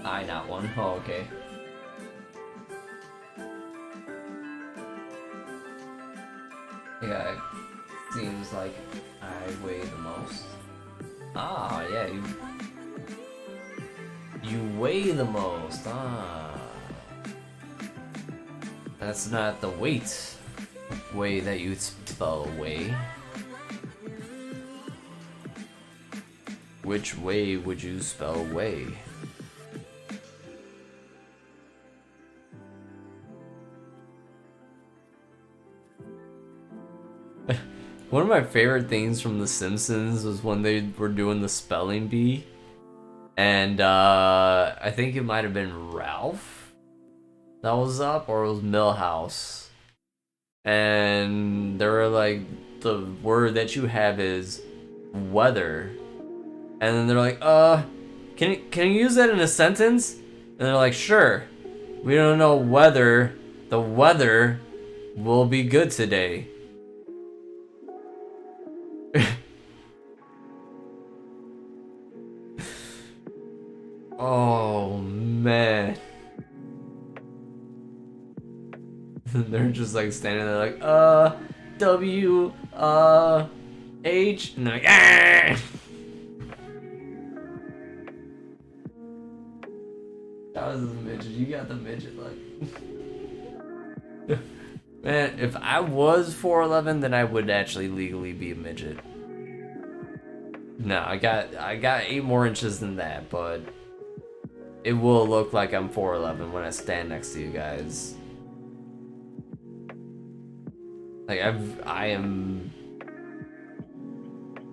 I not one. Oh, okay. Yeah, it seems like I weigh the most. Ah, yeah, you weigh the most. Ah, that's not the way that you spell weigh. Which way would you spell weigh? One of my favorite things from The Simpsons was when they were doing the spelling bee. And I think it might have been Ralph that was up, or it was Millhouse. And they were like, the word that you have is weather. And then they're like, can you use that in a sentence? And they're like, sure. We don't know whether the weather will be good today. Oh man. They're just like standing there like, W, H, and they're like, ah! That was the midget. You got the midget like. Man, if I was 4'11", then I would actually legally be a midget. No, I got 8 more inches than that, but it will look like I'm 4'11" when I stand next to you guys. Like I am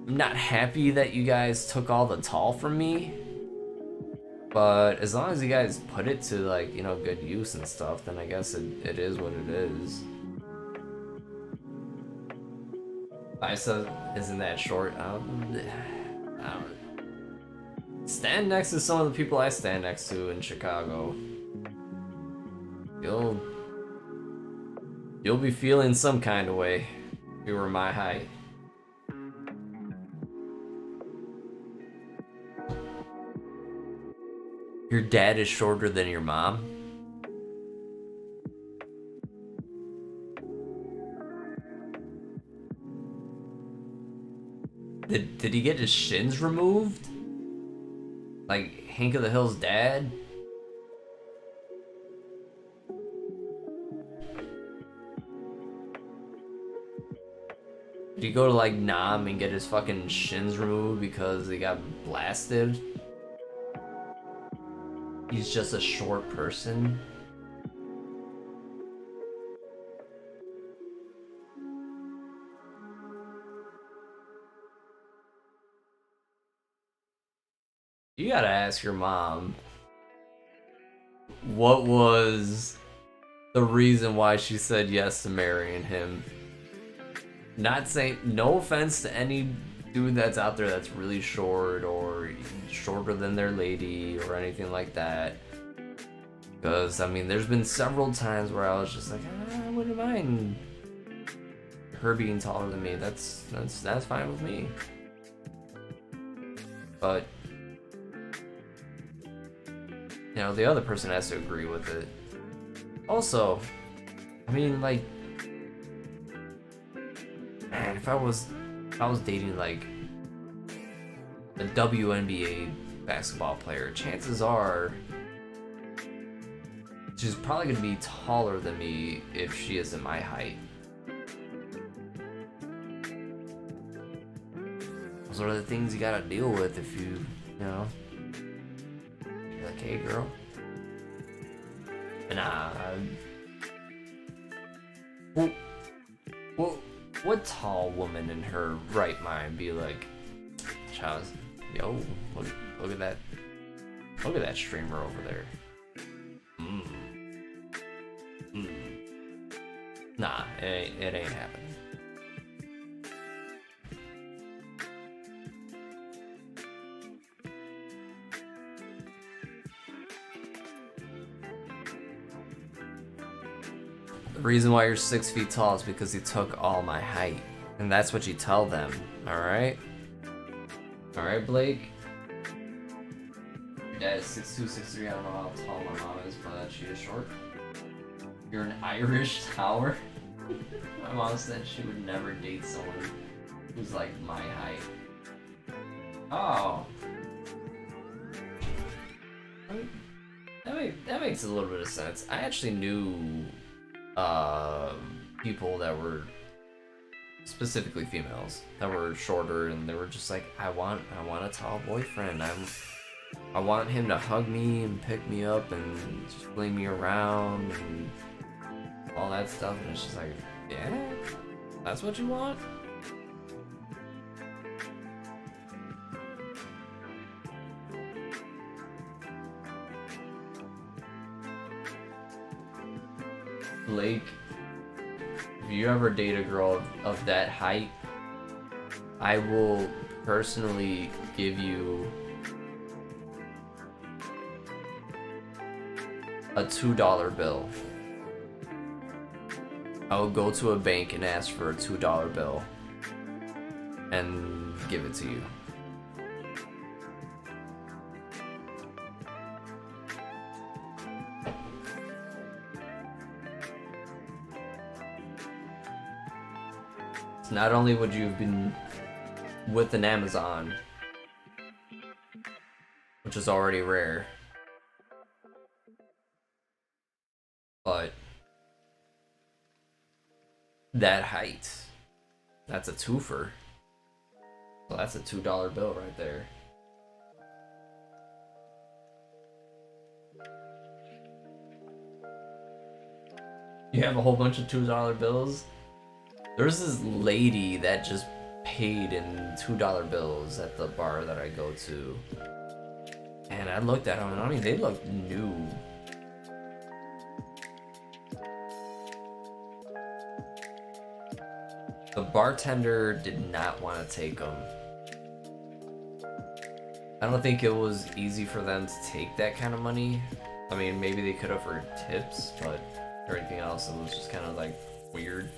not happy that you guys took all the tall from me, but as long as you guys put it to like, you know, good use and stuff, then I guess it is what it is. Isa isn't that short. I don't stand next to some of the people I stand next to in Chicago. You'll be feeling some kind of way if you were my height. Your dad is shorter than your mom? Did he get his shins removed? Like Hank of the Hill's dad? Did he go to like Nam and get his fucking shins removed because he got blasted? He's just a short person. You gotta ask your mom what was the reason why she said yes to marrying him. Not saying, no offense to any dude that's out there that's really short or shorter than their lady or anything like that. Because, I mean, there's been several times where I was just like, I wouldn't mind her being taller than me. That's fine with me. But, you know, the other person has to agree with it. Also, I mean, like, man, if I was dating like a WNBA basketball player, chances are she's probably gonna be taller than me if she isn't my height. Those are the things you gotta deal with if you know. You're like, hey girl. Nah. Well, what tall woman in her right mind be like, child, yo, look at that streamer over there. Nah, it ain't happening. The reason why you're 6 feet tall is because you took all my height. And that's what you tell them, alright? Alright, Blake? Your dad is 6'2", 6'3", I don't know how tall my mom is, but she is short. You're an Irish tower? My mom said she would never date someone who's like my height. Oh. I mean, that makes a little bit of sense. I actually knew people that were specifically females that were shorter, and they were just like, I want a tall boyfriend. I want him to hug me and pick me up and just fling me around and all that stuff. And it's just like, yeah, that's what you want? Blake, if you ever date a girl of that height, I will personally give you a $2 bill. I will go to a bank and ask for a $2 bill and give it to you. So not only would you have been with an Amazon, which is already rare, but that height, that's a twofer. So that's a $2 bill right there. You have a whole bunch of $2 bills? There's this lady that just paid in $2 bills at the bar that I go to. And I looked at them and I mean, they look new. The bartender did not want to take them. I don't think it was easy for them to take that kind of money. I mean, maybe they could have for tips, but for anything else, it was just kind of like weird.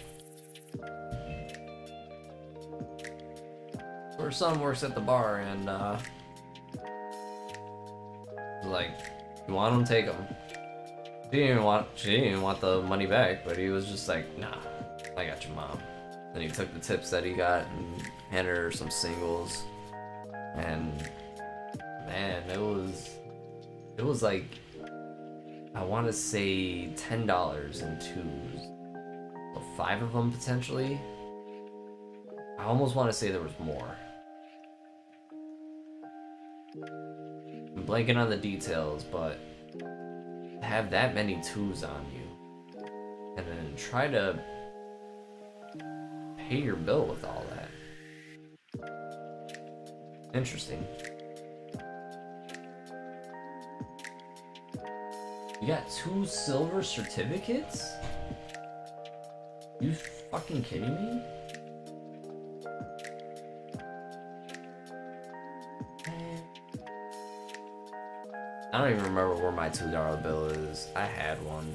Her son works at the bar and like, you want them, take them. She didn't even want the money back, but he was just like, nah, I got your mom. Then he took the tips that he got and handed her some singles. And man, it was like, I want to say $10 in twos. So 5 of them potentially. I almost want to say there was more. I'm blanking on the details, but to have that many twos on you and then try to pay your bill with all that. Interesting. You got 2 silver certificates? You fucking kidding me? I don't even remember where my $2 bill is. I had one.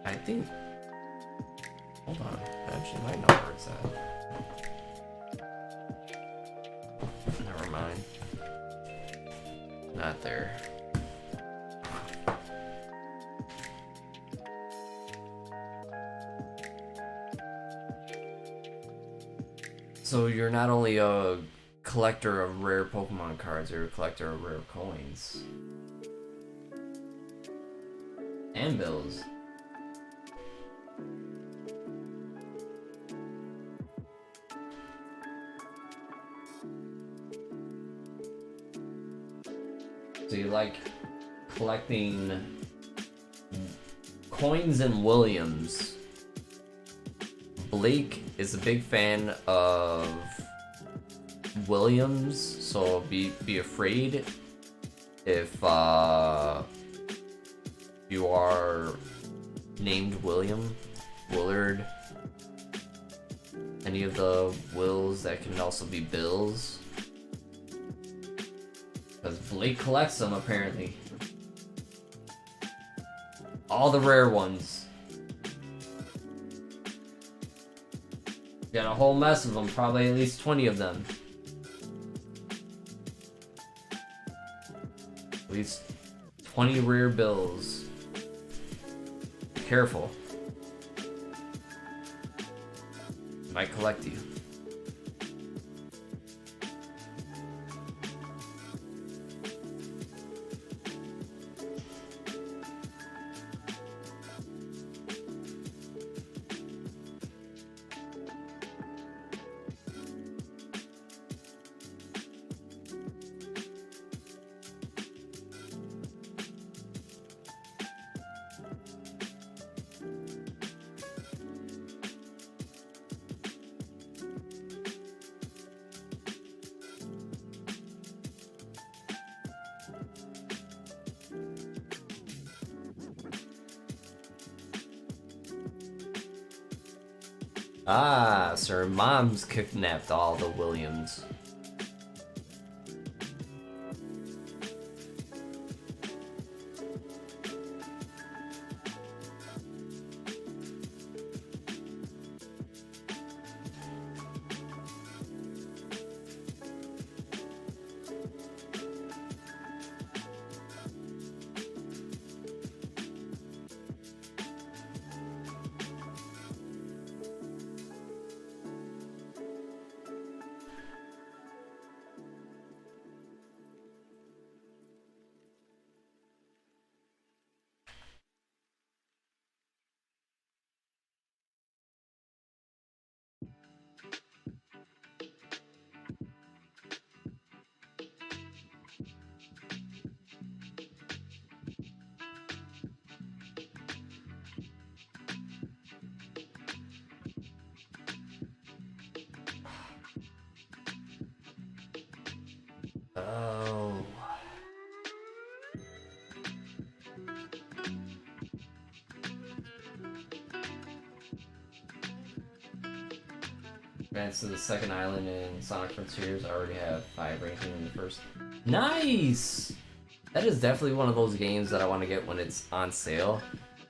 I think... Hold on. I actually might know where it's at. Never mind. Not there. So you're not only a collector of rare Pokemon cards, you're a collector of rare coins. And bills. So you like collecting coins and Williams. Blake is a big fan of Williams, so be afraid if you are named William, Willard, any of the Wills that can also be Bills. Because Blake collects them, apparently. All the rare ones. Got a whole mess of them, probably at least 20 of them. At least 20 rare bills. Be careful. Might collect you. Ah, so her mom's kidnapped all the Williams. Oh. Advance to the second island in Sonic Frontiers. I already have 5 ranking in the first. Nice! That is definitely one of those games that I want to get when it's on sale.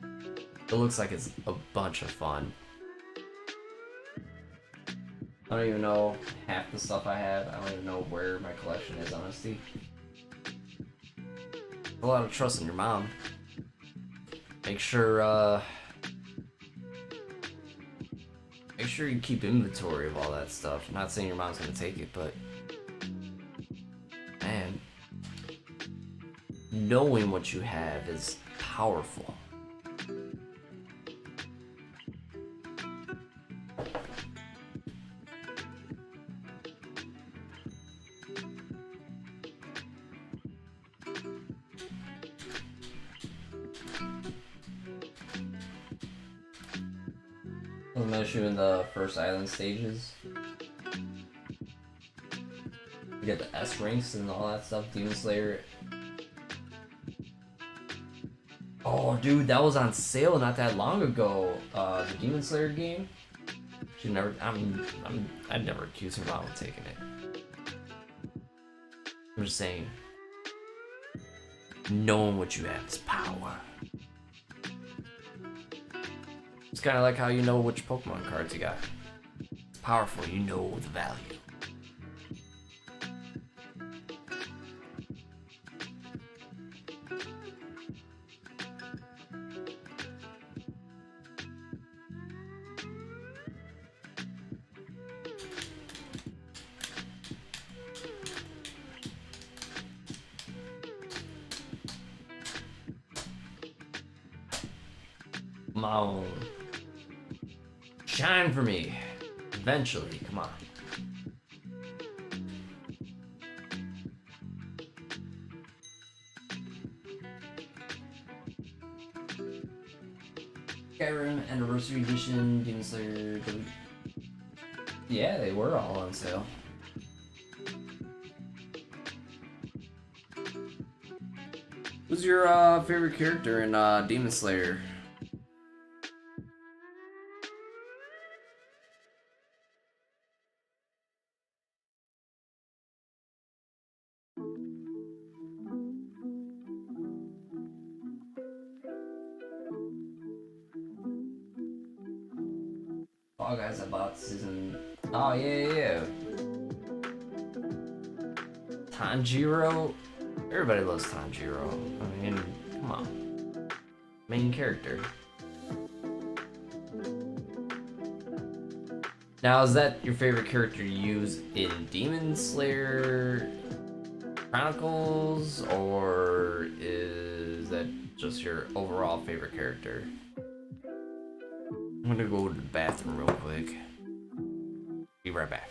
It looks like it's a bunch of fun. I don't even know half the stuff I have. I don't even know where my collection is, honestly. A lot of trust in your mom. Make sure make sure you keep inventory of all that stuff. I'm not saying your mom's gonna take it, but man, knowing what you have is powerful. Wasn't that issue in the first island stages? You get the S ranks and all that stuff, Demon Slayer. Oh, dude, that was on sale not that long ago. The Demon Slayer game. She never. I'd never accuse her mom of taking it. I'm just saying, knowing what you have is power. It's kind of like how you know which Pokemon cards you got. It's powerful. You know the value. Come on. Shine for me. Eventually, come on. Skyrim Anniversary Edition, Demon Slayer. Yeah, they were all on sale. Who's your favorite character in Demon Slayer? Oh, guys, I bought season. Oh, yeah. Tanjiro? Everybody loves Tanjiro. I mean, come on. Main character. Now, is that your favorite character to use in Demon Slayer Chronicles, or is that just your overall favorite character? I'm gonna go to the bathroom real quick. Be right back.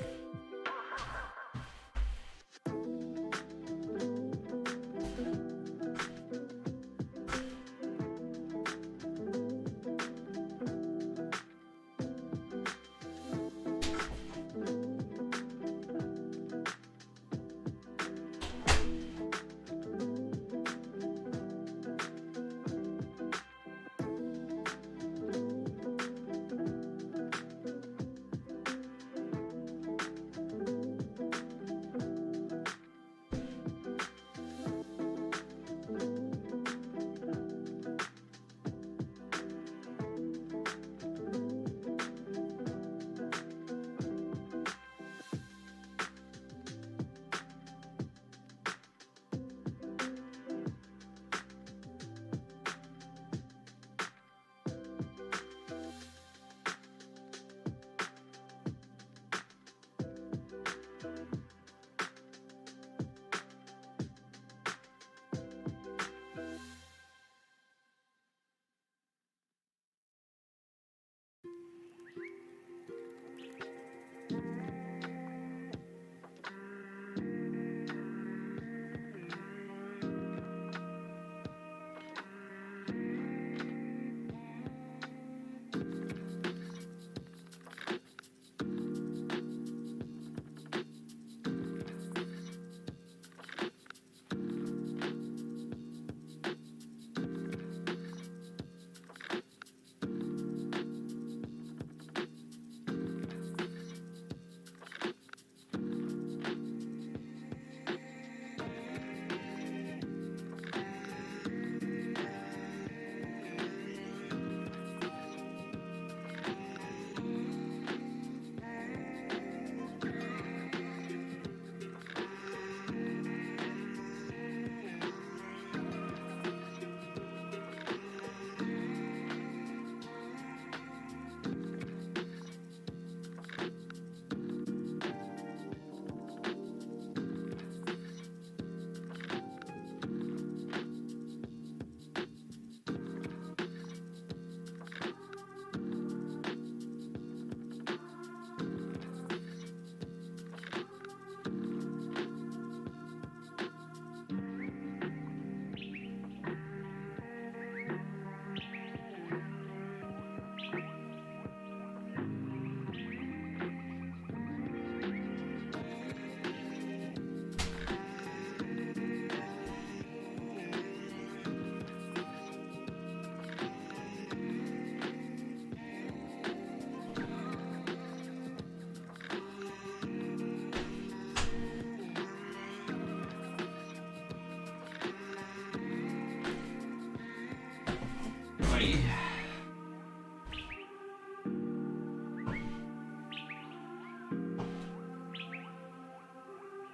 Alrighty.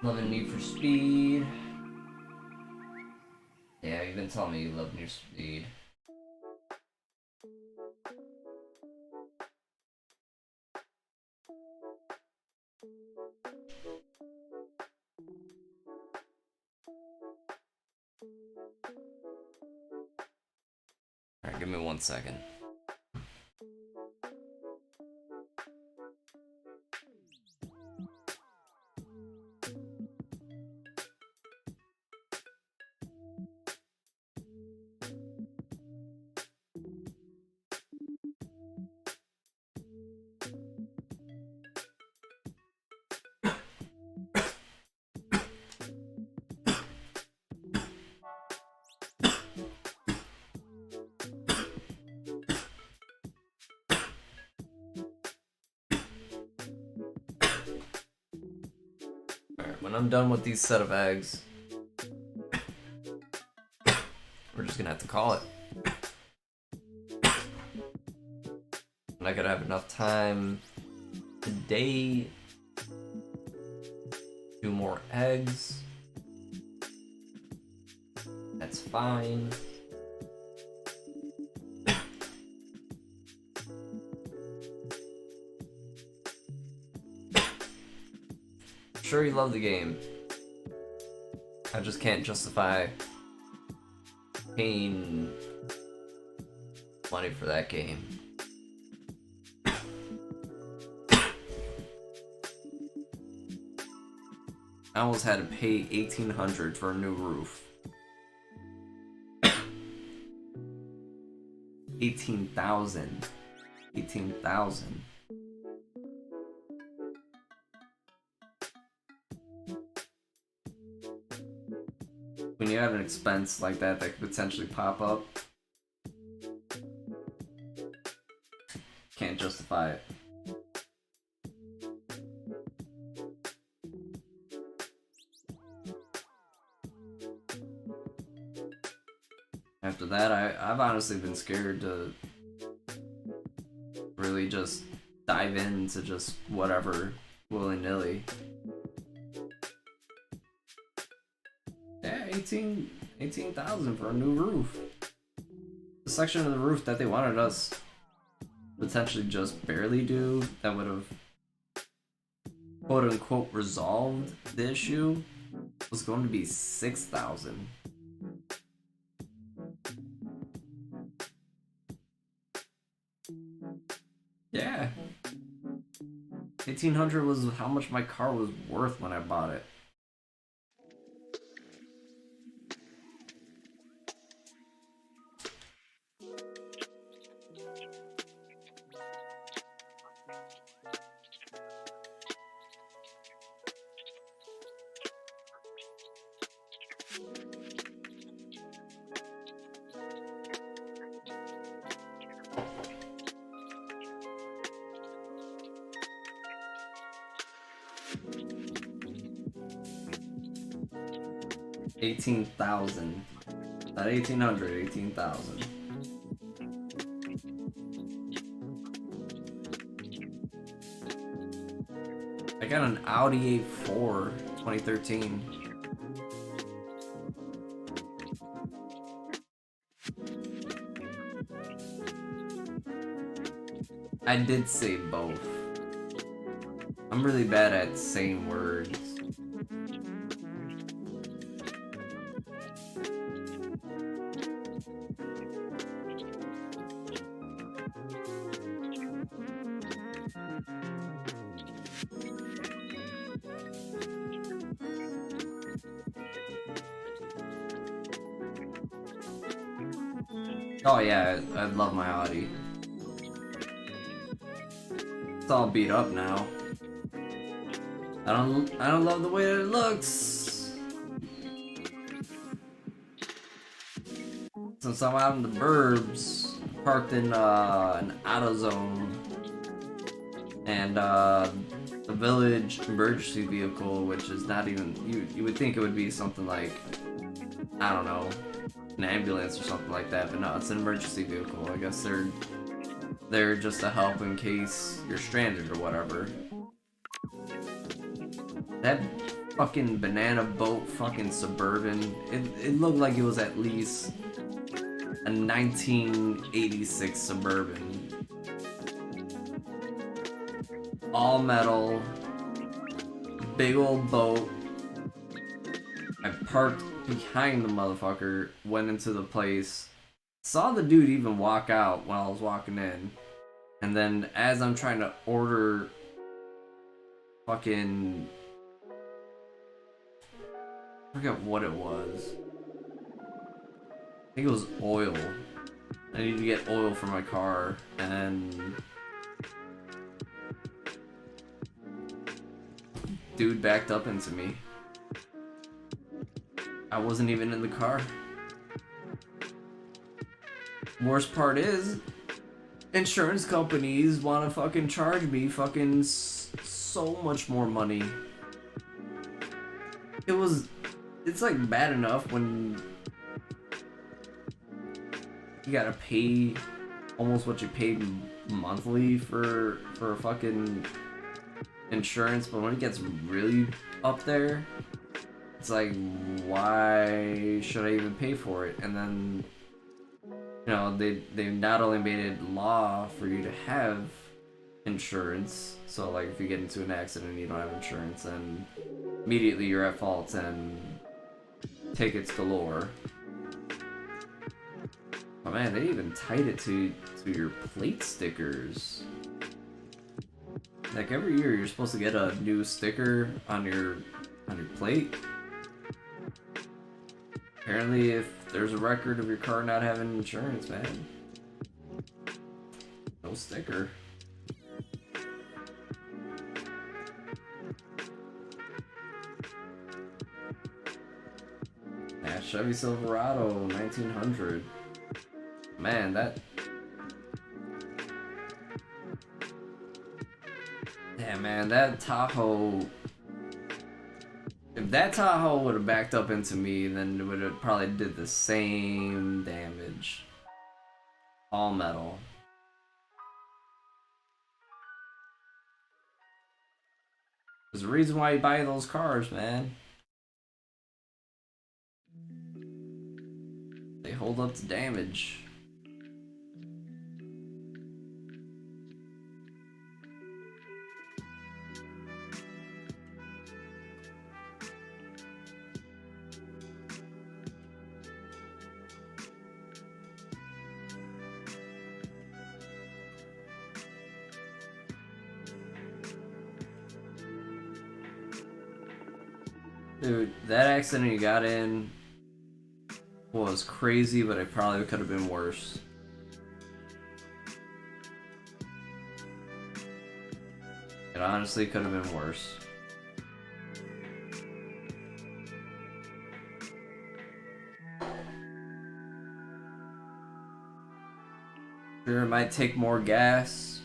Loving Need for Speed. Yeah, you've been telling me you love Need for Speed. Alright, give me 1 second. When I'm done with these set of eggs, we're just gonna have to call it. And I gotta have enough time today. 2 more eggs. That's fine. Sure, you love the game. I just can't justify paying money for that game. I almost had to pay $1,800 for a new roof. 18,000. 18,000. When you have an expense like that could potentially pop up, can't justify it. After that, I've honestly been scared to really just dive into just whatever willy-nilly. Yeah, 18,000 for a new roof. The section of the roof that they wanted us potentially just barely do, that would have quote-unquote resolved the issue, was going to be 6,000. Yeah. 1,800 was how much my car was worth when I bought it. $18,000. Not 1,800, 18,000. I got an Audi A4 2013. I did say both. I'm really bad at saying words. Oh yeah, I love my Audi. It's all beat up now. I don't love the way that it looks. Since I'm out in the burbs, parked in an AutoZone, and the village emergency vehicle, which is not even, you would think it would be something like, I don't know, an ambulance or something like that, but no, it's an emergency vehicle. I guess they're just to help in case you're stranded or whatever. That fucking banana boat fucking Suburban, it looked like it was at least a 1986 Suburban. All metal, big old boat. I parked behind the motherfucker, went into the place, saw the dude even walk out while I was walking in, and then as I'm trying to order fucking, I forget what it was. I think it was oil. I need to get oil for my car, and dude backed up into me. I wasn't even in the car. Worst part is, insurance companies want to fucking charge me fucking so much more money. It's like bad enough when you gotta pay almost what you paid monthly for a fucking insurance, but when it gets really up there, it's like, why should I even pay for it? And then, you know, they not only made it law for you to have insurance, so like if you get into an accident and you don't have insurance, then immediately you're at fault and tickets galore. Oh man, they even tied it to your plate stickers. Like every year you're supposed to get a new sticker on your plate. Apparently if there's a record of your car not having insurance, man, no sticker. Yeah, Chevy Silverado 1900. Man, that... Yeah, man, that Tahoe... If that Tahoe would have backed up into me, then it would have probably did the same damage. All metal. There's a reason why you buy those cars, man. They hold up to damage. Dude, that accident you got in was crazy, but it probably could have been worse. It honestly could have been worse. Sure, it might take more gas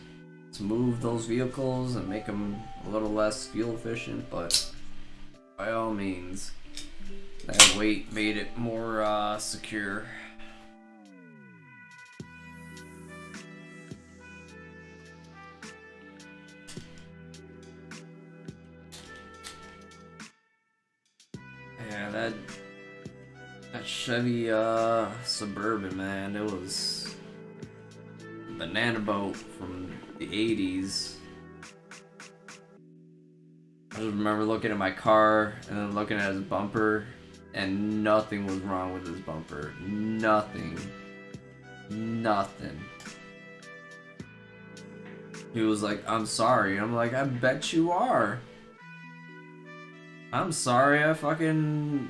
to move those vehicles and make them a little less fuel efficient, but by all means, that weight made it more secure. Yeah, that Chevy Suburban, man, it was a banana boat from the 80s. I just remember looking at my car and then looking at his bumper, and nothing was wrong with his bumper. Nothing. Nothing. He was like, "I'm sorry." I'm like, "I bet you are. I'm sorry I fucking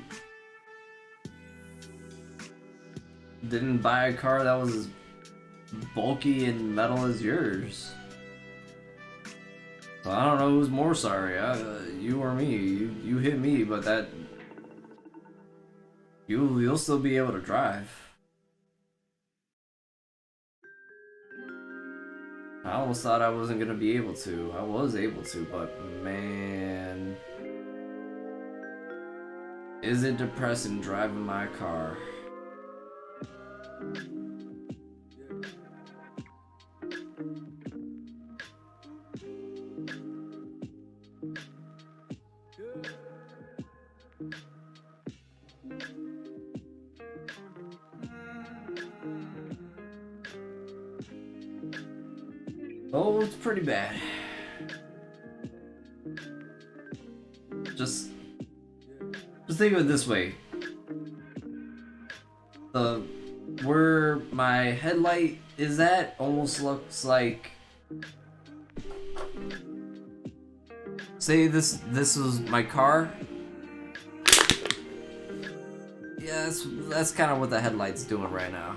didn't buy a car that was as bulky and metal as yours." So I don't know who's more sorry, you or me. You hit me, but that you'll still be able to drive. I almost thought I wasn't gonna be able to. I was able to, but man, is it depressing driving my car? Oh, it's pretty bad. Just think of it this way. Where my headlight is at almost looks like, say this was my car. Yeah, that's kind of what the headlight's doing right now.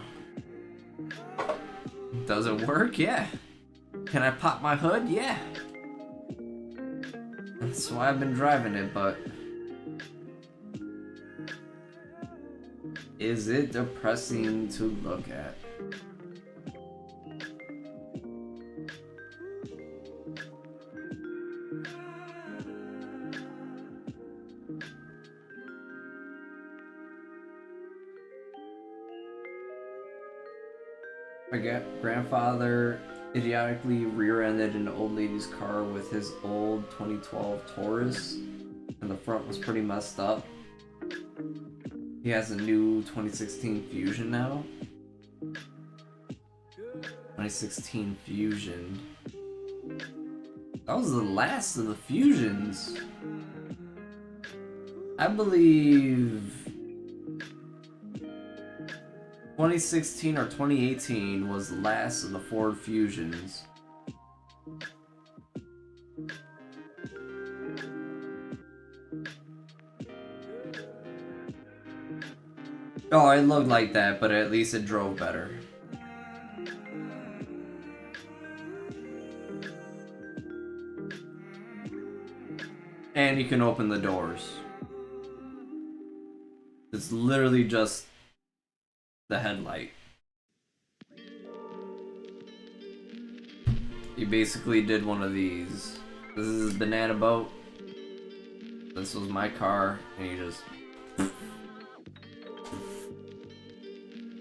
Does it work? Yeah. Can I pop my hood? Yeah. That's why I've been driving it, but is it depressing to look at? My grandfather idiotically rear-ended an old lady's car with his old 2012 Taurus, and the front was pretty messed up. He has a new 2016 Fusion now. 2016 Fusion. That was the last of the Fusions. I believe 2016 or 2018 was the last of the Ford Fusions. Oh, it looked like that, but at least it drove better. And you can open the doors. It's literally just the headlight. He basically did one of these. This is his banana boat. This was my car, and he just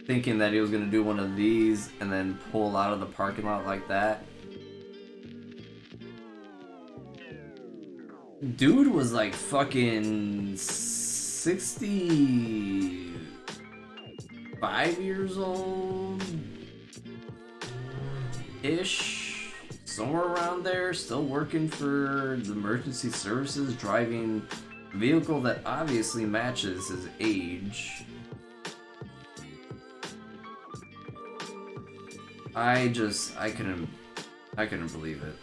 thinking that he was gonna do one of these and then pull out of the parking lot like that. Dude was like fucking 65 years old ish, somewhere around there, still working for the emergency services, driving a vehicle that obviously matches his age. I couldn't believe it.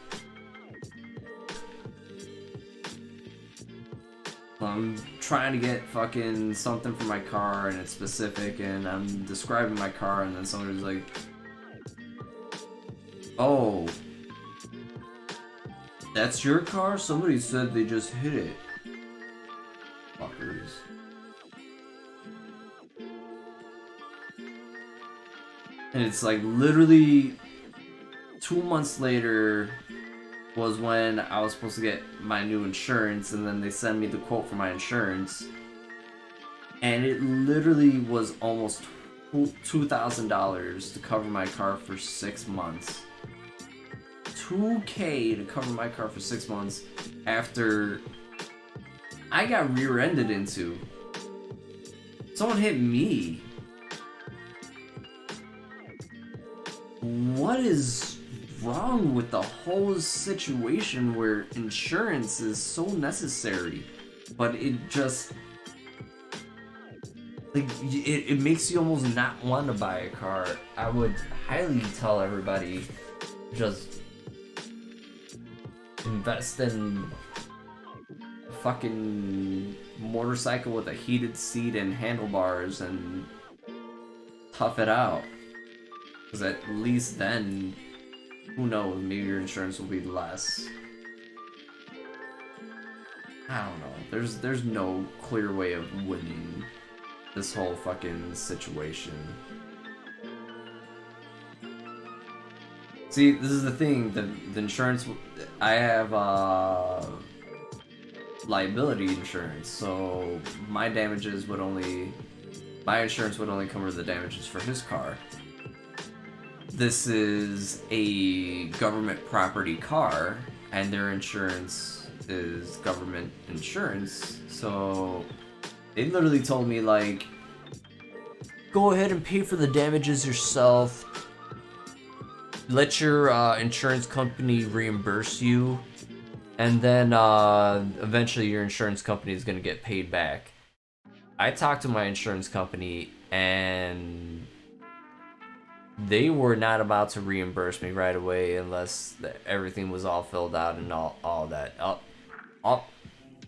I'm trying to get fucking something for my car and it's specific, and I'm describing my car, and then somebody's like, "Oh, that's your car? Somebody said they just hit it." Fuckers. And it's like literally 2 months later was when I was supposed to get my new insurance, and then they send me the quote for my insurance, and it literally was almost $2,000 to cover my car for 6 months. $2K to cover my car for 6 months after I got rear-ended into. Someone hit me. What is wrong with the whole situation where insurance is so necessary, but it just like it makes you almost not want to buy a car? I would highly tell everybody, just invest in a fucking motorcycle with a heated seat and handlebars and tough it out. Because at least then, who knows, maybe your insurance will be less. I don't know. There's no clear way of winning this whole fucking situation. See, this is the thing. The insurance, I have liability insurance, so my damages would only, my insurance would only cover the damages for his car. This is a government property car, and their insurance is government insurance. So they literally told me, like, go ahead and pay for the damages yourself. Let your insurance company reimburse you, and then eventually your insurance company is going to get paid back. I talked to my insurance company, and they were not about to reimburse me right away unless everything was all filled out and all that.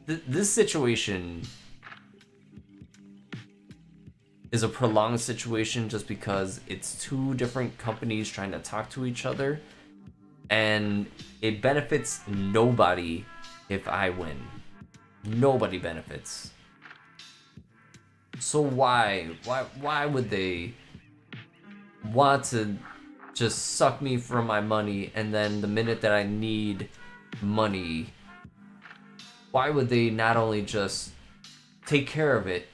This situation is a prolonged situation just because it's two different companies trying to talk to each other, and it benefits nobody if I win. Nobody benefits. So why would they want to just suck me for my money, and then the minute that I need money, why would they not only just take care of it,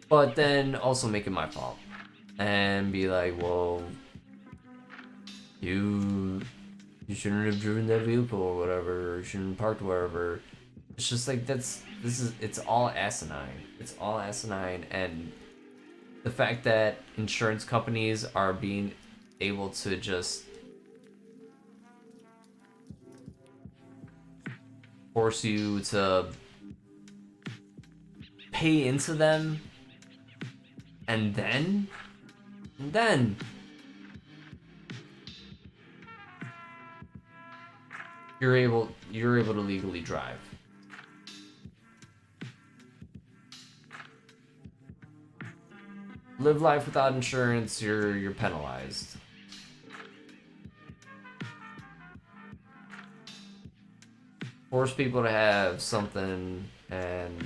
but then also make it my fault and be like, well, you shouldn't have driven that vehicle or whatever, or you shouldn't have parked wherever. It's just like, it's all asinine. It's all asinine, and the fact that insurance companies are being able to just force you to pay into them, and then you're able to legally drive. Live life without insurance, you're penalized. Force people to have something, and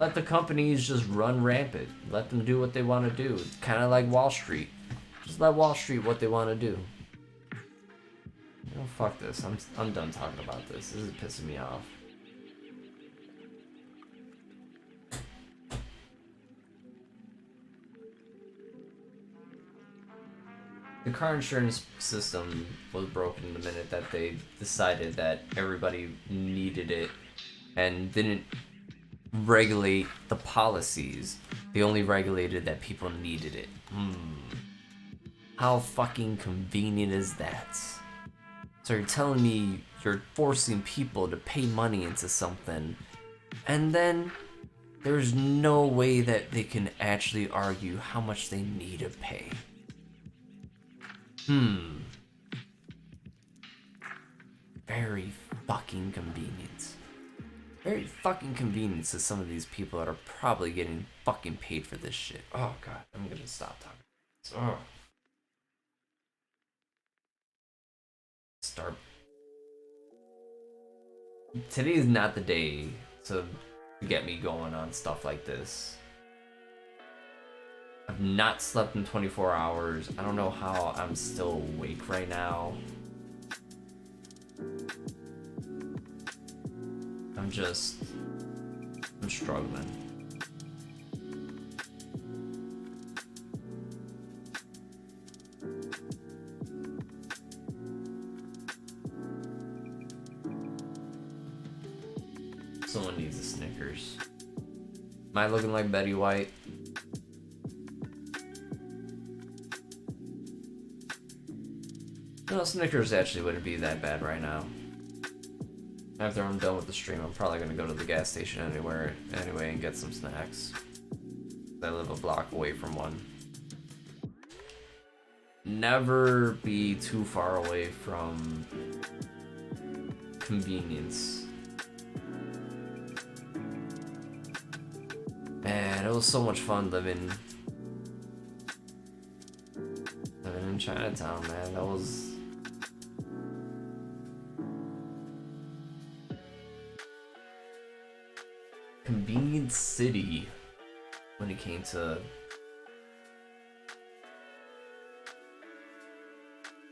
let the companies just run rampant. Let them do what they want to do. It's kind of like Wall Street. Just let Wall Street what they want to do. Fuck this. I'm done talking about this. This is pissing me off. The car insurance system was broken the minute that they decided that everybody needed it and didn't regulate the policies. They only regulated that people needed it. How fucking convenient is that? So you're telling me you're forcing people to pay money into something, and then there's no way that they can actually argue how much they need to pay. Very fucking convenient. Very fucking convenient to some of these people that are probably getting fucking paid for this shit. Oh god, I'm gonna stop talking. Oh. Today is not the day to get me going on stuff like this. I've not slept in 24 hours. I don't know how I'm still awake right now. I'm struggling. Someone needs a Snickers. Am I looking like Betty White? No, Snickers actually wouldn't be that bad right now. After I'm done with the stream, I'm probably gonna go to the gas station anyway and get some snacks. I live a block away from one. Never be too far away from convenience. Man, it was so much fun living in Chinatown, man. That was convenient city when it came to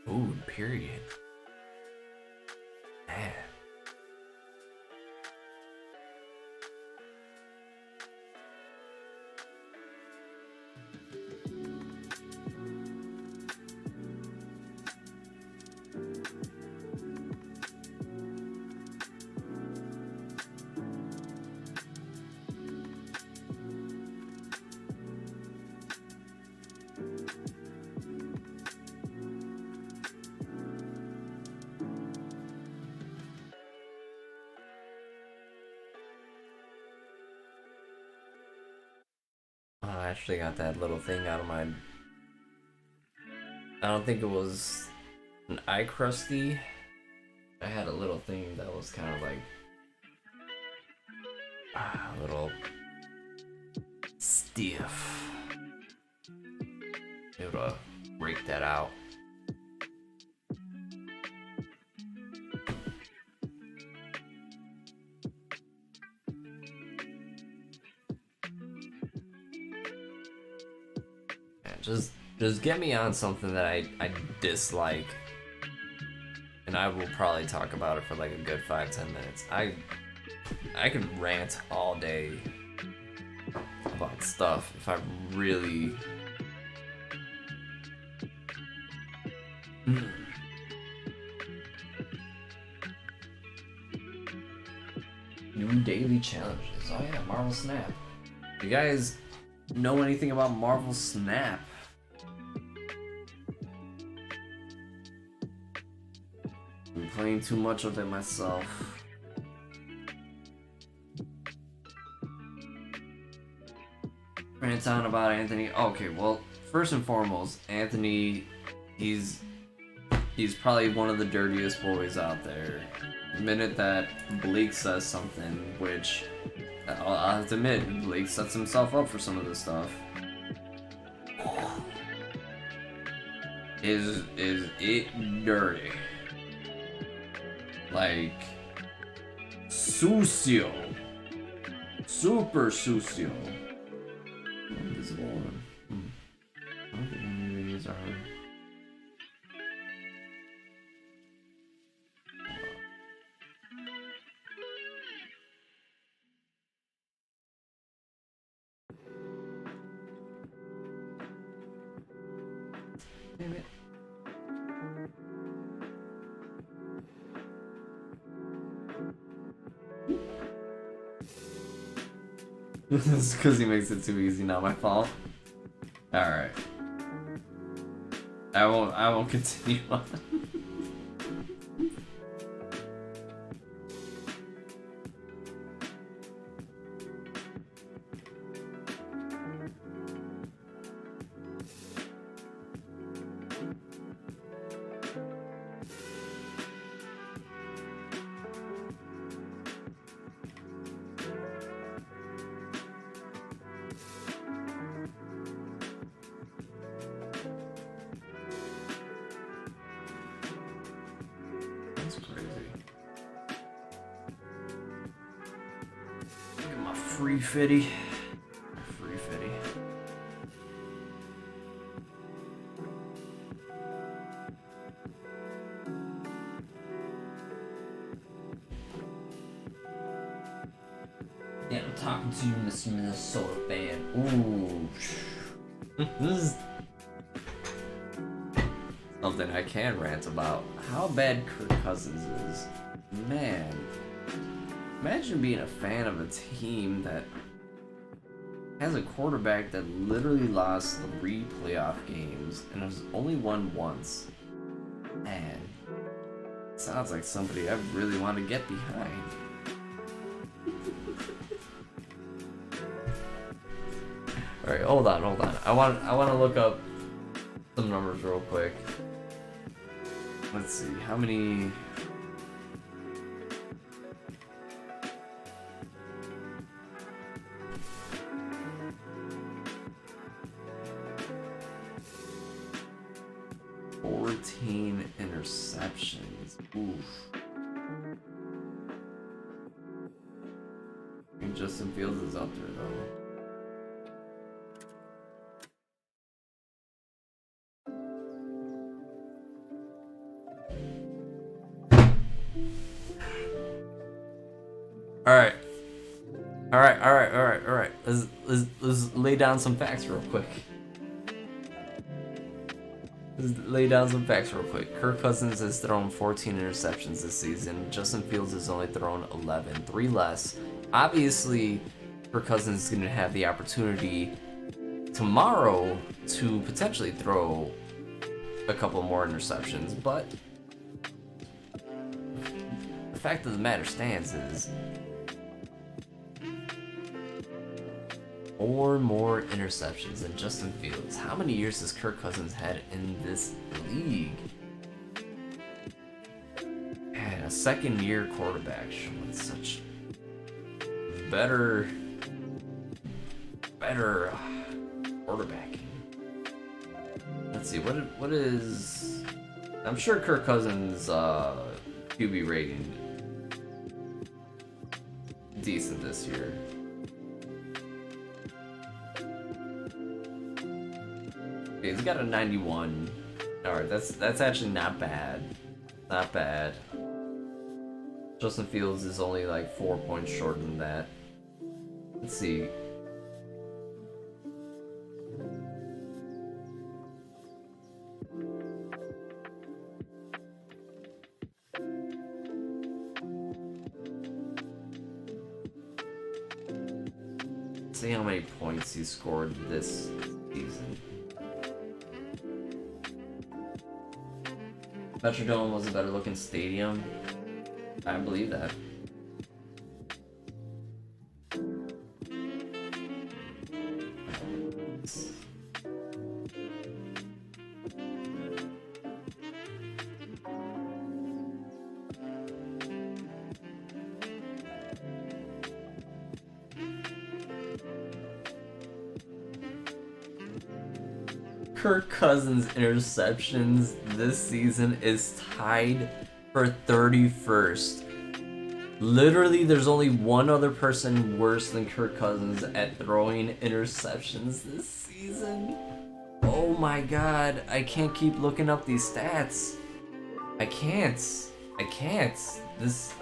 food, period. Man. I actually got that little thing out of my. I don't think it was an eye crusty. I had a little thing that was kind of like a little stiff. Able to break that out. Just get me on something that I dislike, and I will probably talk about it for like a good 5-10 minutes. I can rant all day about stuff if I really. New daily challenges. Oh yeah, Marvel Snap. You guys know anything about Marvel Snap? I'm playing too much of it myself. Rant on about Anthony. Okay, well, first and foremost, Anthony, he's probably one of the dirtiest boys out there. The minute that Blake says something, which I'll have to admit, Blake sets himself up for some of this stuff. Is it dirty? Like sucio, super sucio. Invisible one. I don't think any of these are. Damn it. This is because he makes it too easy, not my fault. Alright. I won't continue on. 350. 350. Yeah, I'm talking to you, Miss Minnesota fan. Ooh. This is something I can rant about. How bad Kirk Cousins is. Man. Imagine being a fan of a team that has a quarterback that literally lost 3 playoff games and has only won once. Man, sounds like somebody I really want to get behind. All right, hold on. I want to look up some numbers real quick. Let's see how many. Interceptions. Oof. And Justin Fields is up there though. All right. Let's lay down some facts real quick. Kirk Cousins has thrown 14 interceptions this season. Justin Fields has only thrown 11, 3 less. Obviously, Kirk Cousins is going to have the opportunity tomorrow to potentially throw a couple more interceptions, but the fact of the matter stands is 4 more interceptions than Justin Fields. How many years has Kirk Cousins had in this league? Man, a second-year quarterback showing such better quarterbacking. Let's see, what is... I'm sure Kirk Cousins' QB rating decent this year. Okay, he's got a 91. Alright, that's actually not bad. Not bad. Justin Fields is only like 4 points short than that. Let's see. See how many points he scored this season. Metrodome was a better looking stadium. I believe that. Kirk Cousins' interceptions this season is tied for 31st. Literally, there's only one other person worse than Kirk Cousins at throwing interceptions this season. Oh my god, I can't keep looking up these stats. I can't. This...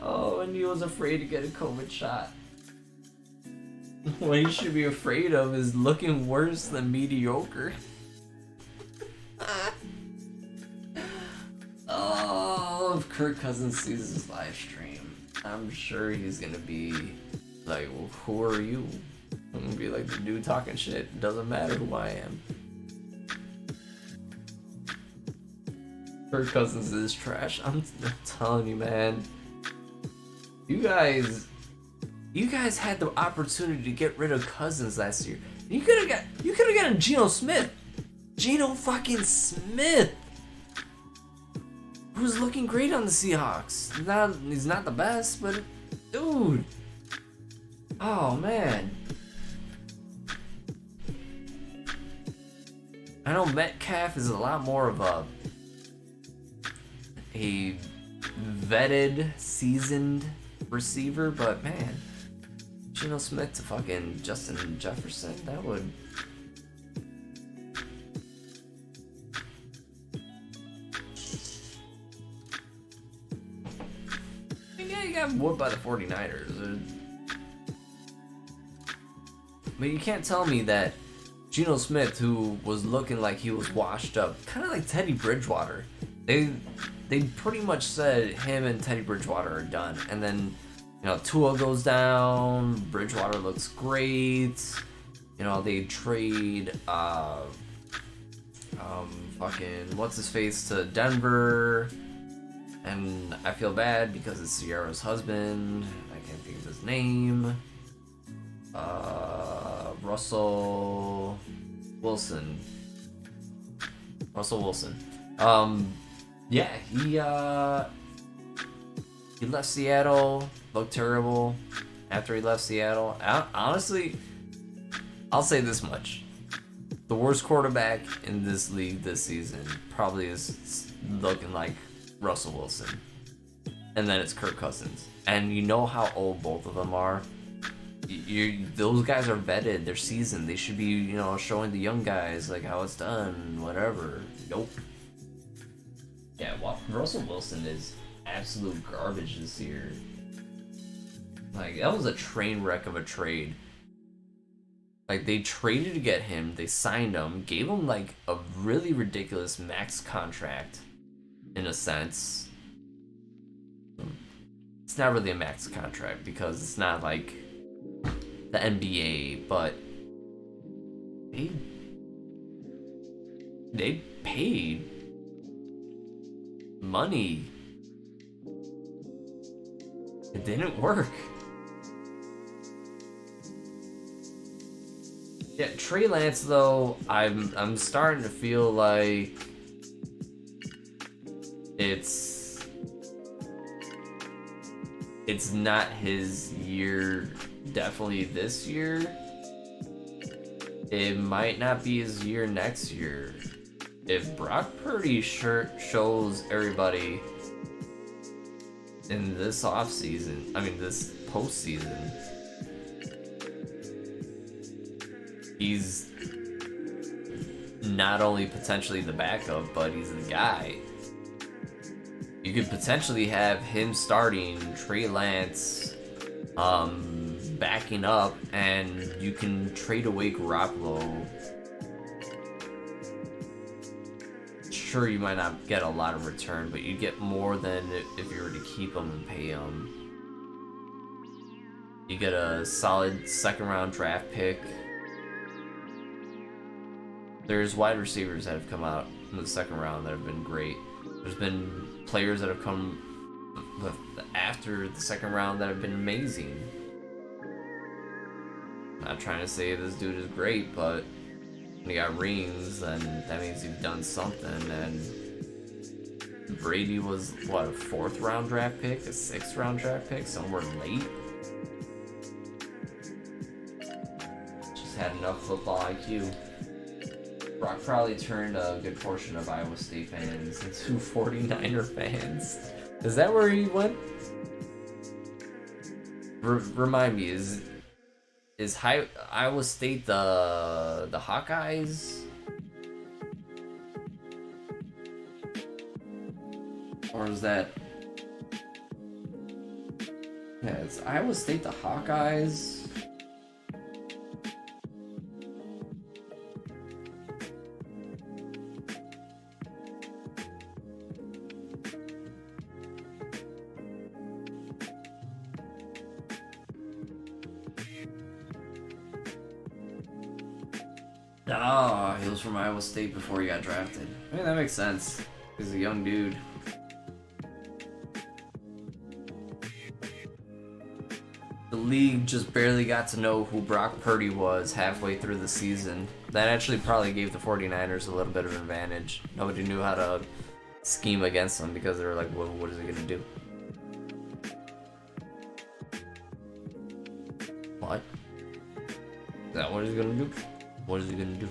Oh, and he was afraid to get a COVID shot. What you should be afraid of is looking worse than mediocre. Oh, if Kirk Cousins sees this live stream, I'm sure he's gonna be like, well, who are you? I'm gonna be like, the dude talking shit. Doesn't matter who I am. Kirk Cousins is trash. I'm telling you, man. You guys had the opportunity to get rid of Cousins last year. You could have gotten Geno Smith. Geno fucking Smith. Who's looking great on the Seahawks. He's not the best, but dude. Oh man. I know Metcalf is a lot more of a vetted, seasoned receiver, but man, Geno Smith to fucking Justin Jefferson, that would... Yeah, you got whooped by the 49ers. But you can't tell me that Geno Smith, who was looking like he was washed up, kind of like Teddy Bridgewater, they pretty much said him and Teddy Bridgewater are done. And then, you know, Tua goes down, Bridgewater looks great. You know, they trade fucking what's his face to Denver. And I feel bad because it's Sierra's husband. I can't think of his name. Russell Wilson. Yeah, he left Seattle, looked terrible after he left Seattle. Honestly, I'll say this much. The worst quarterback in this league this season probably is looking like Russell Wilson. And then it's Kirk Cousins. And you know how old both of them are. Those guys are vetted, they're seasoned. They should be, you know, showing the young guys like how it's done, whatever. Nope. Yeah, well, Russell Wilson is absolute garbage this year. Like, that was a train wreck of a trade. Like, they traded to get him, they signed him, gave him, like, a really ridiculous max contract, in a sense. It's not really a max contract, because it's not like the NBA, but they paid money. It didn't work. Yeah, Trey Lance though, I'm starting to feel like it's not his year. Definitely this year. It might not be his year next year. If Brock Purdy shows everybody in this offseason, I mean this postseason, he's not only potentially the backup, but he's the guy. You could potentially have him starting, Trey Lance backing up, and you can trade away Garoppolo. Sure, you might not get a lot of return, but you get more than if you were to keep him and pay him. You get a solid second-round draft pick. There's wide receivers that have come out in the second round that have been great. There's been players that have come after the second round that have been amazing. Not trying to say this dude is great, but when you got rings, then that means you've done something. And Brady was, what, a 4th round draft pick? A 6th round draft pick? Somewhere late? Just had enough football IQ. Brock probably turned a good portion of Iowa State fans into 49er fans. Is that where he went? Remind me, is Iowa State the Hawkeyes? Or is that... Yeah, it's Iowa State the Hawkeyes. Oh, he was from Iowa State before he got drafted. I mean, that makes sense. He's a young dude. The league just barely got to know who Brock Purdy was halfway through the season. That actually probably gave the 49ers a little bit of an advantage. Nobody knew how to scheme against him because they were like, well, what is he going to do? What? Is that what he's going to do? What is he gonna do?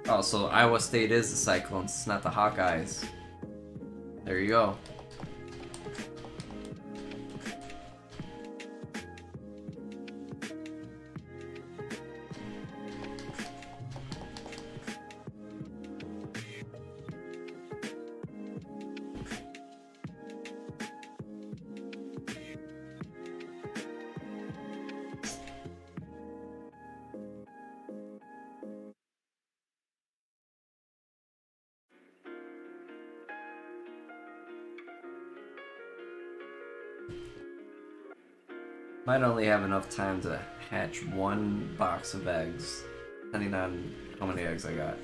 Oh, so Iowa State is the Cyclones, it's not the Hawkeyes. There you go. Might only have enough time to hatch one box of eggs, depending on how many eggs I got.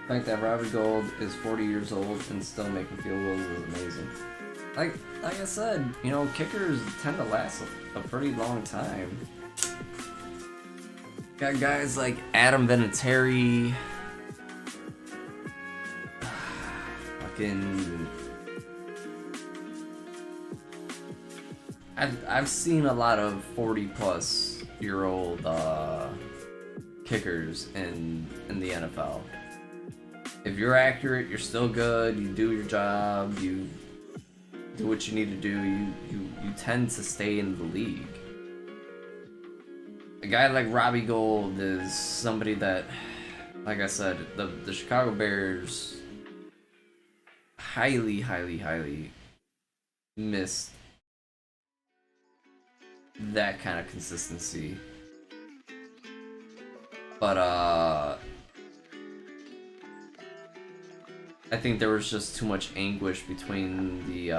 The fact that Robbie Gould is 40 years old and still making field goals is amazing. Like I said, you know, kickers tend to last a pretty long time. Got guys like Adam Vinatieri, fucking. I've seen a lot of 40-plus-year-old kickers in the NFL. If you're accurate, you're still good. You do your job. You do what you need to do. You tend to stay in the league. A guy like Robbie Gould is somebody that, like I said, the Chicago Bears highly missed that kind of consistency. But I think there was just too much anguish between the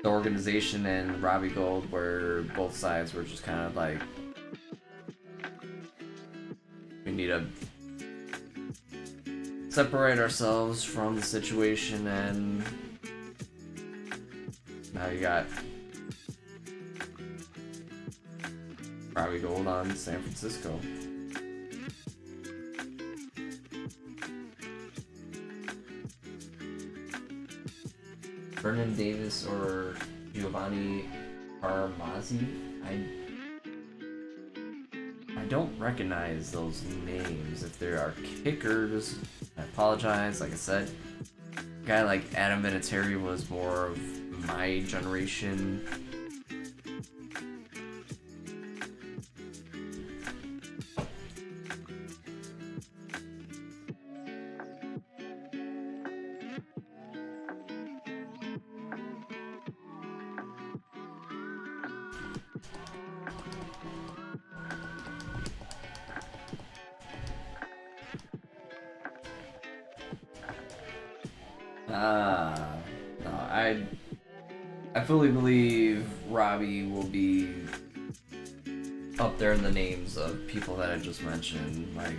organization and Robbie Gould, where both sides were just kind of like, we need to separate ourselves from the situation, and now you got Robbie Gould on San Francisco. Vernon Davis or Giovanni Carmazzi. I don't recognize those names. If there are kickers, I apologize. Like I said, a guy like Adam Vinatieri was more of my generation. No, I fully believe Robbie will be up there in the names of people that I just mentioned, like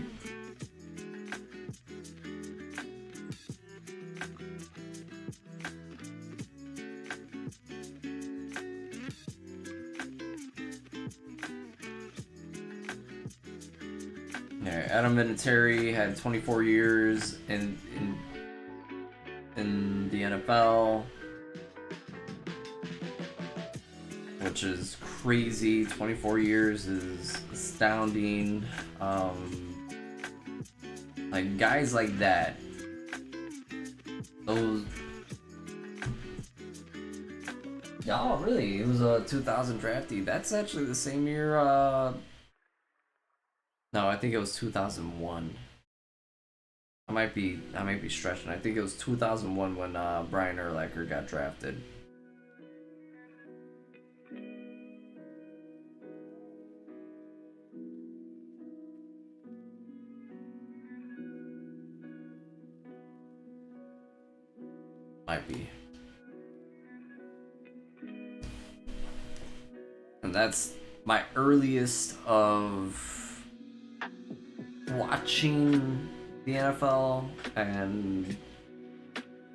yeah, Adam Vinatieri had 24 years in the NFL, which is crazy. 24 years is astounding. Like guys like that, those. Oh, really? It was a 2000 draftee. That's actually the same year. No, I think it was 2001. I might be stretching. I think it was 2001 when Brian Urlacher got drafted. Might be. And that's my earliest of watching the NFL and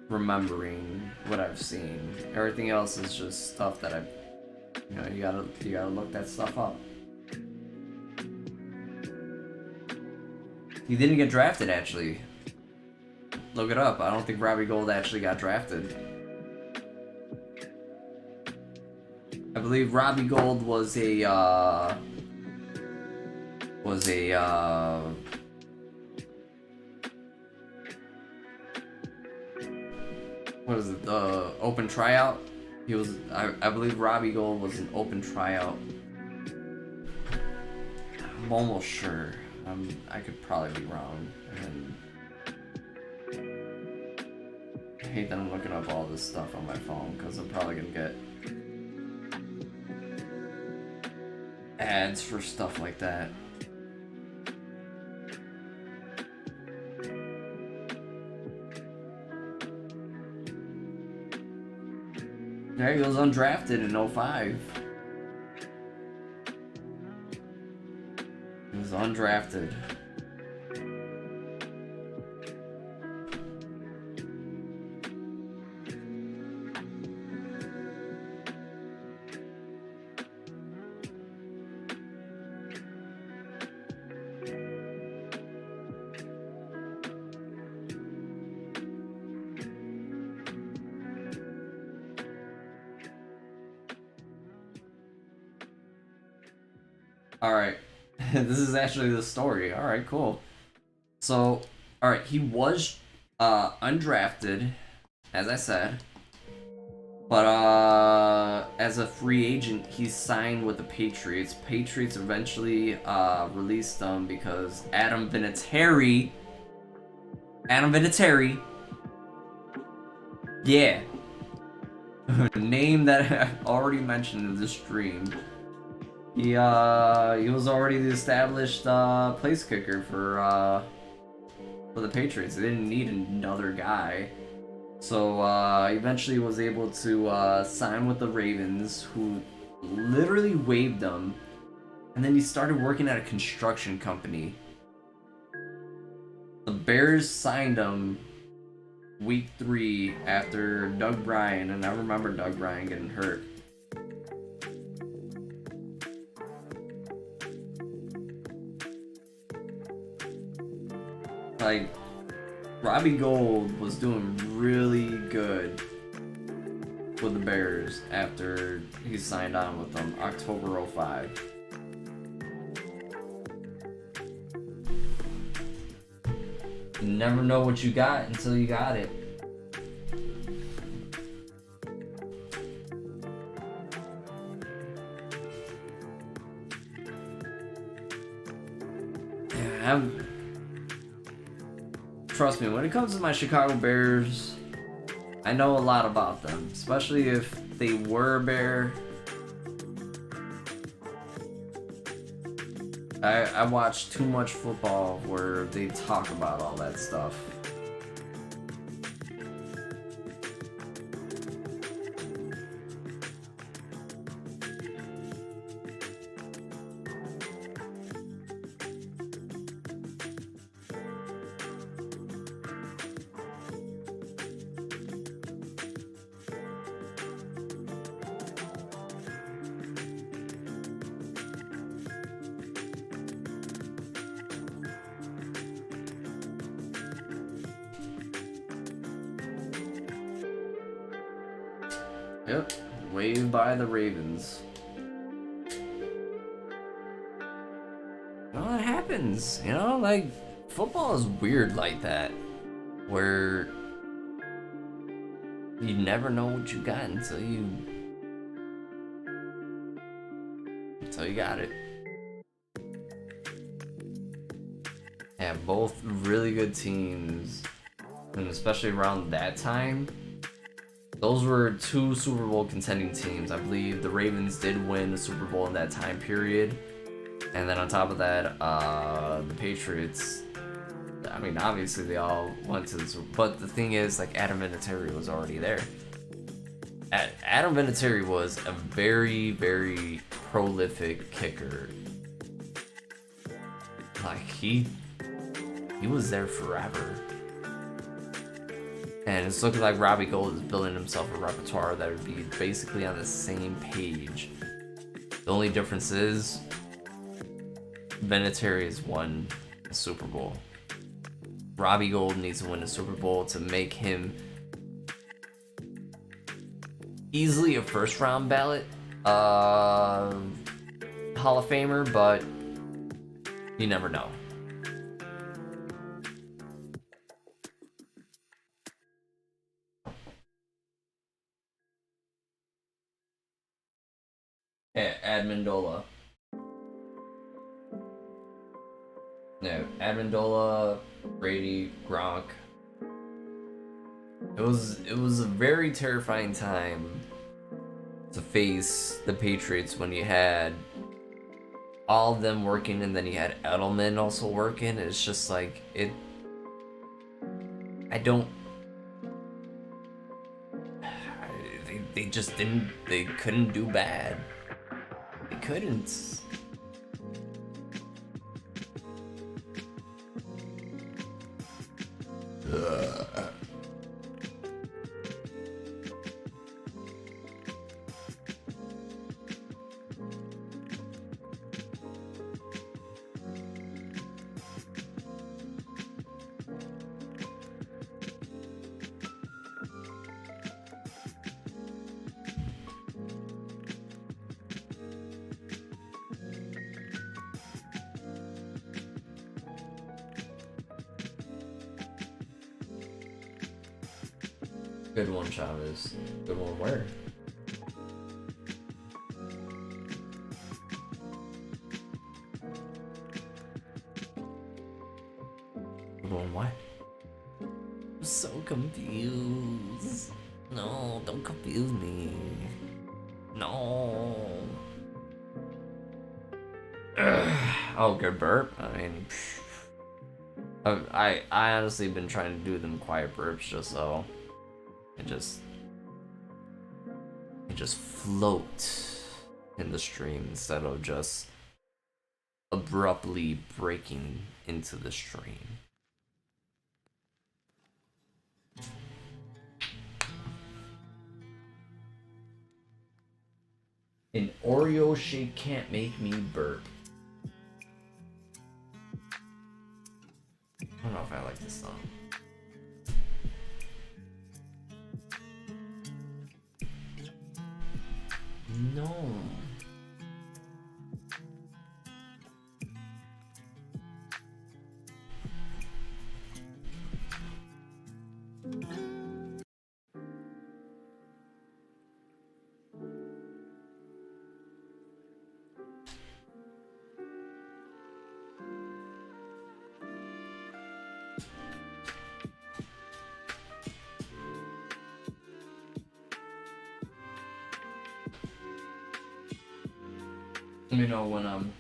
remembering what I've seen. Everything else is just stuff that you gotta look that stuff up. He didn't get drafted, actually. Look it up. I don't think Robbie Gould actually got drafted. I believe Robbie Gould was a what is it, the open tryout? He was, I believe Robbie Gould was an open tryout. I'm almost sure. I could probably be wrong. And I hate that I'm looking up all this stuff on my phone, because I'm probably gonna get ads for stuff like that. There he goes, undrafted in 05. He was undrafted. All right, this is actually the story. All right, cool. So, all right, he was undrafted, as I said, but as a free agent, he signed with the Patriots. Patriots eventually released him because Adam Vinatieri, yeah, name that I already mentioned in the stream. He was already the established place kicker for the Patriots. They didn't need another guy. So eventually was able to sign with the Ravens, who literally waived him. And then he started working at a construction company. The Bears signed him week 3 after Doug Bryan, and I remember Doug Bryan getting hurt. Like, Robbie Gould was doing really good with the Bears after he signed on with them, October 05. You never know what you got until you got it. Yeah, trust me, when it comes to my Chicago Bears, I know a lot about them, especially if they were a Bear. I watch too much football where they talk about all that stuff. Yep, waived by the Ravens. Well, it happens, you know, like, football is weird like that, where you never know what you got until you got it. Yeah, both really good teams, and especially around that time, those were 2 Super Bowl contending teams. I believe the Ravens did win the Super Bowl in that time period. And then on top of that, the Patriots, I mean, obviously they all went to the Super Bowl. But the thing is, like, Adam Vinatieri was already there. Adam Vinatieri was a very, very prolific kicker. Like, he was there forever. And it's looking like Robbie Gould is building himself a repertoire that would be basically on the same page. The only difference is Vinatieri has won a Super Bowl. Robbie Gould needs to win a Super Bowl to make him easily a first round ballot Hall of Famer, but you never know. Amendola. No, Amendola, Brady, Gronk. It was a very terrifying time to face the Patriots when you had all of them working and then you had Edelman also working. It's just like they just didn't, they couldn't do bad. They couldn't. Good one, Chavez. Good one where? Good one what? I'm so confused. No, don't confuse me. No. Oh, good burp. I mean, I honestly been trying to do them quiet burps just so it just float in the stream instead of just abruptly breaking into the stream. An Oreo shake can't make me burp. I don't know if I like this song. No. Let me know when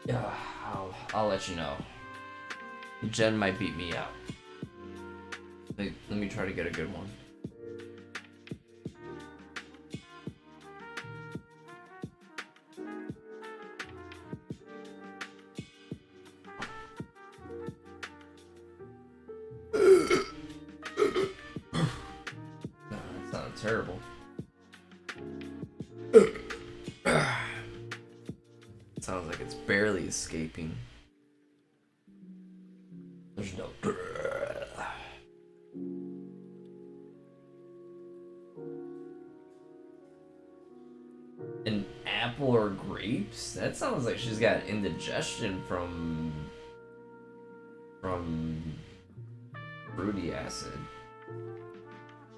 yeah, I'll let you know. Jen might beat me out. Let me try to get a good one. No, that sounded terrible. Sounds like it's barely escaping. There's no. An apple or grapes? That sounds like she's got indigestion from fruity acid.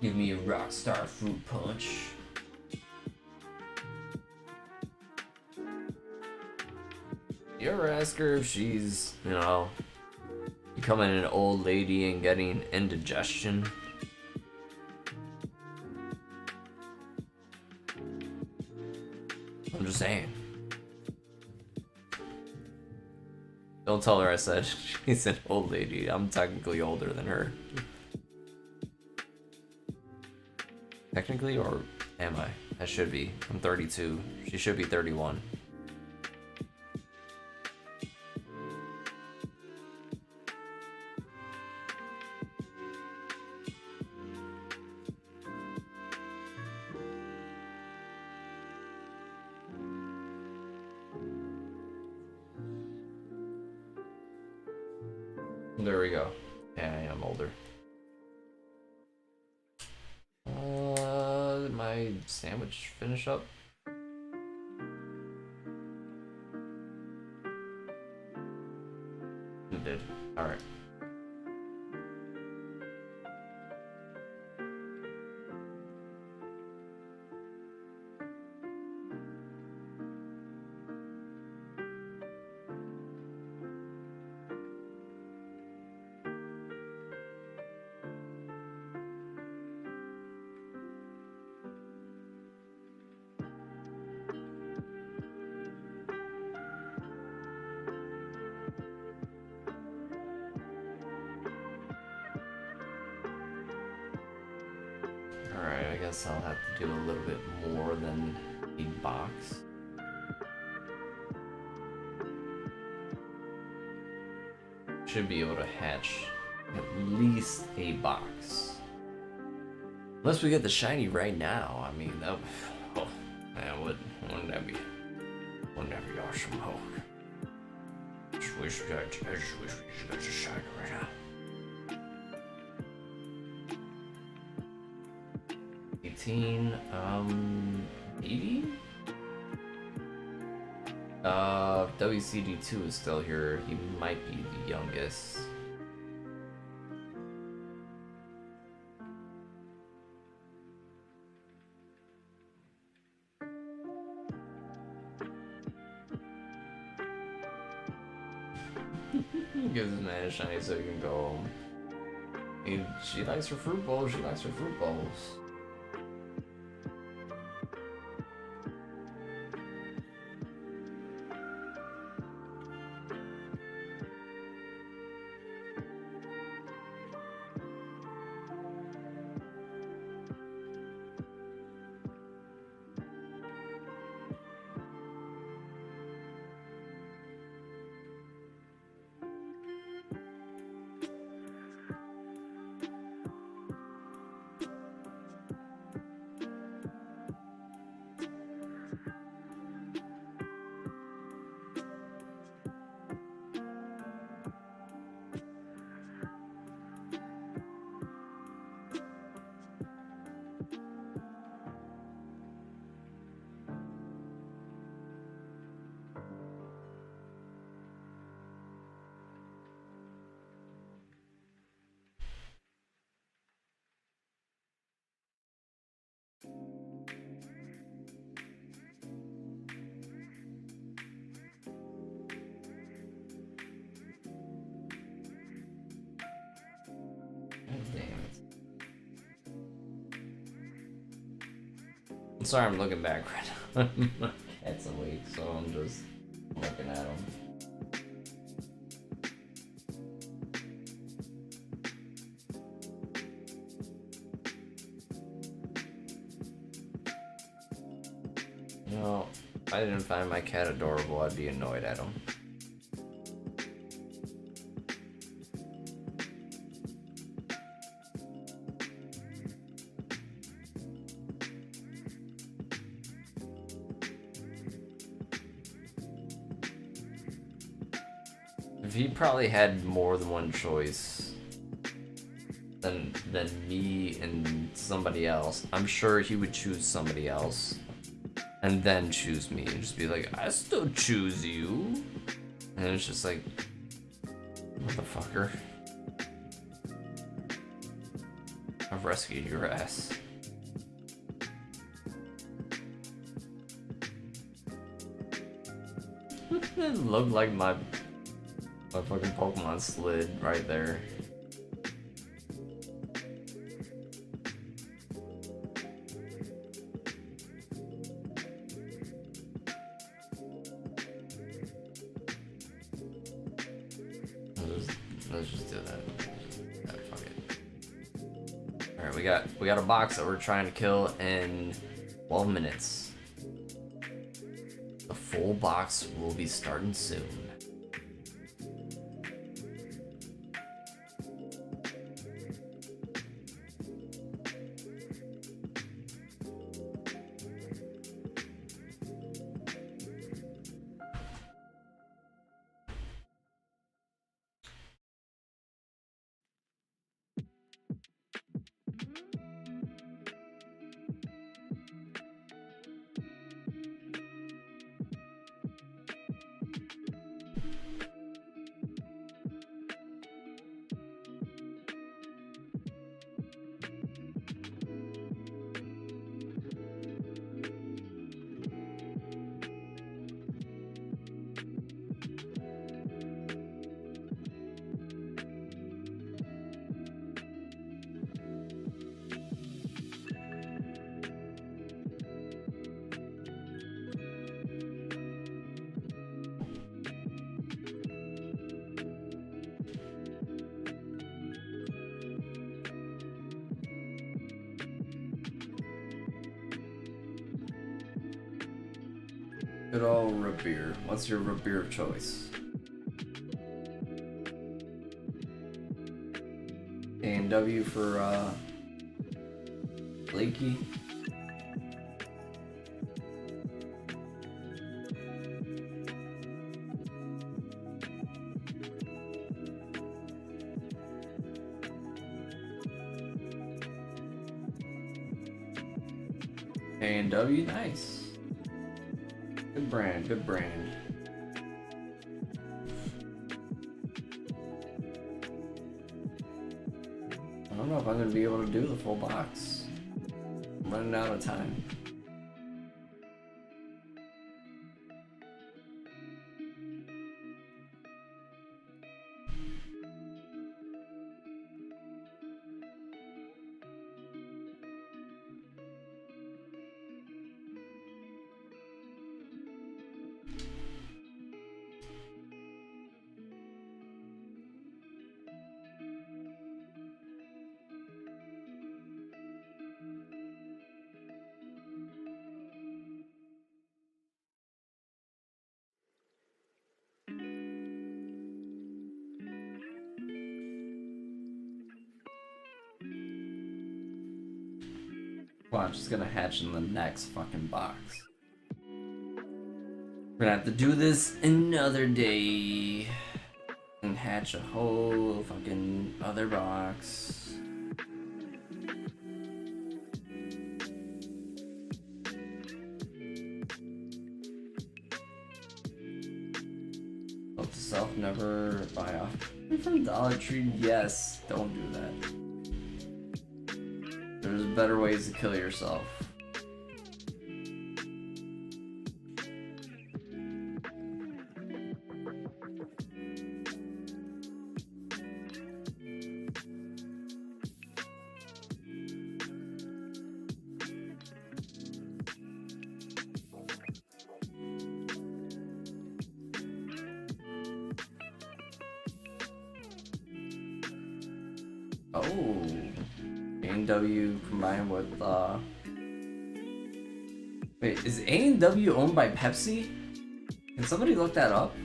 Give me a rockstar fruit punch. You ever ask her if she's, becoming an old lady and getting indigestion? I'm just saying. Don't tell her I said she's an old lady. I'm technically older than her. Technically, or am I? I should be. I'm 32. She should be 31. There we go. Yeah, I am older. Did my sandwich finish up? It did. Alright. Alright, I guess I'll have to do a little bit more than a box. Should be able to hatch at least a box. Unless we get the shiny right now. I mean, that wouldn't that be awesome? Oh, I just wish we got the shiny right now. 18, maybe? WCD2 is still here. He might be the youngest. Gives his man a shiny so he can go home. She likes her fruit bowls. She likes her fruit bowls. Sorry, I'm looking back right now. My cat's awake, so I'm just looking at him. You know, if I didn't find my cat adorable, I'd be annoyed at him. If he probably had more than one choice than me and somebody else, I'm sure he would choose somebody else and then choose me and just be like, I still choose you. And it's just like, motherfucker, I've rescued your ass. It looked like my fucking Pokemon slid right there. Let's just do that. Yeah, fuck it. Alright, we got a box that we're trying to kill in 12 minutes. The full box will be starting soon. Good old root beer. What's your root beer of choice? A&W for Lakey. A&W, nice. Good brand, good brand. I don't know if I'm gonna be able to do the full box. I'm running out of time. Watch, it's gonna hatch in the next fucking box. We're gonna have to do this another day. And hatch a whole fucking other box. Note to self, never buy off from Dollar Tree. Yes, don't do that. There's better ways to kill yourself. Oh, A&W combined with wait, is A&W owned by Pepsi? Can somebody look that up?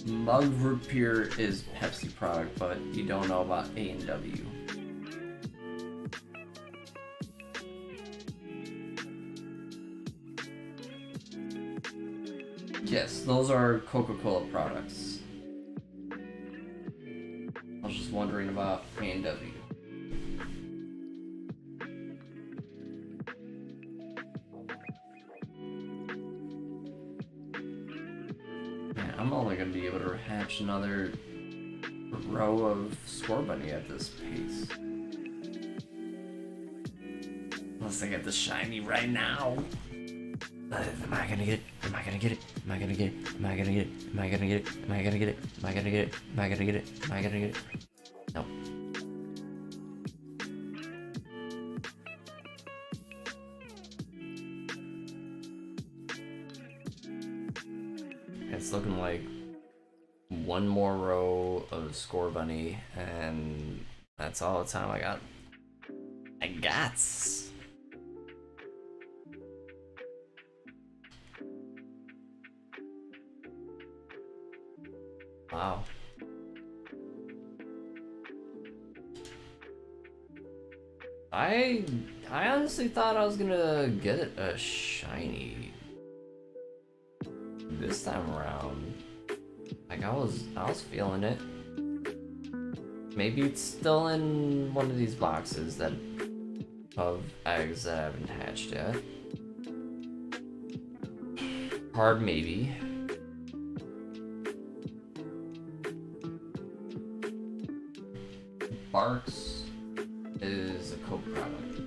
Mug Root Beer is Pepsi product, but you don't know about A&W. Yes, those are Coca-Cola products. I was just wondering about A&W. I'm only gonna be able to hatch another row of Scorbunny at this pace. Unless I get the shiny right now. Am I gonna get it? Am I gonna get it? Am I gonna get it? Am I gonna get it? Am I gonna get it? Am I gonna get it? Am I gonna get it? Am I gonna get it? Am I gonna get it? No. It's looking like one more row of Scorbunny, and that's all the time I got. Wow. I honestly thought I was gonna get it a shiny this time around. Like I was feeling it. Maybe it's still in one of these boxes that of eggs that I haven't hatched yet. Hard maybe. Barks is a Coke product.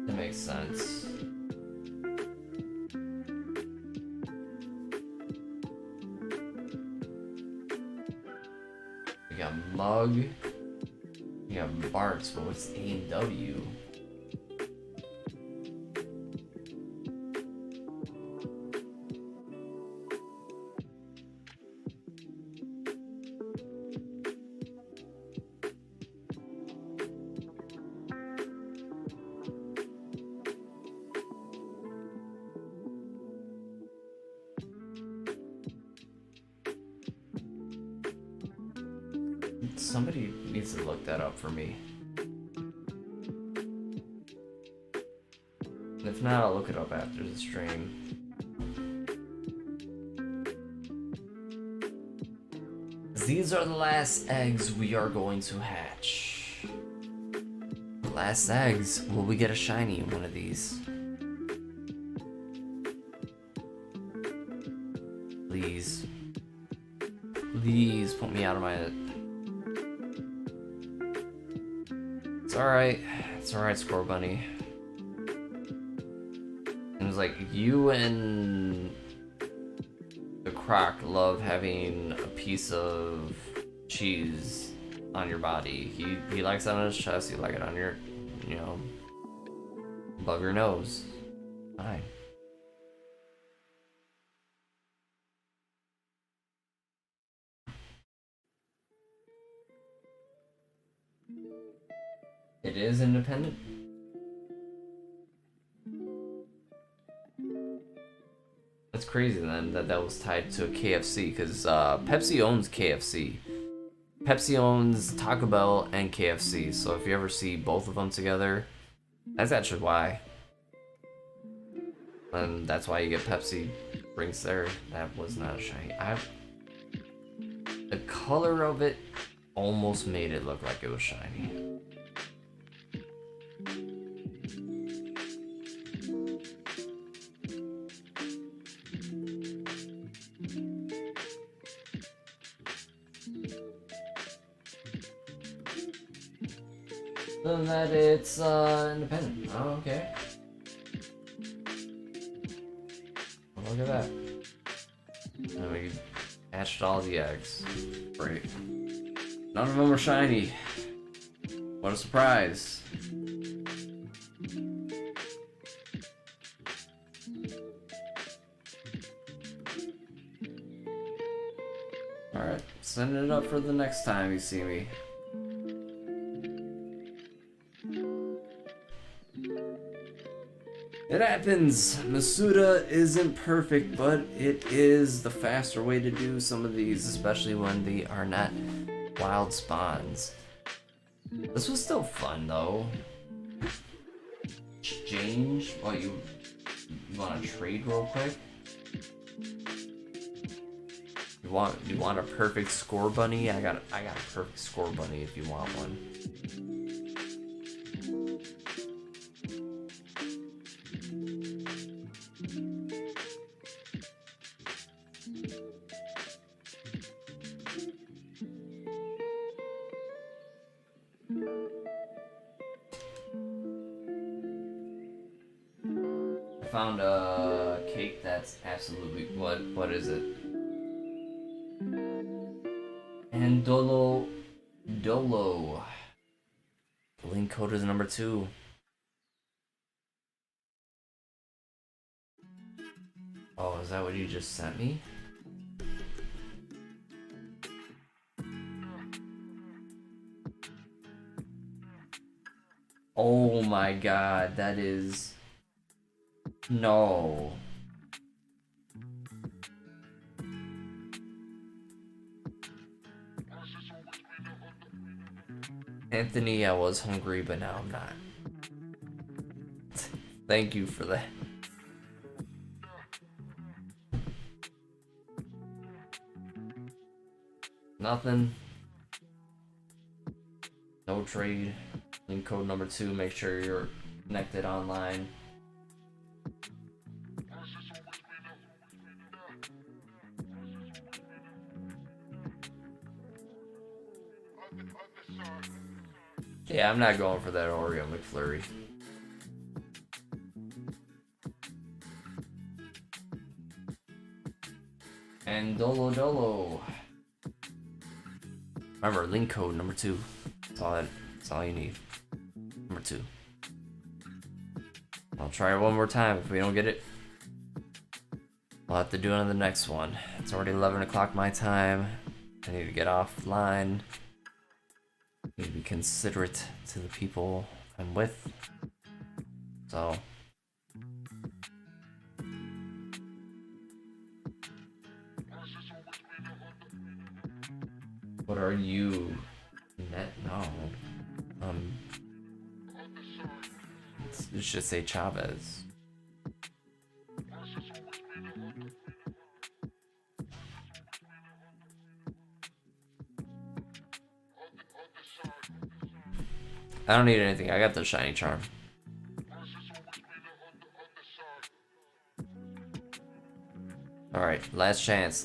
That makes sense. We got Mug. We got Barks, but what's A&W? Somebody needs to look that up for me. And if not, I'll look it up after the stream. These are the last eggs we are going to hatch. The last eggs. Will we get a shiny in one of these? Please. Please put me out of my... It's alright, Scorbunny. It was like you and the Croc love having a piece of cheese on your body. He likes it on his chest. You like it on your, you know, above your nose. Fine. It is independent. That's crazy then that was tied to a KFC because Pepsi owns KFC. Pepsi owns Taco Bell and KFC, so if you ever see both of them together, that's actually why. And that's why you get Pepsi drinks there. That was not a shiny. The color of it almost made it look like it was shiny. Than that it's independent. Oh, okay. Well, look at that. And we hatched all the eggs. Great. None of them were shiny. What a surprise. Alright, send it up for the next time you see me. It happens. Masuda isn't perfect, but it is the faster way to do some of these, especially when they are not wild spawns. This was still fun though. Exchange? Oh, you want to trade real quick? You want a perfect Scorbunny? I got a perfect Scorbunny if you want one. I found a cake that's absolutely what is it? And Dolo. The link code is number 2. Oh, is that what you just sent me? Oh my god, that is... No. Anthony, I was hungry, but now I'm not. Thank you for that. Nothing. No trade. Link code number 2, make sure you're connected online. Yeah, I'm not going for that Oreo McFlurry. And Dolo. Remember, link code number 2. That's all you need. Number 2. I'll try it one more time. If we don't get it, we'll have to do it on the next one. It's already 11 o'clock my time. I need to get offline. I need to be considerate to the people I'm with. So. What are you? Net? No. It should say Chavez. I don't need anything. I got the shiny charm. Alright, last chance.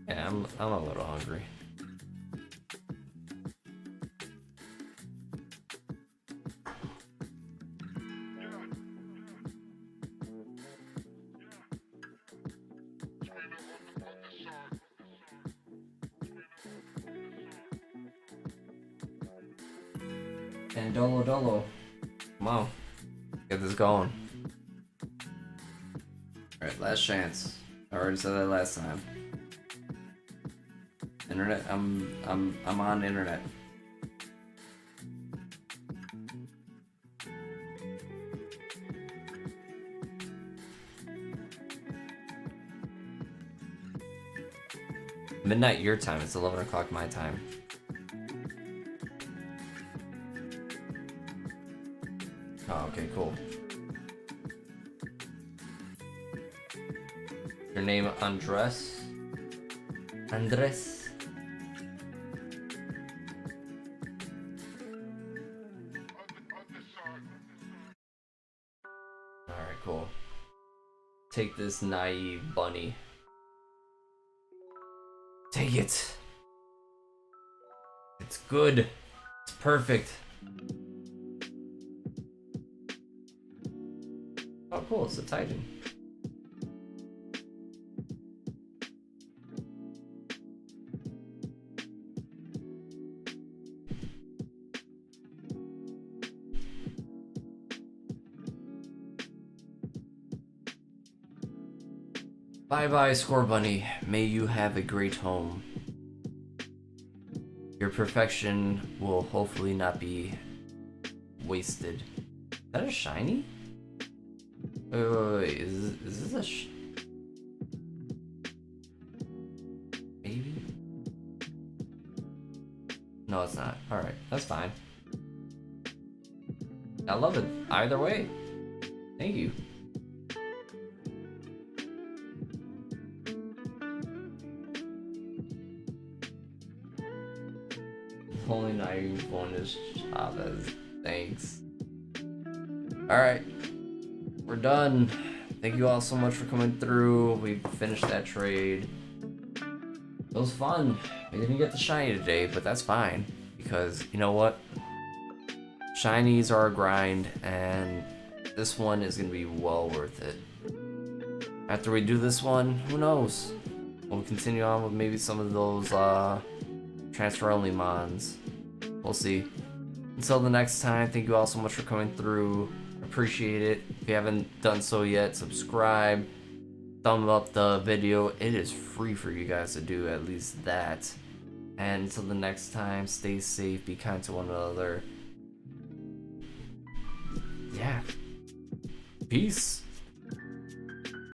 Yeah, I'm a little hungry. And Dolo. Come on. Get this going. Alright, last chance. I already said that last time. Internet, I'm on internet. Midnight your time, it's 11 o'clock my time. Oh, okay, cool. Your name Andres? Andres? Alright, cool. Take this naive bunny. Take it! It's good. It's perfect. Oh, cool, it's a Titan. Bye-bye, Scorbunny. May you have a great home. Your perfection will hopefully not be wasted. Is that a shiny? Wait. Is this a maybe? No, it's not. Alright, that's fine. I love it. Either way. Thank you. Only naive one is Chavez. Thanks. Alright. We're done. Thank you all so much for coming through. We finished that trade. It was fun. We didn't get the shiny today, but that's fine. Because, you know what? Shinies are a grind, and this one is going to be well worth it. After we do this one, who knows? We'll continue on with maybe some of those, transfer only mons. We'll see. Until the next time, thank you all so much for coming through. Appreciate it. If you haven't done so yet, subscribe, thumb up the video. It is free for you guys to do at least that. And until the next time, stay safe, be kind to one another. Yeah. Peace.